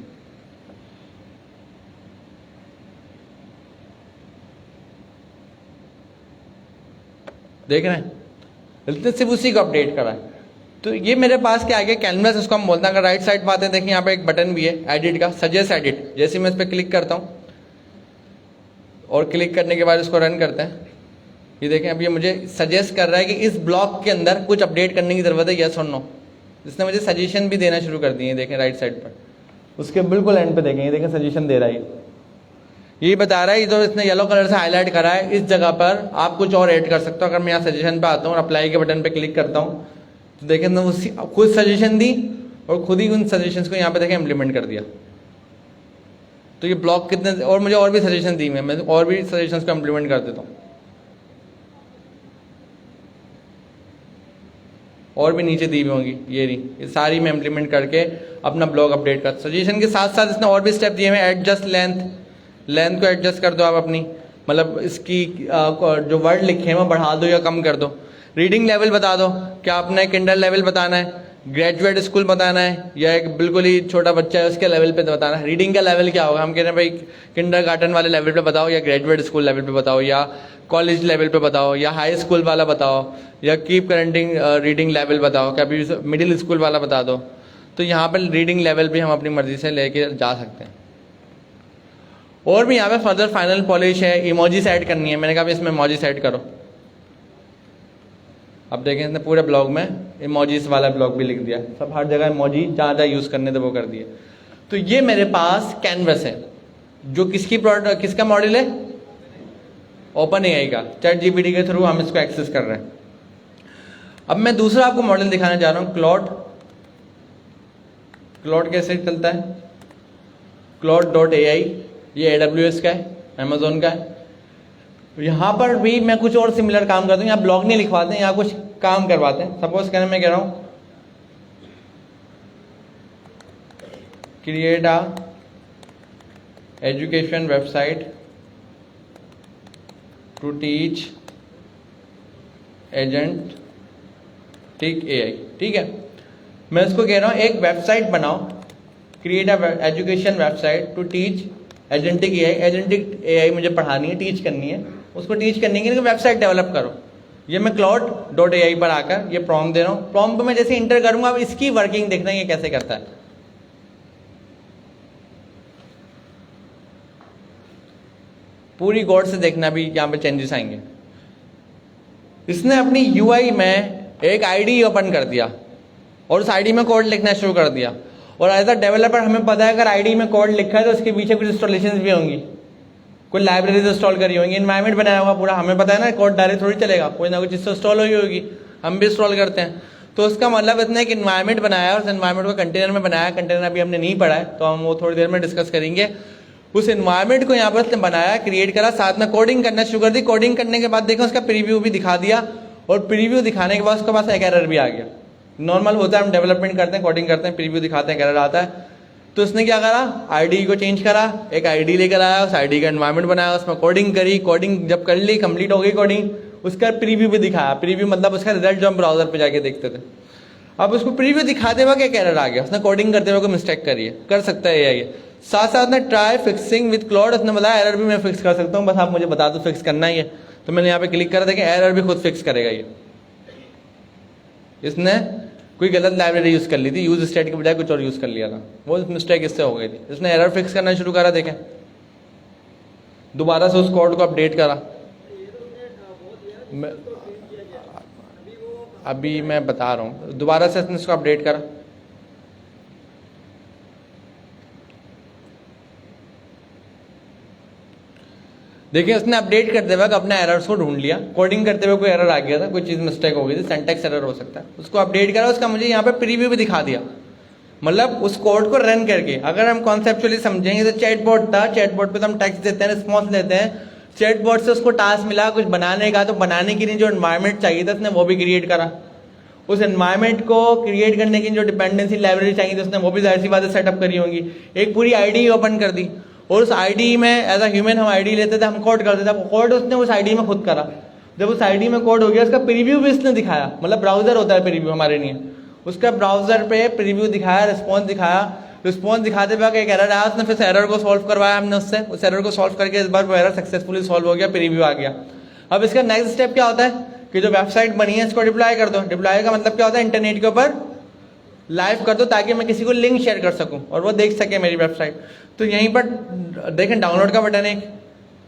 देख रहे हैं, सिर्फ उसी को अपडेट करा है। तो ये मेरे पास क्या आ गया, कैनवस उसको हम बोलते हैं। अगर राइट साइड पर आते हैं, देखिए यहाँ पे एक बटन भी है एडिट का, सजेस्ट एडिट। जैसे मैं इस पर क्लिक करता हूँ और क्लिक करने के बाद इसको रन करते हैं, ये देखें अब ये मुझे सजेस्ट कर रहा है कि इस ब्लॉक के अंदर कुछ अपडेट करने की जरूरत है, यस और नो। इसने मुझे सजेशन भी देना शुरू कर दिए, देखें राइट साइड पर, उसके बिल्कुल एंड पे देखें, ये देखें सजेशन दे रहा है। ये बता रहा है, जो इसने येलो कलर से हाईलाइट करा है, इस जगह पर आप कुछ और ऐड कर सकते हो। अगर मैं यहाँ सजेशन पे आता हूँ और अप्लाई के बटन पे क्लिक करता हूँ तो देखें ना उसी खुद सजेशन दी और खुद ही उन सजेशंस को यहाँ पे देखें इम्प्लीमेंट कर दिया। तो ये ब्लॉक कितने, और मुझे और भी सजेशन दी, मैं और भी सजेशंस को इम्प्लीमेंट कर देता हूँ, और भी नीचे दी हुई होंगी, ये नहीं, ये सारी मैं इम्प्लीमेंट करके अपना ब्लॉग अपडेट कर। सजेशन के साथ साथ इसने और भी स्टेप दिए हैं, एडजस्ट लेंथ को एडजस्ट कर दो आप अपनी, मतलब इसकी जो वर्ड लिखे हैं वो बढ़ा दो या कम कर दो। रीडिंग लेवल बता दो, क्या आपने किंडल लेवल बताना है ग्रेजुएट स्कूल बताना है या एक बिल्कुल ही छोटा बच्चा है उसके लेवल पे बताना है। रीडिंग का लेवल क्या होगा, हम कह रहे हैं भाई किंडरगार्टन वाले लेवल पे बताओ या ग्रेजुएट स्कूल लेवल पे बताओ या कॉलेज लेवल पे बताओ या हाई स्कूल वाला बताओ या कीप करेंटिंग रीडिंग लेवल बताओ, कभी मिडिल स्कूल वाला बता दो। तो यहाँ पर रीडिंग लेवल भी हम अपनी मर्जी से लेके जा सकते हैं। और भी यहाँ पे फर्दर फाइनल पॉलिश है, इमोजीज ऐड करनी है। मैंने कहा इसमें इमोजीज ऐड करो। अब देखें इसने पूरे ब्लॉग में इमोजीज वाला ब्लॉग भी लिख दिया, सब हर जगह इमोजी जहाँ जहाँ यूज़ करने थे वो कर दिए। तो ये मेरे पास कैनवस है जो किसकी प्रोडक्ट किसका मॉडल है, ओपन एआई का, ChatGPT के थ्रू हम इसको एक्सेस कर रहे हैं। अब मैं दूसरा आपको मॉडल दिखाने जा रहा हूँ, क्लॉड कैसे चलता है, Claude.ai। ये AWS का है, Amazon का है। यहाँ पर भी मैं कुछ और सिमिलर काम करता हूँ। यहाँ ब्लॉग नहीं लिखवाते हैं, यहाँ कुछ काम करवाते हैं। सपोज कहने मैं कह रहा हूँ create a education website to teach agentic AI, ठीक है। मैं इसको कह रहा हूँ एक वेबसाइट बनाओ, create a education website to teach agentic AI। Agentic AI मुझे पढ़ानी है, टीच करनी है, उसको टीच करने के लिए वेबसाइट डेवलप करो। ये मैं Claude.ai पर आकर ये प्रॉम्प्ट दे रहा हूँ। प्रॉम्प्ट को मैं जैसे इंटर करूंगा, अब इसकी वर्किंग देखना ये कैसे करता है। पूरी गौर से देखना, भी यहाँ पे चेंजेस आएंगे। इसने अपनी UI में एक ID ओपन कर दिया और उस ID में कोड लिखना शुरू कर दिया। और एज अ डेवलपर हमें पता है अगर ID में कोड लिखा है तो उसके पीछे कुछ इंस्टॉलेशन भी होंगी, कोई लाइब्रेरीज इंस्टॉल करी होंगी, एनवायरमेंट बनाया होगा पूरा। हमें पता है ना कोड डायरेक्ट थोड़ी चलेगा, कोई ना कुछ चीज़ इंस्टॉल हुई होगी, हम भी इंस्टॉल करते हैं। तो उसका मतलब इसने एक एनवायरमेंट बनाया, उस एनवायरमेंट को कंटेनर में बनाया। कंटेनर अभी हमने नहीं पढ़ा है तो हम वो थोड़ी देर में डिस्कस करेंगे। उस एनवायरमेंट को यहाँ पर उसने बनाया, क्रिएट करा, साथ में कोडिंग करना शुरू कर दी। कोडिंग करने के बाद देखो उसका प्रीव्यू भी दिखा दिया, और प्रीव्यू दिखाने के बाद उसके पास एक एरर भी आ गया। नॉर्मल होता है, हम डेवलपमेंट करते हैं, कोडिंग करते हैं, प्रीव्यू दिखाते हैं, एरर आता है। तो उसने क्या करा, ID को चेंज करा, एक ID लेकर आया, उस ID का एनवायरमेंट बनाया, उसमें कोडिंग करी। कोडिंग जब कर ली, कंप्लीट हो गई कोडिंग, उसका प्रीव्यू भी दिखाया। प्रीव्यू मतलब उसका रिजल्ट जो हम ब्राउजर पे जाके देखते थे। अब उसको प्रीव्यू दिखाते वक्त एक एरर आ गया, उसने कोडिंग करते हुए कोई मिस्टेक करी है, कर सकता है AI। साथ साथ में ट्राई फिक्सिंग विद क्लॉड, उसने बताया एरर भी मैं फिक्स कर सकता हूँ, बस आप मुझे बता दो फिक्स करना ही है। तो मैंने यहाँ पे क्लिक करा, देखें एरर भी खुद फिक्स करेगा ये। इसने कोई गलत लाइब्रेरी यूज कर ली थी, यूज स्टेट के बजाय कुछ और यूज कर लिया था, वो मिस्टेक इससे हो गई थी। इसने एरर फिक्स करना शुरू करा, देखें दोबारा से उस कोड को अपडेट करा। अभी मैं बता रहा हूँ, दोबारा से इसने इसको अपडेट करा। देखिए उसने अपडेट करते वक्त अपने एरर्स को ढूंढ लिया। कोडिंग करते हुए कोई एरर आ गया था, कोई चीज़ मिस्टेक हो गई थी, सिंटैक्स एरर हो सकता है, उसको अपडेट करा, उसका मुझे यहाँ पे प्रीव्यू भी दिखा दिया। मतलब उस कोड को रन करके अगर हम कॉन्सेप्चुअली समझेंगे तो चैटबॉट था, चैटबॉट पे तो हम टेक्स्ट देते हैं, रिस्पॉन्स लेते हैं। चैटबॉट से उसको टास्क मिला कुछ बनाने का, तो बनाने के लिए जो एनवायरमेंट चाहिए था उसने वो भी क्रिएट करा। उस एनवायरमेंट को क्रिएट करने की जो डिपेंडेंसी लाइब्रेरी चाहिए थी उसने वो भी जाहिर सी बात सेटअप करी होंगी। एक पूरी ID ओपन कर दी, और उस ID में एज अ ह्यूमन हम ID लेते थे, हम कोड करते थे, कोड उसने उस ID में खुद करा। जब उस ID में कोड हो गया, उसका प्रीव्यू भी इसने दिखाया। मतलब ब्राउजर होता है प्रीव्यू हमारे लिए, उसका ब्राउजर पे प्रीव्यू दिखाया, रिस्पॉन्स दिखाया। रिस्पॉन्स दिखाते वक्त एक एरर आया, उसने फिर एरर को सॉल्व करवाया हमने उससे। उस एरर को सॉल्व करके इस बार वो एरर सक्सेसफुली सॉल्व हो गया, प्रीव्यू आ गया। अब इसका नेक्स्ट स्टेप क्या होता है कि जो वेबसाइट बनी है इसको डिप्लॉय कर दो। डिप्लॉय का मतलब क्या होता है, इंटरनेट के ऊपर लाइव कर दो ताकि मैं किसी को लिंक शेयर कर सकूं और वो देख सके मेरी वेबसाइट। तो यहीं पर देखें डाउनलोड का बटन है, एक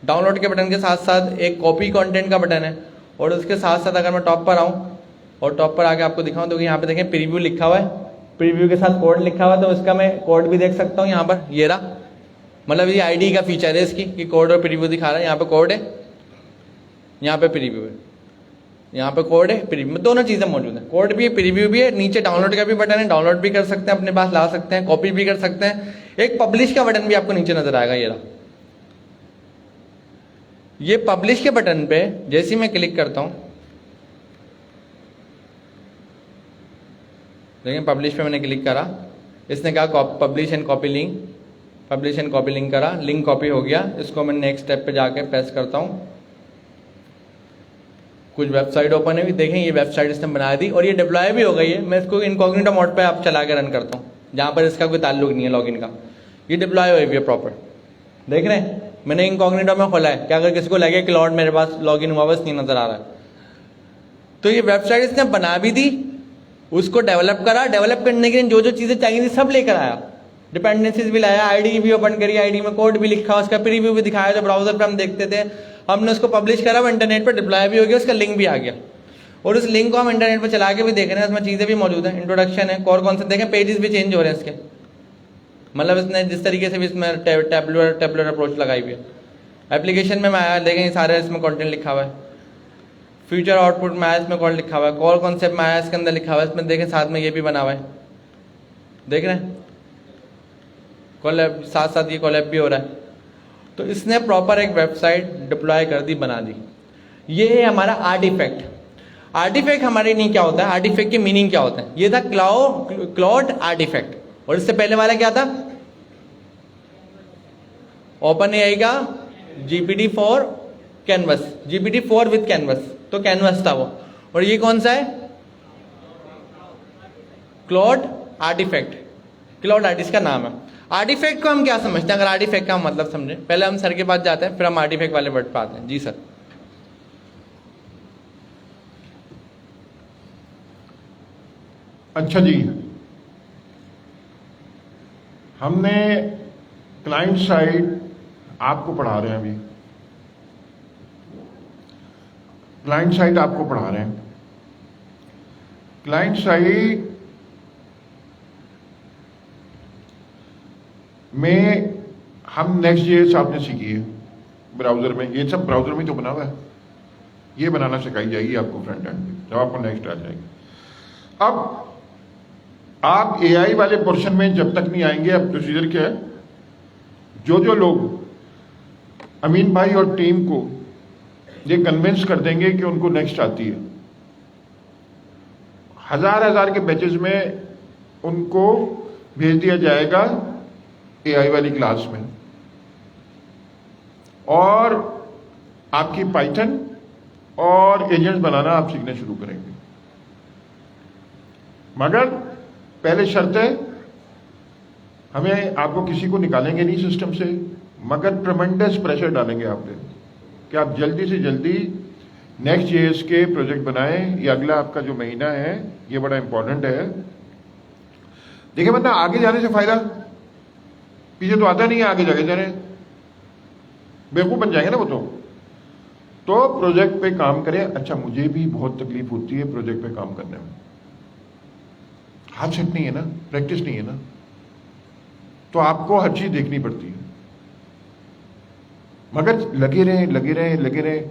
डाउनलोड के बटन के साथ साथ एक कॉपी कंटेंट का बटन है, और उसके साथ साथ अगर मैं टॉप पर आऊँ और टॉप पर आके आपको दिखाऊं तो यहाँ पे देखें प्रीव्यू लिखा हुआ है, प्रीव्यू के साथ कोड लिखा हुआ है, तो उसका मैं कोड भी देख सकता हूँ यहाँ पर। ये रहा, मतलब ये ID का फीचर है इसकी कि कोड और प्रीव्यू दिखा रहा है। यहाँ पे कोड है, यहाँ पे प्रीव्यू है, यहाँ पे कोड है, प्रीव्यू, दोनों चीज़ें मौजूद हैं। कोड भी है, प्रीव्यू भी है, नीचे डाउनलोड का भी बटन है, डाउनलोड भी कर सकते हैं, अपने पास ला सकते हैं, कॉपी भी कर सकते हैं। एक पब्लिश का बटन भी आपको नीचे नजर आएगा, ये रहा। ये पब्लिश के बटन पे जैसे ही मैं क्लिक करता हूँ, देखिए पब्लिश पे मैंने क्लिक करा, इसने कहा publish and copy link, publish and copy link करा, लिंक कॉपी हो गया। इसको मैं नेक्स्ट स्टेप पे जाके पेस्ट करता हूँ, कुछ वेबसाइट ओपन है, देखें ये वेबसाइट इसने बना दी और ये डिप्लॉय भी हो गई है। मैं इसको इनकॉग्निटो मोड पे आप चला के रन करता हूँ, जहाँ पर इसका कोई ताल्लुक नहीं है लॉगिन का। ये डिप्लॉय हुई है प्रॉपर, देख रहे हैं। मैंने इनकॉग्निटो में खोला है कि अगर किसी को लगे क्लाउड मेरे पास लॉगिन हुआ बस नहीं नजर आ रहा है। तो ये वेबसाइट इसने बना भी दी, उसको डेवलप करा, डेवलप करने के लिए जो जो चीजें चाहिए थी सब लेकर आया, डिपेंडेंसीज भी लाया, आईडी भी ओपन करी, आईडी में कोड भी लिखा, उसका प्रीव्यू भी दिखाया जो ब्राउजर पे हम देखते थे। हमने उसको पब्लिश करा, वो इंटरनेट पर डिप्लॉय भी हो गया, उसका लिंक भी आ गया और उस लिंक को हम इंटरनेट पर चला के भी देख रहे हैं, उसमें चीजें भी मौजूद हैं, इंट्रोडक्शन है, कोर कॉन्सेप्ट देखें, पेजेस भी चेंज हो रहे हैं इसके। मतलब इसने जिस तरीके से भी इसमें टेबुलर अप्रोच लगाई हुई है। एप्लीकेशन में मैं आया, देखें सारे इसमें कंटेंट लिखा हुआ है। फ्यूचर आउटपुट में आया, इसमें कॉल लिखा हुआ है। कॉल कॉन्सेप्ट में आया, इसके अंदर लिखा हुआ है, इसमें देखें साथ में ये भी बना हुआ है, देख रहे हैं। कॉलैब साथ साथ ये कॉलैब भी हो रहा है। तो इसने प्रॉपर एक वेबसाइट डिप्लॉय कर दी, बना दी। ये है हमारा आर्टिफैक्ट। आर्टिफैक्ट हमारे लिए क्या होता है, आर्टिफैक्ट की मीनिंग क्या होता है? ये था क्लाउड आर्टिफैक्ट। और इससे पहले वाला क्या था? ओपन एआई का GPT-4 canvas, GPT-4 with canvas, तो कैनवस था वो। और ये कौन सा है? Cloud artefact. क्लाउड आर्टिस्ट का नाम है। आर्टिफैक्ट को हम क्या समझते हैं? अगर आर्टिफैक्ट का मतलब समझें, पहले हम सर के पास जाते हैं, फिर हम आर्टिफैक्ट वाले वर्ड पे आते हैं। जी सर। अच्छा जी, हमने क्लाइंट साइड आपको पढ़ा रहे हैं, अभी क्लाइंट साइड आपको पढ़ा रहे हैं। क्लाइंट साइड में हम नेक्स्ट.js आपने सीखी है ब्राउजर में, ये सब ब्राउजर में तो बना हुआ है, ये बनाना सिखाई जाएगी आपको फ्रंट एंड में जब आपको नेक्स्ट आ जाएगी। अब आप एआई वाले पोर्शन में जब तक नहीं आएंगे, अब प्रोसीजर क्या है, जो लोग अमीन भाई और टीम को ये कन्विंस कर देंगे कि उनको नेक्स्ट आती है, हजार के बैचेस में उनको भेज दिया जाएगा एआई वाली क्लास में, और आपकी पाइथन और एजेंट्स बनाना आप सीखना शुरू करेंगे। मगर पहले शर्त है, हमें आपको किसी को निकालेंगे नहीं सिस्टम से, मगर ट्रमेंडस प्रेशर डालेंगे आप पे कि आप जल्दी से जल्दी नेक्स्ट.js के प्रोजेक्ट बनाएं। ये अगला आपका जो महीना है ये बड़ा इंपॉर्टेंट है। देखिए मतलब आगे जाने से फायदा, पीछे तो आता नहीं है, आगे जाके जाने बेवकूफ बन जाएंगे ना वो तो प्रोजेक्ट पे काम करें। अच्छा, मुझे भी बहुत तकलीफ होती है प्रोजेक्ट पे काम करने में, हाथ सेट नहीं है ना, प्रैक्टिस नहीं है ना, तो आपको हर चीज देखनी पड़ती है। मगर लगे रहें।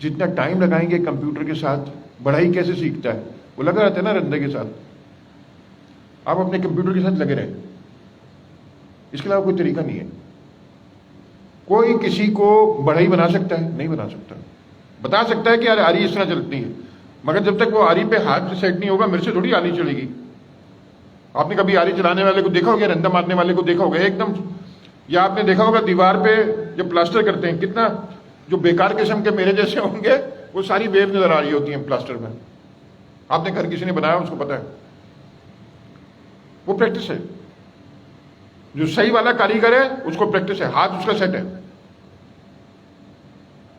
जितना टाइम लगाएंगे कंप्यूटर के साथ, बढ़ाई कैसे सीखता है, वो लगा रहता है ना रंधे के साथ। आप अपने कंप्यूटर के साथ लगे रहें, इसके अलावा कोई तरीका नहीं है। कोई किसी को बढ़ई बना सकता है? नहीं बना सकता। बता सकता है कि यार आरी इस तरह चलती है, मगर जब तक वो आरी पे हाथ सेट नहीं होगा, मेरे से थोड़ी आरी चलेगी। आपने कभी आरी चलाने वाले को देखा होगा, रंधा मारने वाले को देखा होगा एकदम, या आपने देखा होगा दीवार पे जब प्लास्टर करते हैं, कितना जो बेकार किस्म के मेरे जैसे होंगे वो सारी वेव नजर आ रही होती है प्लास्टर में। आपने घर किसी ने बनाया उसको पता है, वो प्रैक्टिस है। जो सही वाला कारीगर है उसको प्रैक्टिस है, हाथ उसका सेट है।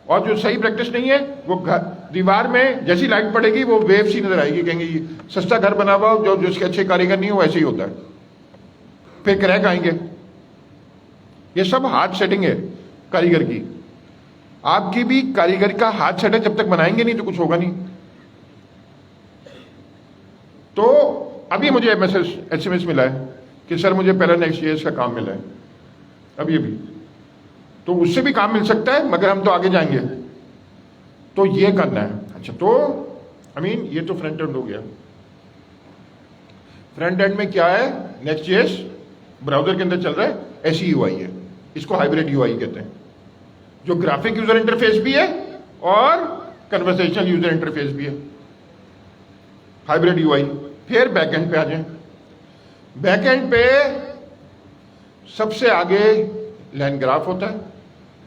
और जो सही प्रैक्टिस नहीं है वो दीवार में जैसी लाइट पड़ेगी वो वेव सी नजर आएगी, कहेंगे ये सस्ता घर बना हुआ, जो जिसके अच्छे कारीगर नहीं हो वैसे ही होता है, फिर क्रैक आएंगे। ये सब हाथ सेटिंग है कारीगर की। आपकी भी कारीगर का हाथ सेट है, जब तक बनाएंगे नहीं तो कुछ होगा नहीं। तो अभी मुझे SMS मिला है कि सर मुझे पहला नेक्स्ट.js का काम मिला है, अभी तो उससे भी काम मिल सकता है, मगर हम तो आगे जाएंगे, तो ये करना है। अच्छा, तो ये तो फ्रंट एंड हो गया। फ्रंट एंड में क्या है? नेक्स्ट.js ब्राउजर के अंदर चल रहा है, ऐसी UI है, इसको हाइब्रिड UI कहते हैं, जो ग्राफिक यूजर इंटरफेस भी है और कन्वर्सेशनल यूजर इंटरफेस भी है, हाइब्रिड UI। फिर बैकएंड पे आ जाए। बैकएंड पे सबसे आगे लाइन ग्राफ होता है,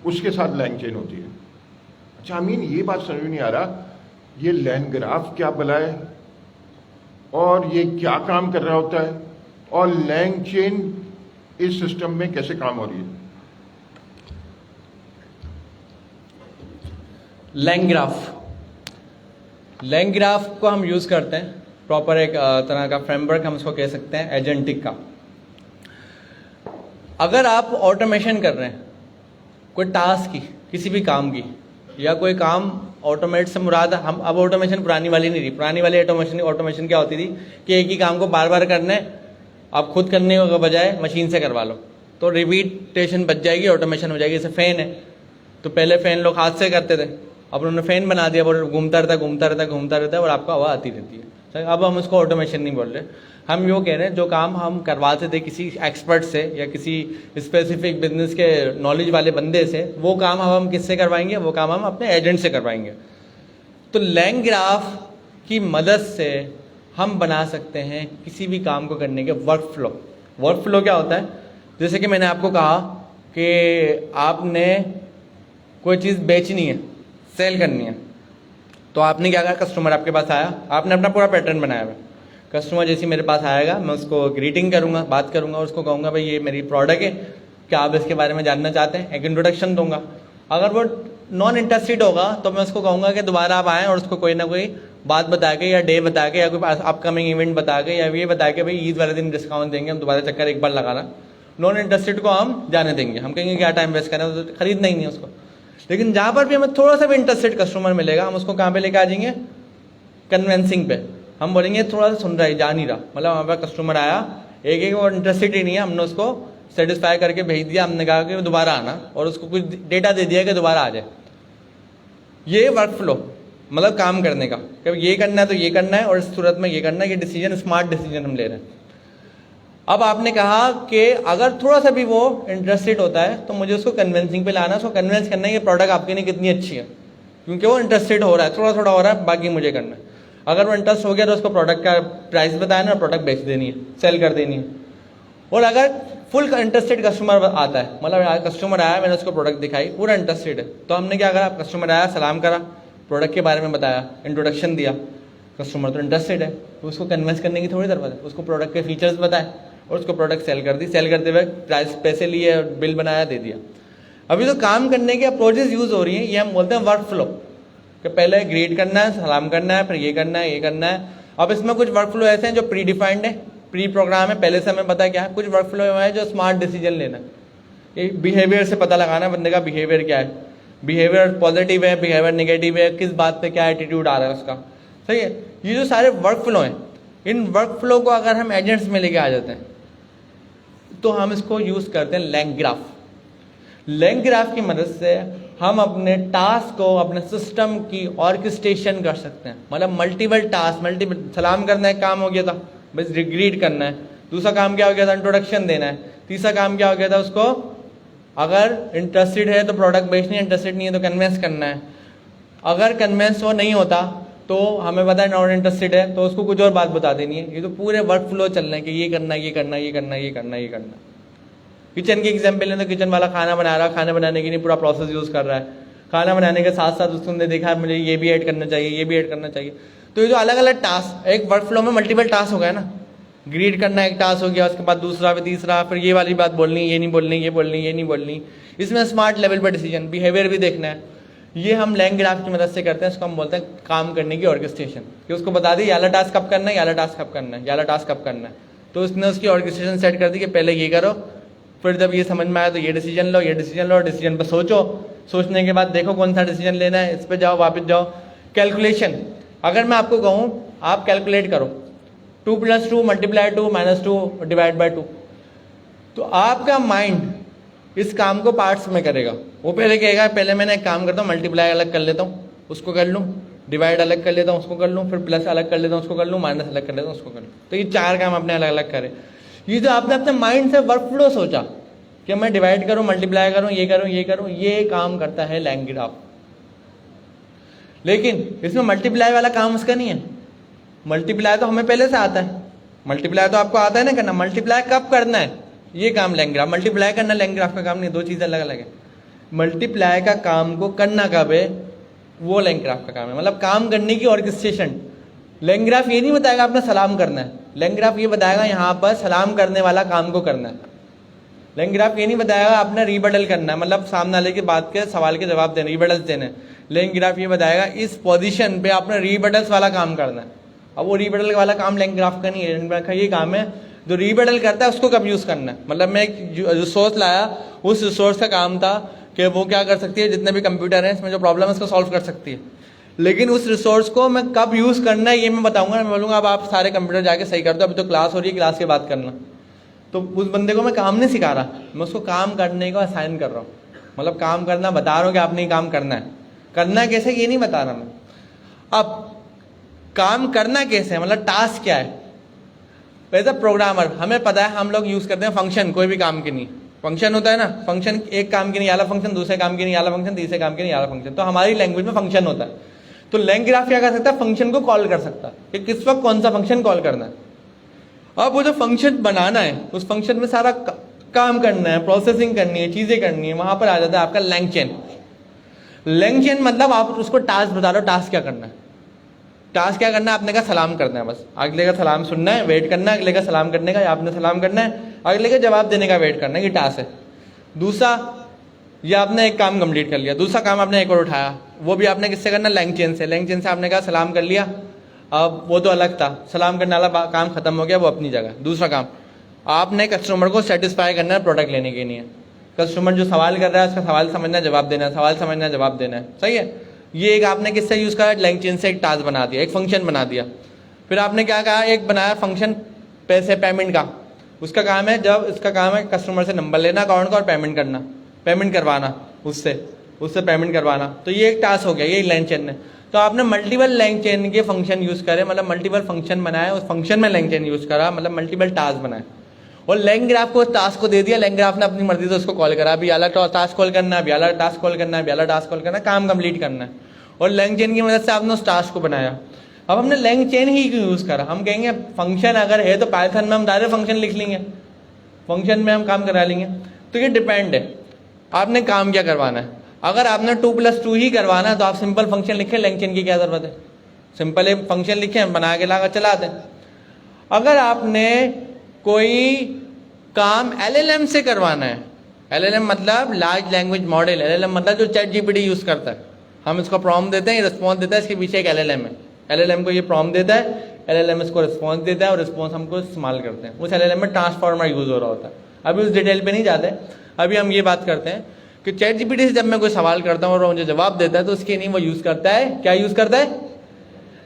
उसके साथ लाइन चेन होती है। अच्छा ये बात समझ में नहीं आ रहा ये लैंड ग्राफ क्या भला है और ये क्या काम कर रहा होता है और लैंड चेन इस सिस्टम में कैसे काम हो रही है? लैंग ग्राफ को हम यूज़ करते हैं प्रॉपर एक तरह का फ्रेमवर्क, हम उसको कह सकते हैं एजेंटिक का। अगर आप ऑटोमेशन कर रहे हैं कोई टास्क की, किसी भी काम की, या कोई काम ऑटोमेट से मुराद, हम अब ऑटोमेशन पुरानी वाली नहीं रही। पुरानी वाली ऑटोमेशन क्या होती थी कि एक ही काम को बार बार करना है, आप खुद करने के बजाय मशीन से करवा लो, तो रिपीटेशन बच जाएगी, ऑटोमेशन हो जाएगी। जैसे फ़ैन है, तो पहले फ़ैन लोग हाथ से करते थे, अब उन्होंने फ़ैन बना दिया, वो घूमता रहता है और आपको हवा आती रहती है। अब हम उसको ऑटोमेशन नहीं बोल रहे, हम यूँ कह रहे हैं जो काम हम करवाते थे किसी एक्सपर्ट से या किसी स्पेसिफिक बिजनेस के नॉलेज वाले बंदे से, वो काम अब हम किससे करवाएंगे? वो काम हम अपने एजेंट से करवाएंगे। तो लैंग ग्राफ की मदद से हम बना सकते हैं किसी भी काम को करने के वर्क फ्लो क्या होता है? जैसे कि मैंने आपको कहा कि आपने कोई चीज़ बेचनी है, सेल करनी है, तो आपने क्या कहा? कस्टमर आपके पास आया, आपने अपना पूरा पैटर्न बनाया हुआ। कस्टमर जैसे मेरे पास आएगा, मैं उसको ग्रीटिंग करूंगा, बात करूंगा, उसको कहूँगा भाई ये मेरी प्रोडक्ट है, क्या आप इसके बारे में जानना चाहते हैं? एक इंट्रोडक्शन दूंगा। अगर वो नॉन इंटरेस्टेड होगा तो मैं उसको कहूँगा कि दोबारा आप आएँ और उसको कोई ना कोई बात बता के या डे बता के या कोई अपकमिंग इवेंट बता के या ये बता के भाई ईद वाले दिन डिस्काउंट देंगे, हम दोबारा चक्कर एक बार लगाना। नॉन इंटरेस्टेड को हम जाने देंगे, हम कहेंगे क्या टाइम वेस्ट करें, तो खरीदना ही नहीं उसको। लेकिन जहाँ पर भी हमें थोड़ा सा भी इंटरेस्टेड कस्टमर मिलेगा, हम उसको कहाँ पे लेके आ जाएंगे? कन्वेंसिंग पे। हम बोलेंगे थोड़ा सा सुन रहा है, जा नहीं रहा, मतलब वहाँ पर कस्टमर आया, एक वो इंटरेस्टेड ही नहीं है, हमने उसको सेटिस्फाई करके भेज दिया, हमने कहा कि दोबारा आना, और उसको कुछ डेटा दे दिया कि दोबारा आ जाए। ये वर्क फ्लो मतलब काम करने का, कि ये करना है तो ये करना है और इस सूरत में ये करना है, ये डिसीजन स्मार्ट डिसीजन हम ले रहे हैं। अब आपने कहा कि अगर थोड़ा सा भी वो इंटरेस्टेड होता है तो मुझे उसको कन्विंसिंग पे लाना, उसको कन्विंस करना है कि प्रोडक्ट आपके लिए कितनी अच्छी है, क्योंकि वो इंटरेस्टेड हो रहा है, थोड़ा थोड़ा हो रहा है, बाकी मुझे करना है। अगर वो इंटरेस्ट हो गया तो उसको प्रोडक्ट का प्राइस बताया ना, प्रोडक्ट बेच देनी है, सेल कर देनी है। और अगर फुल इंटरेस्टेड कस्टमर आता है, मतलब कस्टमर आया, मैंने उसको प्रोडक्ट दिखाई, पूरा इंटरेस्टेड है, तो हमने क्या करा? कस्टमर आया, सलाम करा, प्रोडक्ट के बारे में बताया, इंट्रोडक्शन दिया, कस्टमर तो इंटरेस्टेड है, तो उसको कन्विंस करने की थोड़ी ज़रूरत है, उसको प्रोडक्ट के फीचर्स बताए और उसको प्रोडक्ट सेल कर दी, सेल करते हुए प्राइस पैसे लिए, बिल बनाया, दे दिया। अभी तो काम करने की अप्रोचेज यूज़ हो रही हैं, ये हम बोलते हैं वर्क फ्लो, कि पहले ग्रीट करना है, सलाम करना है, फिर ये करना है, ये करना है। अब इसमें कुछ वर्क फ्लो ऐसे हैं जो प्री डिफाइंड है, प्री प्रोग्राम है, पहले से हमें पता है क्या है। कुछ वर्क फ्लो है जो स्मार्ट डिसीजन लेना है, ये बिहेवियर से पता लगाना है बंदे का बिहेवियर क्या है, बिहेवियर पॉजिटिव है, बिहेवियर नेगेटिव है, किस बात पे क्या एटीट्यूड आ रहा है उसका, सही है। ये जो सारे वर्क फ्लो हैं, इन वर्क फ्लो को अगर हम एजेंट्स में लेके आ जाते हैं तो हम इसको यूज़ करते हैं लैंग ग्राफ। लैंग ग्राफ की मदद से हम अपने टास्क को, अपने सिस्टम की ऑर्केस्ट्रेशन कर सकते हैं। मतलब मल्टीपल टास्क, सलाम करना एक काम हो गया था, बस ग्रीट करना है। दूसरा काम क्या हो गया था? इंट्रोडक्शन देना है। तीसरा काम क्या हो गया था? उसको अगर इंटरेस्टेड है तो प्रोडक्ट बेचनी है, इंटरेस्टेड नहीं है तो कन्विंस करना है। अगर कन्विंस वो नहीं होता तो हमें पता है नॉन इंटरेस्टेड है, तो उसको कुछ और बात बता देनी है। ये तो पूरे वर्क फ्लो चल रहे हैं कि ये करना, ये करना, ये करना, ये करना, ये करना। किचन की एग्जाम्पल लें तो किचन वाला खाना बना रहा है, खाना बनाने के लिए पूरा प्रोसेस यूज़ कर रहा है। खाना बनाने के साथ साथ उसने देखा मुझे ये भी ऐड करना चाहिए, ये भी ऐड करना चाहिए। तो ये जो अलग अलग टास्क, एक वर्क फ्लो में मल्टीपल टास्क हो गया ना, ग्रीड करना एक टास्क हो गया, उसके बाद दूसरा, फिर तीसरा, फिर ये वाली बात बोलनी, ये नहीं बोलनी, ये बोलनी, ये नहीं बोलनी। इसमें स्मार्ट लेवल पर डिसीजन, बिहेवियर भी देखना है। ये हम लैंग ग्राफ की मदद से करते हैं। इसको हम बोलते हैं काम करने की ऑर्केस्ट्रेशन, कि उसको बता दी याला टास्क कब करना है, याला टास्क कब करना है, याला टास्क कब करना है। तो उसने उसकी ऑर्केस्ट्रेशन सेट कर दी कि पहले ये करो, फिर जब ये समझ में आया तो ये डिसीजन लो, ये डिसीजन लो, डिसीजन पर सोचो, सोचने के बाद देखो कौन सा डिसीजन लेना है, इस पर जाओ, वापस जाओ। कैलकुलेशन, अगर मैं आपको कहूँ आप कैलकुलेट करो 2 + 2 × 2 - 2 / 2, तो आपका माइंड इस काम को पार्ट्स में करेगा। वो पहले कहेगा पहले मैंने एक काम करता हूँ, मल्टीप्लाई अलग कर लेता हूँ, उसको कर लूँ, डिवाइड अलग कर लेता हूँ, उसको कर लूँ, फिर प्लस अलग कर लेता हूँ, उसको कर लूँ, माइनस अलग कर लेता हूँ, उसको कर लूँ। तो ये 4 काम अपने अलग अलग करें। ये जो आपने अपने माइंड से वर्क फ्लो सोचा कि मैं डिवाइड करूँ, मल्टीप्लाई करूँ, ये करूँ, ये करूँ, ये काम करता है लैंग ग्राफ। लेकिन इसमें मल्टीप्लाई वाला काम उसका नहीं है। मल्टीप्लाई तो हमें पहले से आता है, मल्टीप्लाई तो आपको आता है ना करना, मल्टीप्लाई कब करना है ये काम लैंग ग्राफ। मल्टीप्लाई करना लैंग ग्राफ का काम नहीं, दो चीज़ें अलग अलग है। मल्टीप्लाई का काम को करना कब है वो लैंग ग्राफ का काम है, मतलब काम करने की ऑर्केस्ट्रेशन। लैंग ग्राफ ये नहीं बताएगा आपने सलाम करना है, लैंग ग्राफ ये बताएगा यहाँ पर सलाम करने वाला काम को करना है। लैंग ग्राफ ये नहीं बताएगा आपने रीबटल करना है, मतलब सामने वाले की बात के सवाल के जवाब देने, रीबटल्स देने। लैंग ग्राफ ये बताएगा इस पोजीशन पे आपने रीबटल्स वाला काम करना है। अब वो रीबटल वाला काम लैंग ग्राफ का नहीं है, लैंग ग्राफ का ये काम है जो रीबटल करता है उसको कब यूज करना है। मतलब मैं एक रिसोर्स लाया, उस रिसोर्स का काम था कि वो क्या कर सकती है, जितने भी कंप्यूटर हैं इसमें जो प्रॉब्लम है उसको सॉल्व कर सकती है, लेकिन उस रिसोर्स को मैं कब यूज करना है ये मैं बताऊंगा। मैं बोलूंगा अब आप सारे कंप्यूटर जाके सही कर दो, अभी तो क्लास हो रही है, क्लास के बाद करना। तो उस बंदे को मैं काम नहीं सिखा रहा, मैं उसको काम करने को असाइन कर रहा हूँ, मतलब काम करना बता रहा हूँ कि आपने काम करना है। करना कैसे ये नहीं बता रहा मैं। अब काम करना कैसे है, मतलब टास्क क्या है। एज अ प्रोग्रामर हमें पता है, हम लोग यूज करते हैं फंक्शन, कोई भी काम के नहीं फंक्शन होता है ना, फंक्शन एक काम के नहीं आला फंक्शन, दूसरे काम के नहीं आला फंक्शन, तीसरे काम के नहीं आला फंक्शन। तो हमारी लैंग्वेज में फंक्शन होता है। तो लैंग ग्राफ क्या कर सकता है, फंक्शन को कॉल कर सकता है कि किस वक्त कौन सा फंक्शन कॉल करना है। अब वो जो फंक्शन बनाना है उस फंक्शन में सारा काम करना है, प्रोसेसिंग करनी है, चीजें करनी है, वहां पर आ जाता है आपका लैंग चेन। लैंग चेन मतलब आप उसको टास्क बता रहे हो, टास्क क्या करना है। टास्क क्या करना है, आपने कहा सलाम करना है, बस अगले का सलाम सुनना है, वेट करना है अगले का सलाम करने का, या आपने सलाम करना है, अगले का जवाब देने का वेट करना है, ये टास्क है। दूसरा, ये आपने एक काम कंप्लीट कर लिया, दूसरा काम आपने एक और उठाया, वो भी आपने किससे करना, लैंग चेन से। लैंग चेन से आपने कहा सलाम कर लिया, अब वो तो अलग था, सलाम करने वाला काम खत्म हो गया, वो अपनी जगह। दूसरा काम, आपने कस्टमर को सेटिस्फाई करना है प्रोडक्ट लेने के लिए। कस्टमर जो सवाल कर रहा है उसका सवाल समझना, जवाब देना, सवाल समझना, जवाब देना है, सही है। ये एक आपने किससे यूज करा, लैंग चेन से एक टास्क बना दिया, एक फंक्शन बना दिया। फिर आपने क्या कहा, एक बनाया फंक्शन पैसे पेमेंट का, उसका काम है, जब इसका काम है कस्टमर से नंबर लेना अकाउंट का और पेमेंट करना, पेमेंट करवाना, उससे पेमेंट करवाना। तो ये एक टास्क हो गया, ये लैंग चेन है। तो आपने मल्टीपल लैंग चेन के फंक्शन यूज करे, मतलब मल्टीपल फंक्शन बनाए, उस फंक्शन में लैंग चेन यूज करा, मतलब मल्टीपल टास्क बनाए। और लैंग ग्राफ को टास्क को दे दिया, लैंग ग्राफ ने अपनी मर्जी से उसको कॉल करा, अभी अलग टास्क कॉल करना है, अभी अलग टास्क कॉल करना है, अभी अलग टास्क कॉल करना है, काम कंप्लीट करना है। और लैंग चेन की मदद से आपने उस टास्क को बनाया। अब हमने लैंग चेन ही क्यों यूज करा, हम कहेंगे फंक्शन अगर है तो पाइथन में हम डायरेक्ट फंक्शन लिख लेंगे, फंक्शन में हम काम करा लेंगे। तो ये डिपेंड है आपने काम क्या करवाना है। अगर आपने 2+2 ही करवाना है तो आप सिंपल फंक्शन लिखें, लैंग चेन की क्या जरूरत है, सिंपल एक फंक्शन लिखें, बना के लाकर चला दें। अगर आपने कोई काम LLM से करवाना है, LLM मतलब लार्ज लैंग्वेज मॉडल, LLM मतलब जो ChatGPT यूज करता है, हम इसको प्रॉम्प्ट देते हैं, रिस्पॉन्स देता है, इसके पीछे एक LLM है, LLM को ये प्रॉम्प्ट देता है, LLM इसको रिस्पॉन्स देता है और रिस्पॉन्स हमको इस्तेमाल करते हैं। उस LLM में ट्रांसफॉर्मर यूज हो रहा होता है। अभी उस डिटेल पे नहीं जाते, अभी हम ये बात करते हैं कि ChatGPT से जब मैं कोई सवाल करता हूँ और मुझे जवाब देता है तो उसके लिए वो यूज करता है, क्या यूज करता है,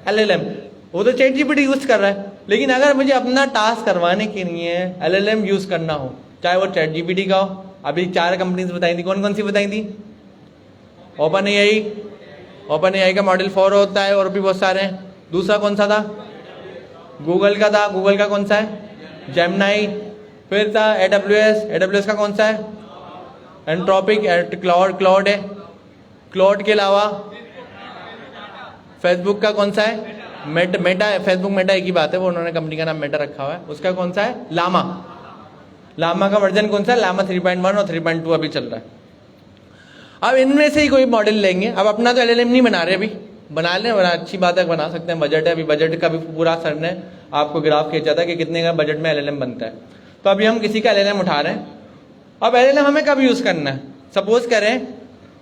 LLM। वो तो ChatGPT यूज कर रहा है, लेकिन अगर मुझे अपना टास्क करवाने के लिए LLM यूज करना हो, चाहे वो ChatGPT का हो, अभी 4 कंपनीज बताई थी, कौन कौन सी बताई थी, OpenAI का मॉडल 4 होता है और भी बहुत सारे हैं। दूसरा कौन सा था, गूगल का था, गूगल का कौन सा है, जेमिनी। फिर था AWS का कौन सा है, एंट्रोपिक, क्लाउड है। क्लाउड के अलावा फेसबुक का कौन सा है, मेटा है, फेसबुक मेटा एक ही बात है, वो उन्होंने कंपनी का नाम मेटा रखा हुआ है। उसका कौन सा है, लामा का वर्जन कौन सा है, लामा 3.1 और 3.2 अभी चल रहा है। अब इनमें से ही कोई मॉडल लेंगे। अब अपना तो LLM नहीं बना रहे, अभी बना लें, बना अच्छी बात है, बना सकते हैं। बजट है, अभी बजट का भी पूरा सर ने आपको ग्राफ खींचा था कि कितने का बजट में LLM बनता है। तो अभी हम किसी का LLM उठा रहे हैं। अब LLM हमें कब यूज करना है, सपोज करें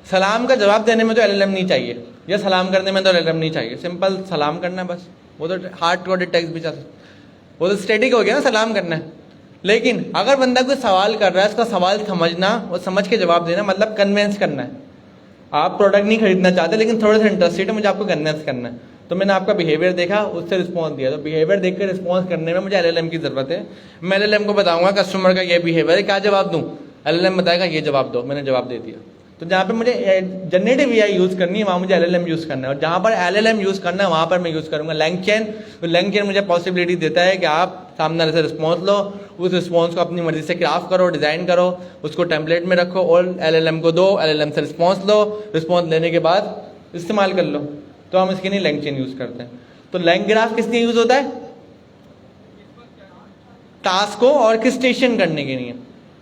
सलाम का जवाब देने में तो LLM नहीं चाहिए, या सलाम करने में तो LLM नहीं चाहिए, सिंपल सलाम करना है बस, वो तो हार्ड कोडेड टेक्स्ट भी चल, वो तो स्टैटिक हो गया ना, सलाम करना है। लेकिन अगर बंदा कोई सवाल कर रहा है, उसका सवाल समझना और समझ के जवाब देना, मतलब कन्विंस करना है। आप प्रोडक्ट नहीं खरीदना चाहते लेकिन थोड़ा सा इंटरेस्टेड है, मुझे आपको कन्विंस करना है, तो मैंने आपका बिहेवियर देखा, उससे रिस्पॉन्स दिया। तो बिहेवियर देख कर रिस्पॉन्स करने में मुझे LLM की जरूरत है। मैं LLM को बताऊंगा कस्टमर का ये बिहेवियर है, क्या जवाब दूं, LLM बताएगा ये जवाब दो, मैंने जवाब दे दिया। तो जहाँ पे मुझे जनरेटिव AI यूज करनी है वहाँ मुझे LLM यूज करना है, और जहाँ पर LLM यूज करना है वहाँ पर मैं यूज करूंगा लैंग चेन। तो लैंग चेन मुझे पॉसिबिलिटी देता है कि आप सामने से रिस्पॉन्स लो, उस रिस्पॉन्स को अपनी मर्जी से क्राफ्ट करो, डिजाइन करो, उसको टेम्पलेट में रखो और LLM को दो, LLM से रिस्पॉन्स लो, रिस्पॉन्स लेने के बाद इस्तेमाल कर लो। तो हम इसके लिए लैंग चेन यूज करते हैं। तो लैंग ग्राफ किस लिए यूज होता है, टास्क को ऑर्केस्ट्रेशन करने के लिए।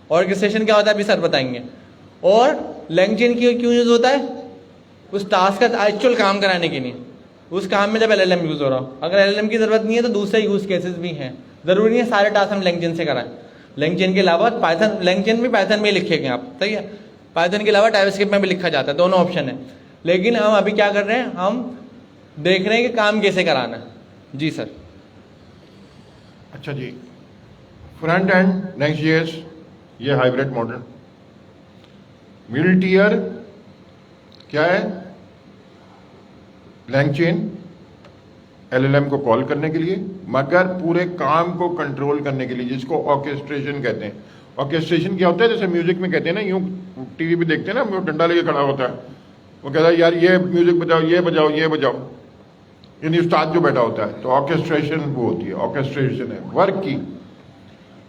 ऑर्केस्ट्रेशन क्या होता है अभी सर बताएंगे। और लैंग चेन क्यों यूज होता है, उस टास्क का एक्चुअल काम कराने के लिए, उस काम में जब LLM यूज़ हो रहा हो। अगर LLM की ज़रूरत नहीं है तो दूसरे यूज़ केसेस भी हैं, ज़रूरी नहीं है सारे टास्क हम LangChain से कराएं। LangChain के अलावा पाइथन, LangChain भी पाइथन में ही लिखेंगे आप, सही है। पाइथन के अलावा टाइपस्क्रिप्ट में भी लिखा जाता है, दोनों ऑप्शन है। लेकिन हम अभी क्या कर रहे हैं, हम देख रहे हैं कि काम कैसे कराना है। जी सर। अच्छा जी, फ्रंट एंड Next.js ये हाइब्रिड मॉडल, मिडिल टियर क्या है, LangChain LLM को कॉल करने के लिए, मगर पूरे काम को कंट्रोल करने के लिए, जिसको ऑर्केस्ट्रेशन कहते हैं। ऑर्केस्ट्रेशन क्या होता है, जैसे म्यूजिक में कहते हैं ना, यूं टीवी पे देखते हैं ना, वो डंडा लेके खड़ा होता है, वो कहता है यार ये म्यूजिक बजाओ, ये बजाओ, ये बजाओ, यानी उस्ताद जो बैठा होता है। तो ऑर्केस्ट्रेशन वो होती है, ऑर्केस्ट्रेशन है वर्क की।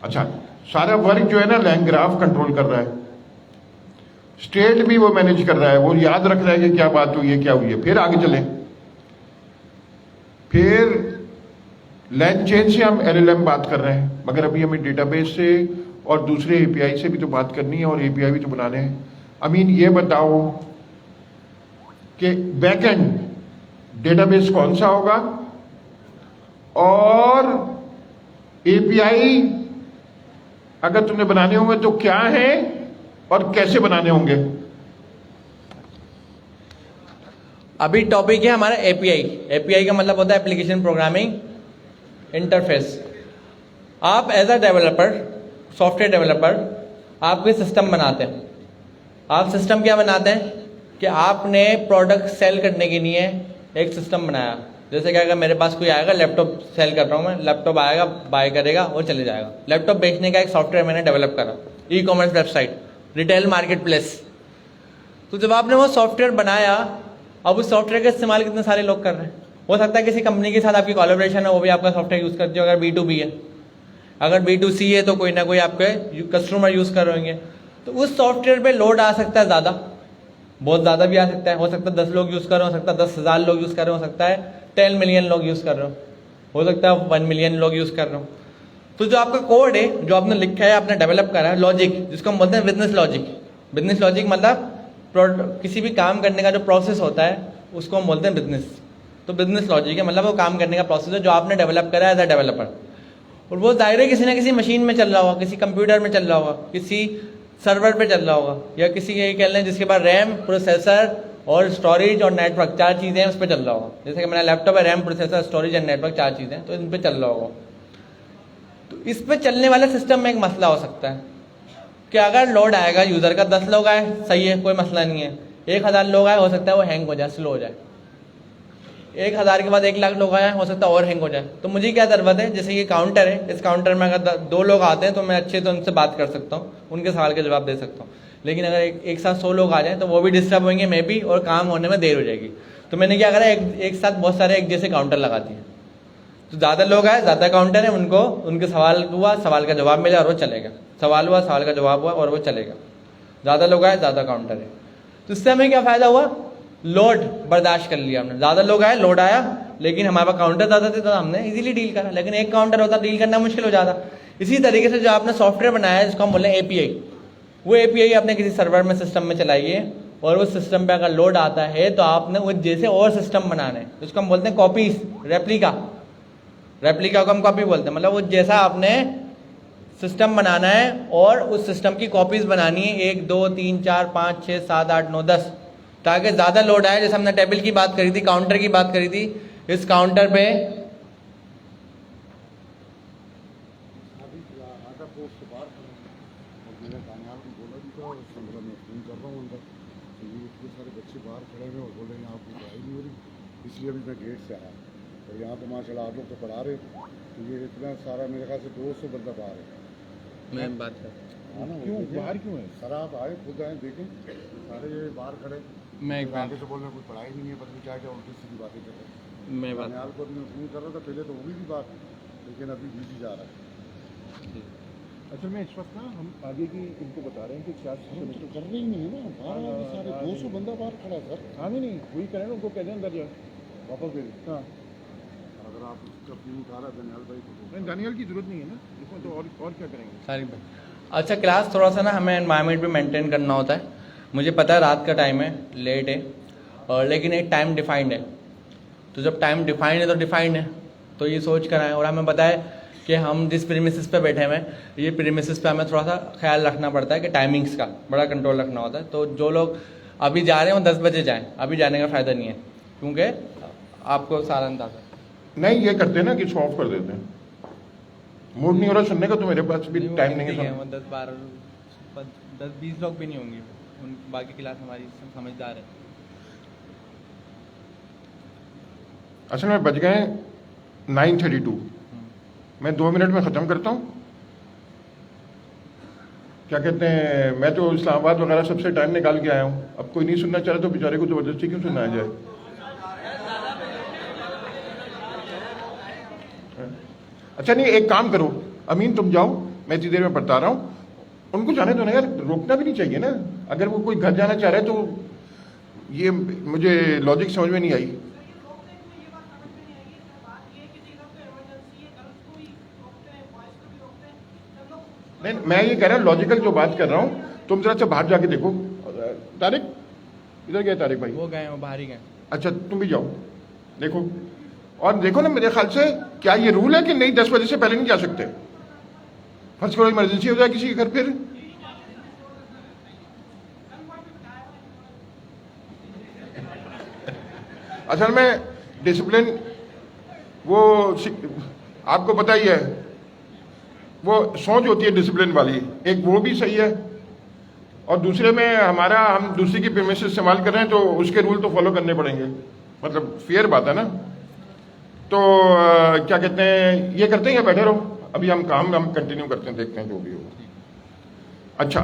अच्छा, सारा वर्क जो है ना LangGraph कंट्रोल कर रहा है, स्टेट भी वो मैनेज कर रहा है, वो याद रख रहा है कि क्या बात हुई है, क्या हुई है। फिर आगे चले, फिर LangChain से हम LLM बात कर रहे हैं, मगर अभी हमें डेटाबेस से और दूसरे API से भी तो बात करनी है, और API भी तो बनाने हैं। अमीन ये बताओ कि बैकएंड डेटाबेस कौन सा होगा, और API अगर तुमने बनाने होंगे तो क्या है और कैसे बनाने होंगे। अभी टॉपिक है हमारा API। API का मतलब होता है एप्लीकेशन प्रोग्रामिंग इंटरफेस। आप as a developer, software developer, आप कोई सिस्टम बनाते हैं। आप सिस्टम क्या बनाते हैं कि आपने प्रोडक्ट सेल करने के लिए एक सिस्टम बनाया। जैसे कि अगर मेरे पास कोई आएगा, लैपटॉप सेल कर रहा हूँ मैं, लैपटॉप आएगा, बाय करेगा और चले जाएगा। लैपटॉप बेचने का एक सॉफ्टवेयर मैंने डेवलप करा, e-commerce website, retail market place. तो जब आपने वो सॉफ्टवेयर बनाया, अब उस सॉफ्टवेयर का इस्तेमाल कितने सारे लोग कर रहे हैं। हो सकता है किसी कंपनी के साथ आपकी कोलैबोरेशन है, वो भी आपका सॉफ्टवेयर यूज़ करती है, अगर B2B है। अगर B2C है तो कोई ना कोई आपके कस्टमर यूज़ कर रहे होंगे। तो उस सॉफ्टवेयर पे लोड आ सकता है ज़्यादा, बहुत ज़्यादा भी आ सकता है। हो सकता है 10 लोग यूज़ कर रहे हो सकता है 10,000 लोग यूज़ कर रहे हो सकता है 10 मिलियन लोग यूज़ कर रहे हो सकता है 1 मिलियन लोग यूज़ कर रहे हो। तो जो आपका कोड है, जो आपने लिखा है, आपने डेवलप करा है, लॉजिक, जिसको हम बोलते हैं बिजनेस लॉजिक। बिजनेस लॉजिक मतलब किसी भी काम करने का जो प्रोसेस होता है उसको हम बोलते हैं बिजनेस। तो बिजनेस लॉजिक है, मतलब वो काम करने का प्रोसेस है जो आपने डेवलप करा है एज अ डेवलपर। और वो दायरे किसी ना किसी मशीन में चल रहा होगा, किसी कंप्यूटर में चल रहा होगा, किसी सर्वर पे चल रहा होगा, या किसी ये कह लें जिसके पास रैम, प्रोसेसर और स्टोरेज और नेटवर्क 4 चीज़ें हैं, उस पर चल रहा होगा। जैसे कि मेरा लैपटॉप है, RAM, processor, storage and network 4 चीज़ें, तो इन पर चल रहा होगा। तो इस पर चलने वाले सिस्टम में एक मसला हो सकता है कि अगर लोड आएगा यूज़र का, 10 लोग आए, सही है, कोई मसला नहीं है। 1000 लोग आए, हो सकता है वो हैंग हो जाए, स्लो हो जाए। 1000 के बाद 1 लाख लोग आए, हो सकता है और हैंग हो जाए। तो मुझे क्या ज़रूरत है, जैसे ये काउंटर है, इस काउंटर में अगर 2 लोग आते हैं तो मैं अच्छे से उनसे बात कर सकता हूँ, उनके सवाल के जवाब दे सकता हूँ। लेकिन अगर एक साथ 100 लोग आ जाएं तो वो भी डिस्टर्ब होंगे, मैं भी, और काम होने में देर हो जाएगी। तो मैंने क्या करा, एक साथ बहुत सारे एक जैसे काउंटर लगा दिए। तो ज़्यादा लोग आए, ज़्यादा काउंटर है, उनको उनके सवाल हुआ, सवाल का जवाब मिला और वो चलेगा। सवाल हुआ, सवाल का जवाब हुआ और वो चलेगा। ज़्यादा लोग आए, ज़्यादा काउंटर है। तो इससे हमें क्या फ़ायदा हुआ, लोड बर्दाश्त कर लिया हमने। ज़्यादा लोग आए, लोड आया, लेकिन हमारे पास काउंटर ज़्यादा थे तो हमने इजीली डील करा। लेकिन एक काउंटर होता, डील करना मुश्किल हो जाता। इसी तरीके से जो आपने सॉफ्टवेयर बनाया है, जिसको हम बोले API, वो API आपने किसी सर्वर में, सिस्टम में चलाइए, और उस सिस्टम पे अगर लोड आता है तो आपने वो जैसे और सिस्टम बनाना है, जिसको हम बोलते हैं कॉपीज, रेप्लिका को हम कॉपी बोलते हैं। मतलब वो जैसा आपने सिस्टम बनाना है और उस सिस्टम की कॉपीज बनानी है, 1 2 3 4 5 6 7 8 9 10, ताकि ज़्यादा लोड आए। जैसे हमने टेबल की बात करी थी, काउंटर की बात करी थी, इस काउंटर पे इसलिए अभी मैं गेट से आया, और यहाँ तो माशाल्लाह आप लोग तो पढ़ा रहे हो, तो ये इतना सारा मेरे ख्याल से 200 बंदा बाहर है। मैं बात कर, क्यों बाहर क्यों है? सर आप आए, खुद आए, देखें सारे ये बाहर खड़े। मैं एक बात आगे से बोल रहे कुछ पढ़ाई नहीं है, पता नहीं क्या क्या उल्टी सीधी बातें कर रहे हैं। मैं बात बनियाल को मैं फोन कर रहा था पहले, तो होगी भी बात, लेकिन अभी बिजी जा रहा है। असल में इस वक्त ना हम आगे की इनको बता रहे हैं कि क्या हम तो कर रहे ही नहीं है ना, बाहर आगे सारे 200 बंदा बाहर खड़ा है सर। हाँ नहीं वही करें ना, उनको कह दें अंदर जाओ वापस दे दें। हाँ अगर आप उसका फोन उठा रहा है दनियाल भाई को, नहीं दानियाल की ज़रूरत नहीं है ना इसमें, तो और क्या करेंगे सारी बात। अच्छा, क्लास थोड़ा सा ना हमें एनवायरनमेंट भी मेंटेन करना होता है। मुझे पता है रात का टाइम है, लेट है, लेकिन एक टाइम डिफाइंड है। तो जब टाइम डिफाइंड है तो डिफाइंड है, तो ये सोच कर आए और हमें पता है कि हम जिस प्रीमिसेस पे बैठे हुए हैं, ये प्रीमिसेस पे हमें थोड़ा सा ख्याल रखना पड़ता है कि टाइमिंग्स का बड़ा कंट्रोल रखना होता है। तो जो लोग अभी जा रहे हैं वो 10 बजे जाएं, अभी जाने का फ़ायदा नहीं है, क्योंकि आपको सारा अंदाजा नहीं, ये करते हैं ना कि ऑफ कर देते हैं, मूड नहीं हो रहा सुनने का, तो मेरे पास भी टाइम नहीं है। वो 10-20 लोग भी नहीं होंगे, उन बाकी क्लास हमारी समझदार है। असल में बज गए 9:32, मैं 2 मिनट में ख़त्म करता हूँ। क्या कहते हैं, मैं तो इस्लामाबाद वगैरह सबसे टाइम निकाल के आया हूँ। अब कोई नहीं सुनना चाह रहा तो बेचारे को ज़बरदस्ती क्यों सुनाया जाए? अच्छा नहीं, एक काम करो अमीन, तुम जाओ, मैं इतनी देर में बता रहा हूँ। उनको जाने दो ना यार, रोकना भी नहीं चाहिए ना। अगर वो कोई घर जाना चाह रहा है तो ये मुझे लॉजिक समझ में नहीं आई। नहीं, मैं ये कह रहा हूँ लॉजिकल जो बात कर रहा हूँ, तुम जरा से बाहर जाके देखो। तारिक, इधर गए तारिक भाई? वो गए, वो बाहर ही गए। अच्छा, तुम भी जाओ देखो, और देखो ना, मेरे ख्याल से क्या ये रूल है कि नहीं 10 बजे से पहले नहीं जा सकते? फर्ज करो इमरजेंसी हो जाए किसी के घर, फिर असल में डिसिप्लिन वो आपको पता ही है, वो सोच होती है डिसिप्लिन वाली, एक वो भी सही है, और दूसरे में हम दूसरे की प्रीमिसेस इस्तेमाल कर रहे हैं तो उसके रूल तो फॉलो करने पड़ेंगे, मतलब फेयर बात है ना। तो क्या कहते हैं, ये करते हैं या बैठे रहो? अभी हम कंटिन्यू करते हैं, देखते हैं जो भी हो। अच्छा,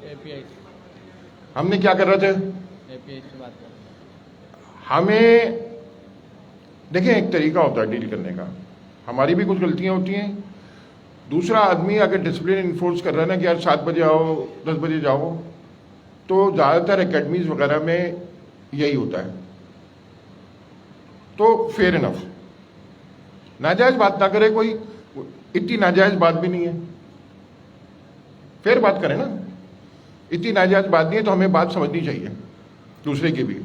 API हमने क्या कर रहे थे? से बात कर। हमें देखें, एक तरीका होता है डील करने का, हमारी भी कुछ गलतियां होती हैं। दूसरा आदमी अगर डिसिप्लिन इन्फोर्स कर रहा है ना कि यार 7 बजे आओ, 10 बजे जाओ, तो ज़्यादातर एकेडमीज वगैरह में यही होता है। तो फेयर इनफ, नाजायज़ बात ना करे कोई, इतनी नाजायज़ बात भी नहीं है, फेयर बात करें ना, इतनी नाजायज़ बात नहीं है, तो हमें बात समझनी चाहिए दूसरे की भी।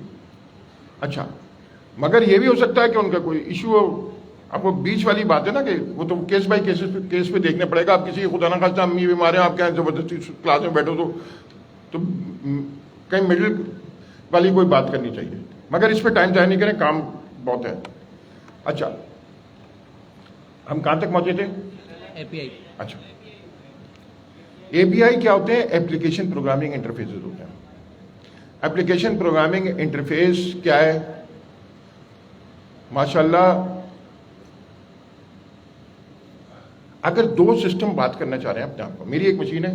अच्छा, मगर ये भी हो सकता है कि उनका कोई इशू हो। अब वो बीच वाली बात है ना कि वो तो केस बाय केस पे देखने पड़ेगा। आप किसी खुदा ना खास्ता अम्मी बीमार है, आप क्या ज़बरदस्ती क्लास में बैठो तो कहीं मिडिल वाली कोई बात करनी चाहिए, मगर इस पर टाइम ज़ाया नहीं करें, काम बहुत है। अच्छा, हम कहाँ तक पहुँचे थे? API। अच्छा, API क्या होते हैं? एप्लीकेशन प्रोग्रामिंग इंटरफेसेस होते हैं। एप्लीकेशन प्रोग्रामिंग इंटरफेस क्या है? माशाल्लाह, अगर 2 सिस्टम बात करना चाह रहे हैं अपने आप को, मेरी एक मशीन है,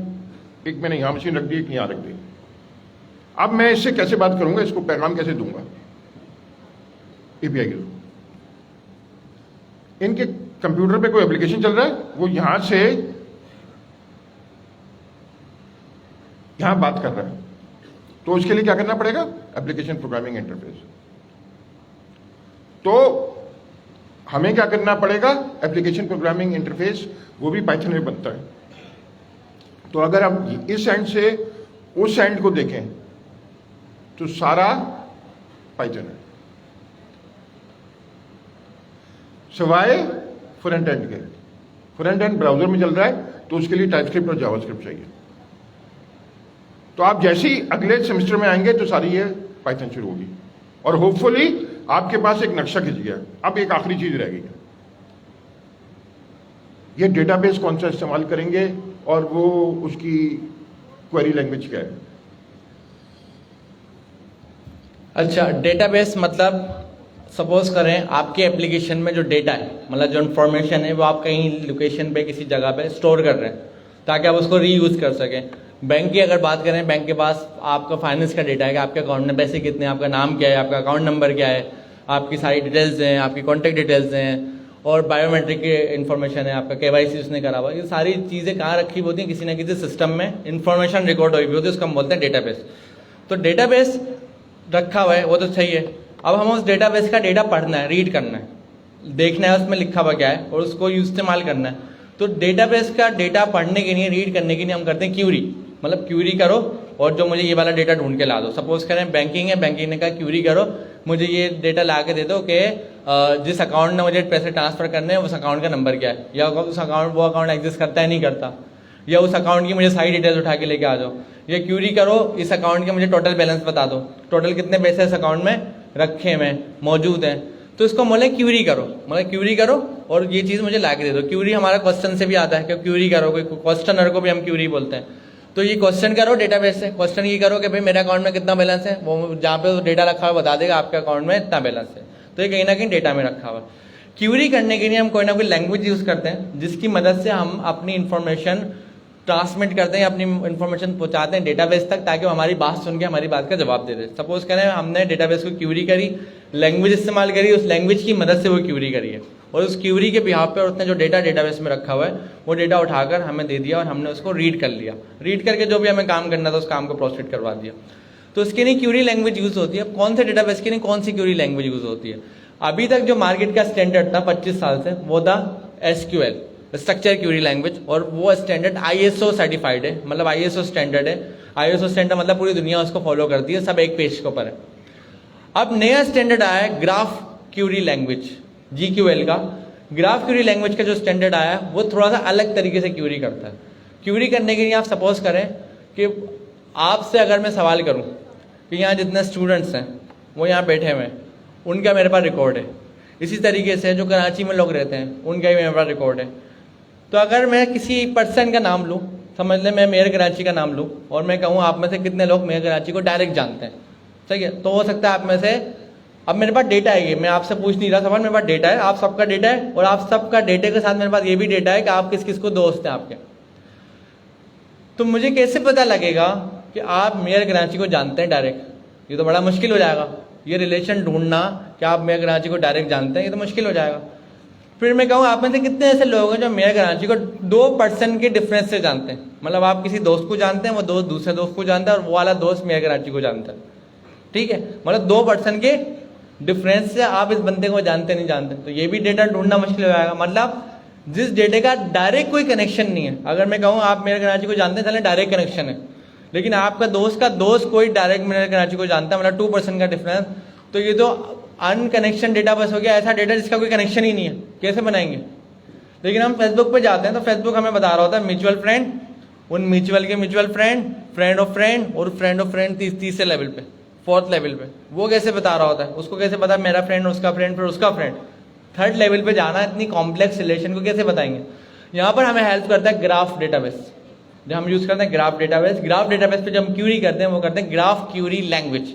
एक मैंने यहां मशीन रख दी, एक यहां रख दी, अब मैं इससे कैसे बात करूंगा, इसको पैगाम कैसे दूंगा? API के थ्रू। इनके कंप्यूटर पे कोई एप्लीकेशन चल रहा है, वो यहां से यहां बात कर रहा है, तो उसके लिए क्या करना पड़ेगा? Application programming interface. तो हमें क्या करना पड़ेगा? एप्लीकेशन प्रोग्रामिंग इंटरफेस, वो भी पाइथन में बनता है। तो अगर हम इस एंड से उस एंड को देखें तो सारा पाइथन है, सिवाय फ्रंट एंड के। फ्रंट एंड ब्राउजर में चल रहा है, तो उसके लिए टाइपस्क्रिप्ट और जावास्क्रिप्ट चाहिए। तो आप जैसे ही अगले सेमेस्टर में आएंगे तो सारी ये पाइथन शुरू होगी, और होपफुली आपके पास एक नक्शा खिंच गया। अब एक आखिरी चीज रह गई, ये डेटाबेस कौन सा इस्तेमाल करेंगे और वो उसकी क्वेरी लैंग्वेज क्या है। अच्छा, डेटाबेस मतलब सपोज करें आपके एप्लीकेशन में जो डेटा है, मतलब जो इन्फॉर्मेशन है, वो आप कहीं लोकेशन पे किसी जगह पे स्टोर कर रहे हैं ताकि आप उसको रीयूज कर सकें। बैंक की अगर बात करें, बैंक के पास आपका फाइनेंस का डेटा है कि आपके अकाउंट में पैसे कितने हैं, आपका नाम क्या है, आपका अकाउंट नंबर क्या है, आपकी सारी डिटेल्स हैं, आपकी कॉन्टैक्ट डिटेल्स हैं, और बायोमेट्रिक की इन्फॉर्मेशन है, आपका KYC उसने करा हुआ। ये सारी चीज़ें कहाँ रखी होती हैं? किसी ना किसी सिस्टम में इन्फॉर्मेशन रिकॉर्ड हुई होती है, उसको हम बोलते हैं डेटाबेस। तो डेटाबेस रखा हुआ है, वो तो सही है। अब हम उस डेटाबेस का डेटा पढ़ना है, रीड करना है, देखना है उसमें लिखा हुआ क्या है, और उसको इस्तेमाल करना है। तो डेटाबेस का डेटा पढ़ने के लिए, रीड करने के लिए हम करते हैं क्यूरी, मतलब क्यूरी करो और जो मुझे ये वाला डेटा ढूंढ के ला दो। सपोज करें बैंकिंग है, बैंकिंग ने कहा क्यूरी करो, मुझे ये डेटा ला के दे दो कि जिस अकाउंट में मुझे पैसे ट्रांसफर करने हैं उस अकाउंट का नंबर क्या है, या उस अकाउंट वो अकाउंट एग्जिस्ट करता है नहीं करता, या उस अकाउंट की मुझे सारी डिटेल्स उठा के लेके आ जाओ, या क्यूरी करो इस अकाउंट के मुझे टोटल बैलेंस बता दो, टोटल कितने पैसे इस अकाउंट में रखे हुए मौजूद हैं। तो इसको बोले क्यूरी करो, मतलब क्यूरी करो और ये चीज़ मुझे ला के दे दो। क्यूरी हमारा क्वेश्चन से भी आता है कि क्यूरी करो, कोई क्वेश्चनर को भी हम क्यूरी बोलते हैं। तो ये क्वेश्चन करो डेटाबेस से, क्वेश्चन ये करो कि भाई मेरे अकाउंट में कितना बैलेंस है, वो जहाँ पे डेटा रखा हुआ बता देगा आपके अकाउंट में इतना बैलेंस है। तो ये कहीं ना कहीं डेटा में रखा हुआ। क्यूरी करने के लिए हम कोई ना कोई लैंग्वेज यूज़ करते हैं जिसकी मदद से हम अपनी इंफॉर्मेशन ट्रांसमिट करते हैं, अपनी इंफॉर्मेशन पहुंचाते हैं डेटाबेस तक, ताकि वो हमारी बात सुन के हमारी बात का जवाब दे दे। सपोज करें हमने डेटाबेस को क्यूरी करी, लैंग्वेज इस्तेमाल करी, उस लैंग्वेज की मदद से वो क्यूरी करी है, और उस क्यूरी के बिहाफ पे उसने जो डेटा डेटाबेस में रखा हुआ है वो डेटा उठाकर हमें दे दिया और हमने उसको रीड कर लिया। रीड करके जो भी हमें काम करना था उस काम को प्रोसीड करवा दिया। तो उसके लिए क्यूरी लैंग्वेज यूज़ होती है। अब कौन से डेटाबेस के लिए कौन सी क्यूरी लैंग्वेज यूज़ होती है? अभी तक जो मार्केट का स्टैंडर्ड था 25 साल से वो था SQL, स्ट्रक्चर क्यूरी लैंग्वेज, और वो स्टैंडर्ड ISO सर्टिफाइड है, मतलब ISO स्टैंडर्ड है। ISO स्टैंडर्ड मतलब पूरी दुनिया उसको फॉलो करती है, सब एक पेज के ऊपर है। अब नया स्टैंडर्ड आया है ग्राफ क्यूरी लैंग्वेज, GQL का। ग्राफ क्यूरी लैंग्वेज का जो स्टैंडर्ड आया है वो थोड़ा सा अलग तरीके से क्यूरी करता है। क्यूरी करने के लिए आप सपोज करें कि आपसे अगर मैं सवाल करूं कि यहाँ जितने स्टूडेंट्स हैं वो यहाँ बैठे हुए हैं, उनका मेरे पास रिकॉर्ड है। इसी तरीके से जो कराची में लोग रहते हैं उनका भी मेरे पास रिकॉर्ड है। तो अगर मैं किसी पर्सन का नाम लूँ, समझ लें मैं मेयर कराची का नाम लूँ, और मैं कहूँ आप में से कितने लोग मेयर कराची को डायरेक्ट जानते हैं, सही है? तो हो सकता है आप में से, अब मेरे पास डेटा है, ये मैं आपसे पूछ नहीं रहा सवाल, मेरे पास डेटा है, आप सबका डेटा है, और आप सबका डेटा के साथ मेरे पास ये भी डेटा है कि आप किस किस को दोस्त हैं आपके। तो मुझे कैसे पता लगेगा कि आप मेयर कराची को जानते हैं डायरेक्ट? ये तो बड़ा मुश्किल हो जाएगा, ये रिलेशन ढूंढना कि आप मेयर कराची को डायरेक्ट जानते हैं, ये तो मुश्किल हो जाएगा। फिर मैं कहूँ आप में से कितने ऐसे लोग हैं जो मेयर कराची को 2% के डिफरेंस से जानते हैं, मतलब आप किसी दोस्त को जानते हैं, वो दोस्त दूसरे दोस्त को जानता है, और वो वाला दोस्त मेयर कराची को जानता है, ठीक है? मतलब 2% के डिफरेंस से आप इस बंदे को जानते नहीं जानते। तो ये भी डेटा ढूंढना मुश्किल हो जाएगा, मतलब जिस डेटा का डायरेक्ट कोई कनेक्शन नहीं है। अगर मैं कहूँ आप मेयर कराची को जानते हैं, चले डायरेक्ट कनेक्शन है, लेकिन आपका दोस्त का दोस्त कोई डायरेक्ट मेयर कराची को जानता है, मतलब 2% का डिफरेंस, तो ये तो अनकनेक्शन डेटा बस हो गया, ऐसा डेटा जिसका कोई कनेक्शन ही नहीं है, कैसे बनाएंगे? लेकिन हम फेसबुक पे जाते हैं तो फेसबुक हमें बता रहा होता है म्यूचुअल फ्रेंड, उन म्यूचुअल के mutual friend, friend of friend, और फ्रेंड ऑफ फ्रेंड तीसरे लेवल पे, 4th लेवल पे। वो कैसे बता रहा होता है? उसको कैसे पता मेरा फ्रेंड, उसका फ्रेंड, फिर उसका फ्रेंड? 3rd लेवल पे जाना, इतनी कॉम्प्लेक्स रिलेशन को कैसे बताएंगे? यहाँ पर हमें हेल्प करता है ग्राफ डेटाबेस, जो हम यूज करते हैं ग्राफ डेटाबेस। ग्राफ डेटाबेस पे जब हम क्यूरी करते हैं वो करते हैं graph Curie language.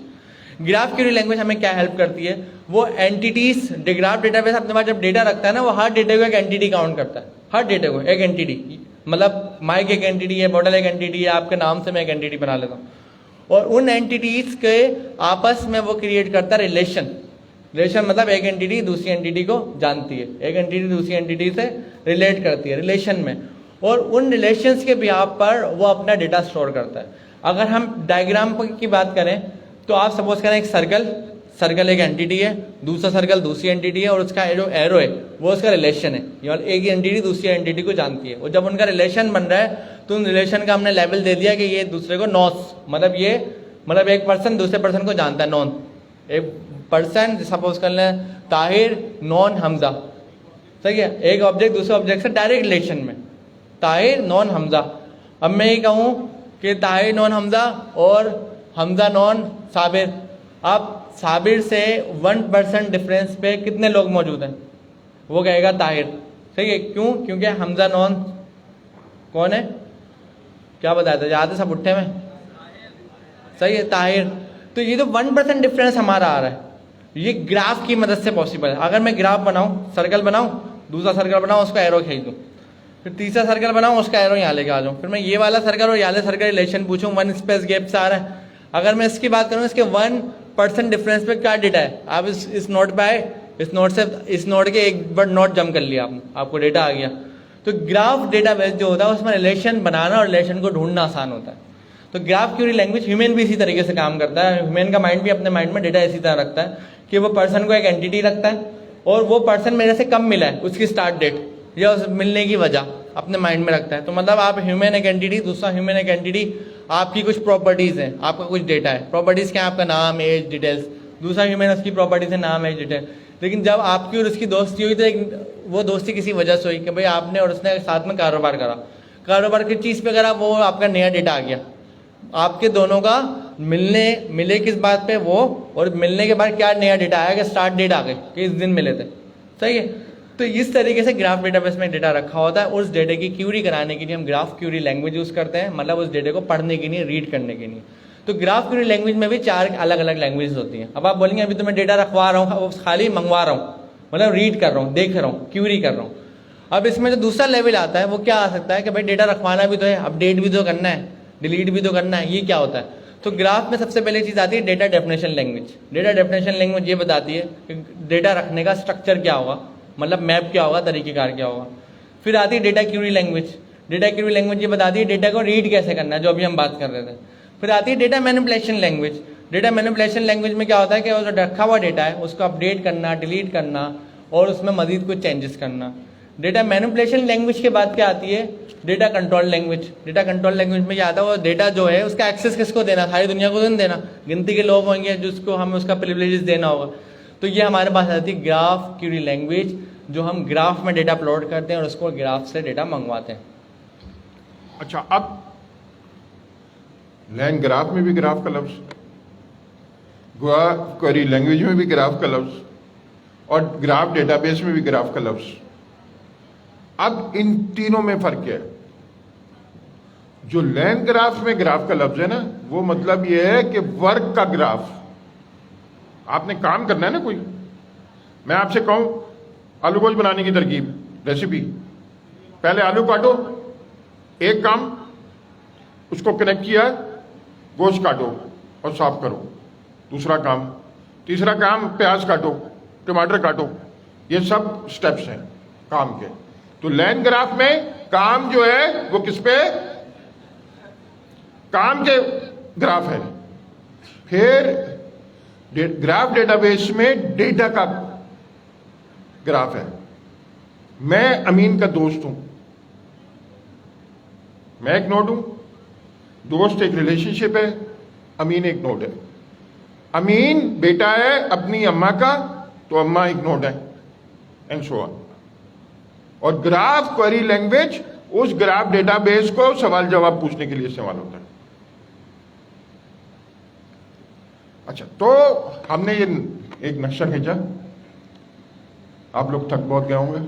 Graph Curie language हमें क्या हेल्प करती है? वो एंटिटीज, ग्राफ डेटाबेस अपने पास जब डेटा रखता है ना, वो हर डेटा को एक एंटिटी काउंट करता है, हर डेटा को एक एंटिटी, मतलब माइक एक एंटिटी है, बॉटल एक एंटिटी है, आपके नाम से मैं एक एंटिटी बना लेता हूँ, और उन एंटिटीज के आपस में वो क्रिएट करता है रिलेशन। रिलेशन मतलब एक एंटिटी दूसरी एंटिटी को जानती है, एक एंटिटी दूसरी एंटिटी से रिलेट करती है रिलेशन में, और उन रिलेशंस के बिहाफ पर वो अपना डेटा स्टोर करता है। अगर हम डायग्राम की बात करें तो आप सपोज करें एक सर्कल एक एंटिटी है, दूसरा सर्कल दूसरी एंटिटी है, और उसका जो एरो है वो उसका रिलेशन है। एक एंटिटी दूसरी एंटिटी को जानती है, और जब उनका रिलेशन बन रहा है तो उन रिलेशन का हमने लेवल दे दिया कि ये दूसरे को नोस, मतलब एक पर्सन दूसरे पर्सन को जानता है, नॉन। एक पर्सन सपोज कर लें ताहिर नॉन हमजा, सही है? एक ऑब्जेक्ट दूसरे ऑब्जेक्ट से डायरेक्ट रिलेशन में, ताहिर नॉन हमजा। अब मैं ये कहूँ कि ताहिर नॉन हमजा और हमजा नॉन साबिर, आप साबिर से 1% डिफरेंस पे कितने लोग मौजूद हैं? वो कहेगा ताहिर, सही है? क्यों? क्योंकि हमजा नॉन कौन है? क्या बताया था? याद है? सब उठे में, सही है? ताहिर। तो ये तो 1% डिफरेंस हमारा आ रहा है, ये ग्राफ की मदद से पॉसिबल है। अगर मैं ग्राफ बनाऊँ, सर्कल बनाऊँ, दूसरा सर्कल बनाऊँ, उसका एरो खींच दूँ, फिर तीसरा सर्कल बनाऊँ, उसका एरो यहाँ लेके आ जाऊँ, फिर मैं ये वाला सर्कल और ये वाले सर्कल रिलेशन पूछूँ, 1 स्पेस गैप से आ रहा है। अगर मैं इसकी बात करूँ, इसके 1% डिफरेंस पे क्या डेटा है? आप इस नोट पे आए, इस नोट से इस नोट के एक बार नोट जम कर लिया आपने, आपको डेटा आ गया। तो ग्राफ डेटाबेस जो होता है उसमें रिलेशन बनाना और रिलेशन को ढूंढना आसान होता है। तो ग्राफ क्यूरी लैंग्वेज ह्यूमन भी इसी तरीके से काम करता है। ह्यूमन का माइंड भी अपने माइंड में डेटा इसी तरह रखता है कि वो पर्सन को एक एंटिटी रखता है, और वो पर्सन मेरे से कब मिला है उसकी स्टार्ट डेट या उस मिलने की वजह अपने माइंड में रखता है। तो मतलब आप ह्यूमन एक एंटिटी, दूसरा ह्यूमन एक एंटिटी, आपकी कुछ प्रॉपर्टीज़ हैं, आपका कुछ डेटा है, प्रॉपर्टीज़ क्या है, आपका नाम, एज, डिटेल्स, दूसरा ह्यूमन उसकी प्रॉपर्टीज़ है, नाम, एज, डिटेल। लेकिन जब आपकी और उसकी दोस्ती हुई तो एक वो दोस्ती किसी वजह से हुई कि भाई आपने और उसने साथ में कारोबार करा, कारोबार की चीज़ पे करा, वो आपका नया डेटा आ गया, आपके दोनों का मिले किस बात पे वो, और मिलने के बाद क्या नया डेटा आया कि स्टार्ट डेट आ गई कि इस दिन मिले थे, सही है। तो इस तरीके से ग्राफ डेटाबेस में डेटा रखा होता है, उस डेटे की क्यूरी कराने के लिए हम ग्राफ क्यूरी लैंग्वेज यूज़ करते हैं, मतलब उस डेटे को पढ़ने के लिए, रीड करने के लिए। तो ग्राफ क्यूरी लैंग्वेज में भी 4 अलग अलग लैंग्वेज होती हैं। अब आप बोलेंगे अभी तो मैं डेटा रखवा रहा हूँ, खाली मंगवा रहा हूँ, मतलब रीड कर रहा हूँ, देख रहा हूँ, क्यूरी कर रहा हूँ। अब इसमें जो दूसरा लेवल आता है वो क्या आ सकता है कि भाई डेटा रखवाना भी तो है, अपडेट भी तो करना है, डिलीट भी तो करना है, ये क्या होता है। तो ग्राफ में सबसे पहले चीज़ आती है data definition language. Data definition language ये बताती है कि डेटा रखने का स्ट्रक्चर क्या होगा, मतलब मैप क्या होगा, तरीक़ेकार क्या होगा। फिर आती है data Curie language. Data Curie language ये बताती है डेटा को रीड कैसे करना है, जो अभी हम बात कर रहे थे। फिर आती है data manipulation language. Data manipulation language में क्या होता है कि वो जो रखा हुआ डेटा है उसको अपडेट करना, डिलीट करना और उसमें मजीद कुछ चेंजेस करना। डेटा मैनिपुलेशन लैंग्वेज के बाद क्या आती है, data control language. Data control language में क्या आता है, वो डेटा जो है उसका एक्सेस किसको देना, सारी दुनिया को नहीं देना, गिनती के लोग होंगे जिसको हमें उसका प्रिविलेजेस देना होगा। तो ये हमारे पास आती है ग्राफ क्यूरी लैंग्वेज, जो हम ग्राफ में डेटा अपलोड करते हैं और उसको ग्राफ से डेटा मंगवाते हैं। अच्छा, अब लैंग ग्राफ में भी ग्राफ का लफ्ज, ग्राफ क्वेरी लैंग्वेज में भी ग्राफ का लफ्ज, और ग्राफ डेटाबेस में भी ग्राफ का लफ्ज। अब इन तीनों में फर्क क्या है? जो लैंग ग्राफ में ग्राफ का लफ्ज है ना, वो मतलब ये है कि वर्क का ग्राफ। आपने काम करना है ना कोई, मैं आपसे कहूं आलू गोश्त बनाने की तरकीब, रेसिपी, पहले आलू काटो, एक काम, उसको कनेक्ट किया, गोश्त काटो और साफ करो, दूसरा काम, तीसरा काम प्याज काटो, टमाटर काटो, ये सब स्टेप्स हैं काम के। तो लाइन ग्राफ में काम जो है वो किस पे, काम के ग्राफ है। फिर ग्राफ डेटाबेस में डेटा का ग्राफ है। मैं अमीन का दोस्त हूं, मैं एक नोड हूं, दोस्त एक रिलेशनशिप है, अमीन एक नोड है। अमीन बेटा है अपनी अम्मा का, तो अम्मा एक नोड है, एंड सो ऑन। और ग्राफ क्वेरी लैंग्वेज उस ग्राफ डेटाबेस को सवाल जवाब पूछने के लिए इस्तेमाल होता है। अच्छा, तो हमने ये एक नक्शा खींचा, आप लोग थक बहुत गए होंगे,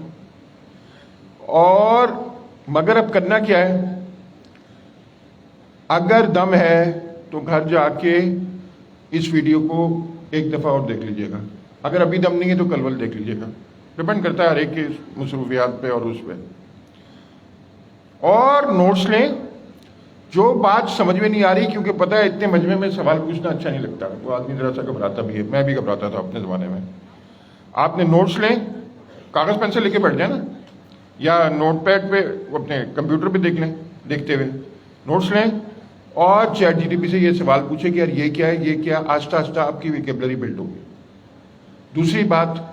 और मगर अब करना क्या है, अगर दम है तो घर जाके इस वीडियो को एक दफ़ा और देख लीजिएगा, अगर अभी दम नहीं है तो कल देख लीजिएगा, डिपेंड करता है हर एक की मसरूफियात पे और उस पर। और नोट्स लें, जो बात समझ में नहीं आ रही, क्योंकि पता है इतने मजमे में सवाल पूछना अच्छा नहीं लगता, वो आदमी जरा सा घबराता भी है, मैं भी घबराता था अपने ज़माने में। आपने नोट्स लें, कागज़ पेन से लेके बैठ जाए ना, या नोटपैड पे अपने कंप्यूटर पे देख लें, देखते हुए नोट्स लें, और चैट जीटीपी से ये सवाल पूछे कि यार ये क्या है, ये क्या, आस्ता आस्ता आपकी वोकैबुलरी बिल्ड होगी। दूसरी बात,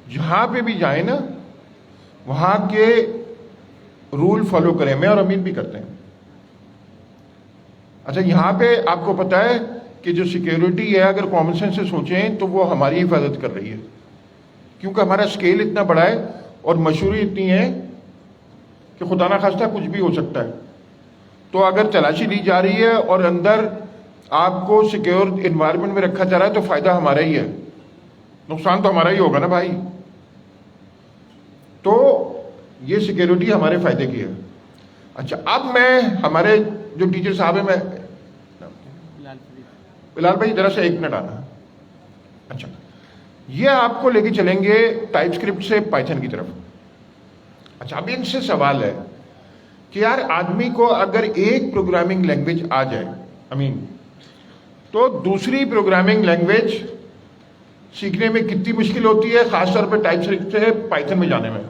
जहाँ पे भी जाए ना वहाँ के रूल फॉलो करें, मैं और अमीन भी करते हैं। अच्छा, यहाँ पे आपको पता है कि जो सिक्योरिटी है, अगर कॉमन सेंस से सोचें तो वो हमारी हिफाजत कर रही है, क्योंकि हमारा स्केल इतना बड़ा है और मशहूरी इतनी है कि खुदा ना खास्ता कुछ भी हो सकता है। तो अगर तलाशी ली जा रही है और अंदर आपको सिक्योर एनवायरनमेंट में रखा जा रहा है तो फायदा हमारा ही है, नुकसान तो हमारा ही होगा ना भाई। तो ये सिक्योरिटी हमारे फायदे की है। अच्छा, अब मैं हमारे जो टीचर साहब है, मैं बिलाल भाई जरा से 1 मिनट आना। अच्छा, ये आपको लेके चलेंगे टाइपस्क्रिप्ट से पाइथन की तरफ। अच्छा, अब इनसे सवाल है कि यार आदमी को अगर एक प्रोग्रामिंग लैंग्वेज आ जाए अमीन, तो दूसरी प्रोग्रामिंग लैंग्वेज सीखने में कितनी मुश्किल होती है, खासतौर पर टाइपस्क्रिप्ट से पाइथन में जाने में।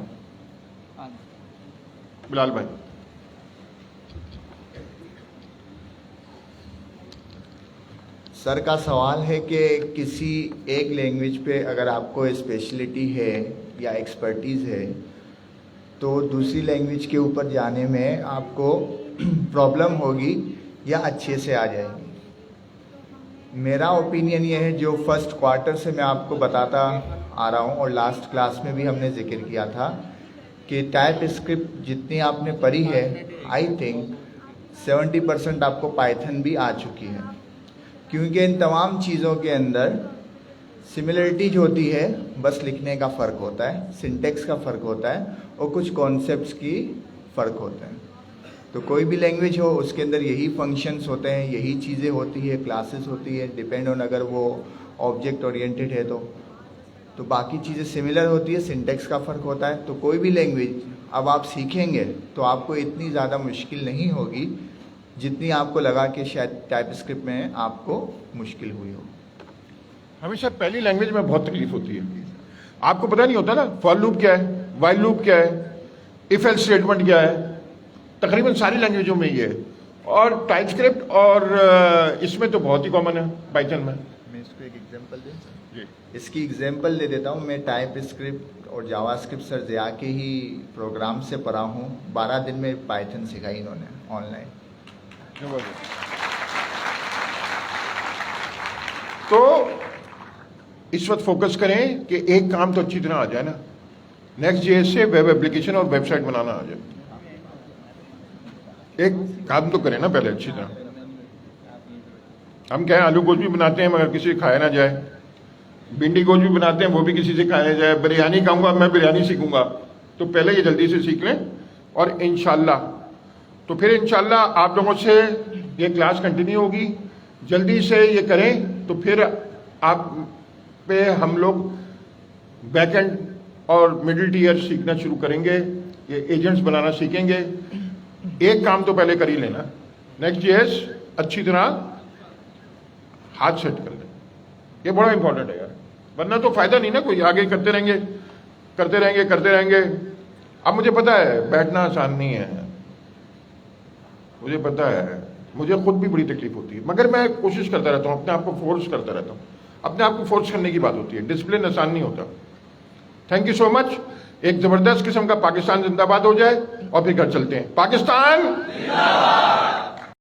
बिलाल भाई। सर का सवाल है कि किसी एक लैंग्वेज पे अगर आपको स्पेशलिटी है या एक्सपर्टीज़ है तो दूसरी लैंग्वेज के ऊपर जाने में आपको प्रॉब्लम होगी या अच्छे से आ जाएगी। मेरा ओपिनियन ये है, जो फर्स्ट क्वार्टर से मैं आपको बताता आ रहा हूँ और लास्ट क्लास में भी हमने जिक्र किया था कि टाइप स्क्रिप्ट जितनी आपने पढ़ी है, आई थिंक 70% आपको पाइथन भी आ चुकी है, क्योंकि इन तमाम चीज़ों के अंदर सिमिलरिटीज होती है, बस लिखने का फ़र्क होता है, सिंटेक्स का फ़र्क होता है और कुछ कॉन्सेप्ट्स की फ़र्क होते हैं। तो कोई भी लैंग्वेज हो उसके अंदर यही फंक्शंस होते हैं, यही चीज़ें होती है, क्लासेस होती है, डिपेंड ऑन अगर वो ऑब्जेक्ट ओरिएंटेड है तो बाकी चीज़ें सिमिलर होती है, सिंटेक्स का फ़र्क होता है। तो कोई भी लैंग्वेज अब आप सीखेंगे तो आपको इतनी ज़्यादा मुश्किल नहीं होगी जितनी आपको लगा कि शायद टाइप स्क्रिप्ट में आपको मुश्किल हुई हो। हमेशा पहली लैंग्वेज में बहुत तकलीफ होती है, आपको पता नहीं होता ना फॉर लूप क्या है, वाइल लूप क्या है, इफ एल्स स्टेटमेंट क्या है, तकरीबन सारी लैंग्वेजों में ये है। और टाइप स्क्रिप्ट और इसमें तो बहुत ही कॉमन है पाइथन में। मैं इसको एक एग्जांपल दें सर? जी। इसकी एग्जांपल दे देता हूँ। मैं टाइप स्क्रिप्ट और जावास्क्रिप्ट सर ज़िया के ही प्रोग्राम से पढ़ा हूँ। 12 दिन में पाइथन सिखाई इन्होंने ऑनलाइन। तो इस वक्त फोकस करें कि एक काम तो अच्छी तरह आ जाए ना, नेक्स्ट जेएस से वेब एप्लीकेशन और वेबसाइट बनाना आ जाए। एक काम तो करें ना पहले अच्छी तरह। हम क्या है, आलू गोश्त भी बनाते हैं मगर किसी से खाया ना जाए, भिंडी गोश्त भी बनाते हैं वो भी किसी से खाया जाए, बिरयानी खाऊंगा मैं, बिरयानी सीखूंगा। तो पहले ये जल्दी से सीख लें और इंशाल्लाह तो फिर इंशाल्लाह आप लोगों से ये क्लास कंटिन्यू होगी। जल्दी से ये करें तो फिर आप पे हम लोग बैकएंड और मिडिल टीयर सीखना शुरू करेंगे, ये एजेंट्स बनाना सीखेंगे। एक काम तो पहले कर ही लेना, नेक्स्ट जेएस अच्छी तरह हाथ सेट कर लें, ये बड़ा इंपॉर्टेंट है यार, वरना तो फायदा नहीं ना कोई, आगे करते रहेंगे करते रहेंगे करते रहेंगे। अब मुझे पता है बैठना आसान नहीं है, मुझे पता है, मुझे खुद भी बड़ी तकलीफ होती है, मगर मैं कोशिश करता रहता हूँ, अपने आप को फोर्स करता रहता हूँ। अपने आप को फोर्स करने की बात होती है, डिसिप्लिन आसान नहीं होता। Thank you so much. एक जबरदस्त किस्म का पाकिस्तान जिंदाबाद हो जाए और फिर घर चलते हैं। पाकिस्तान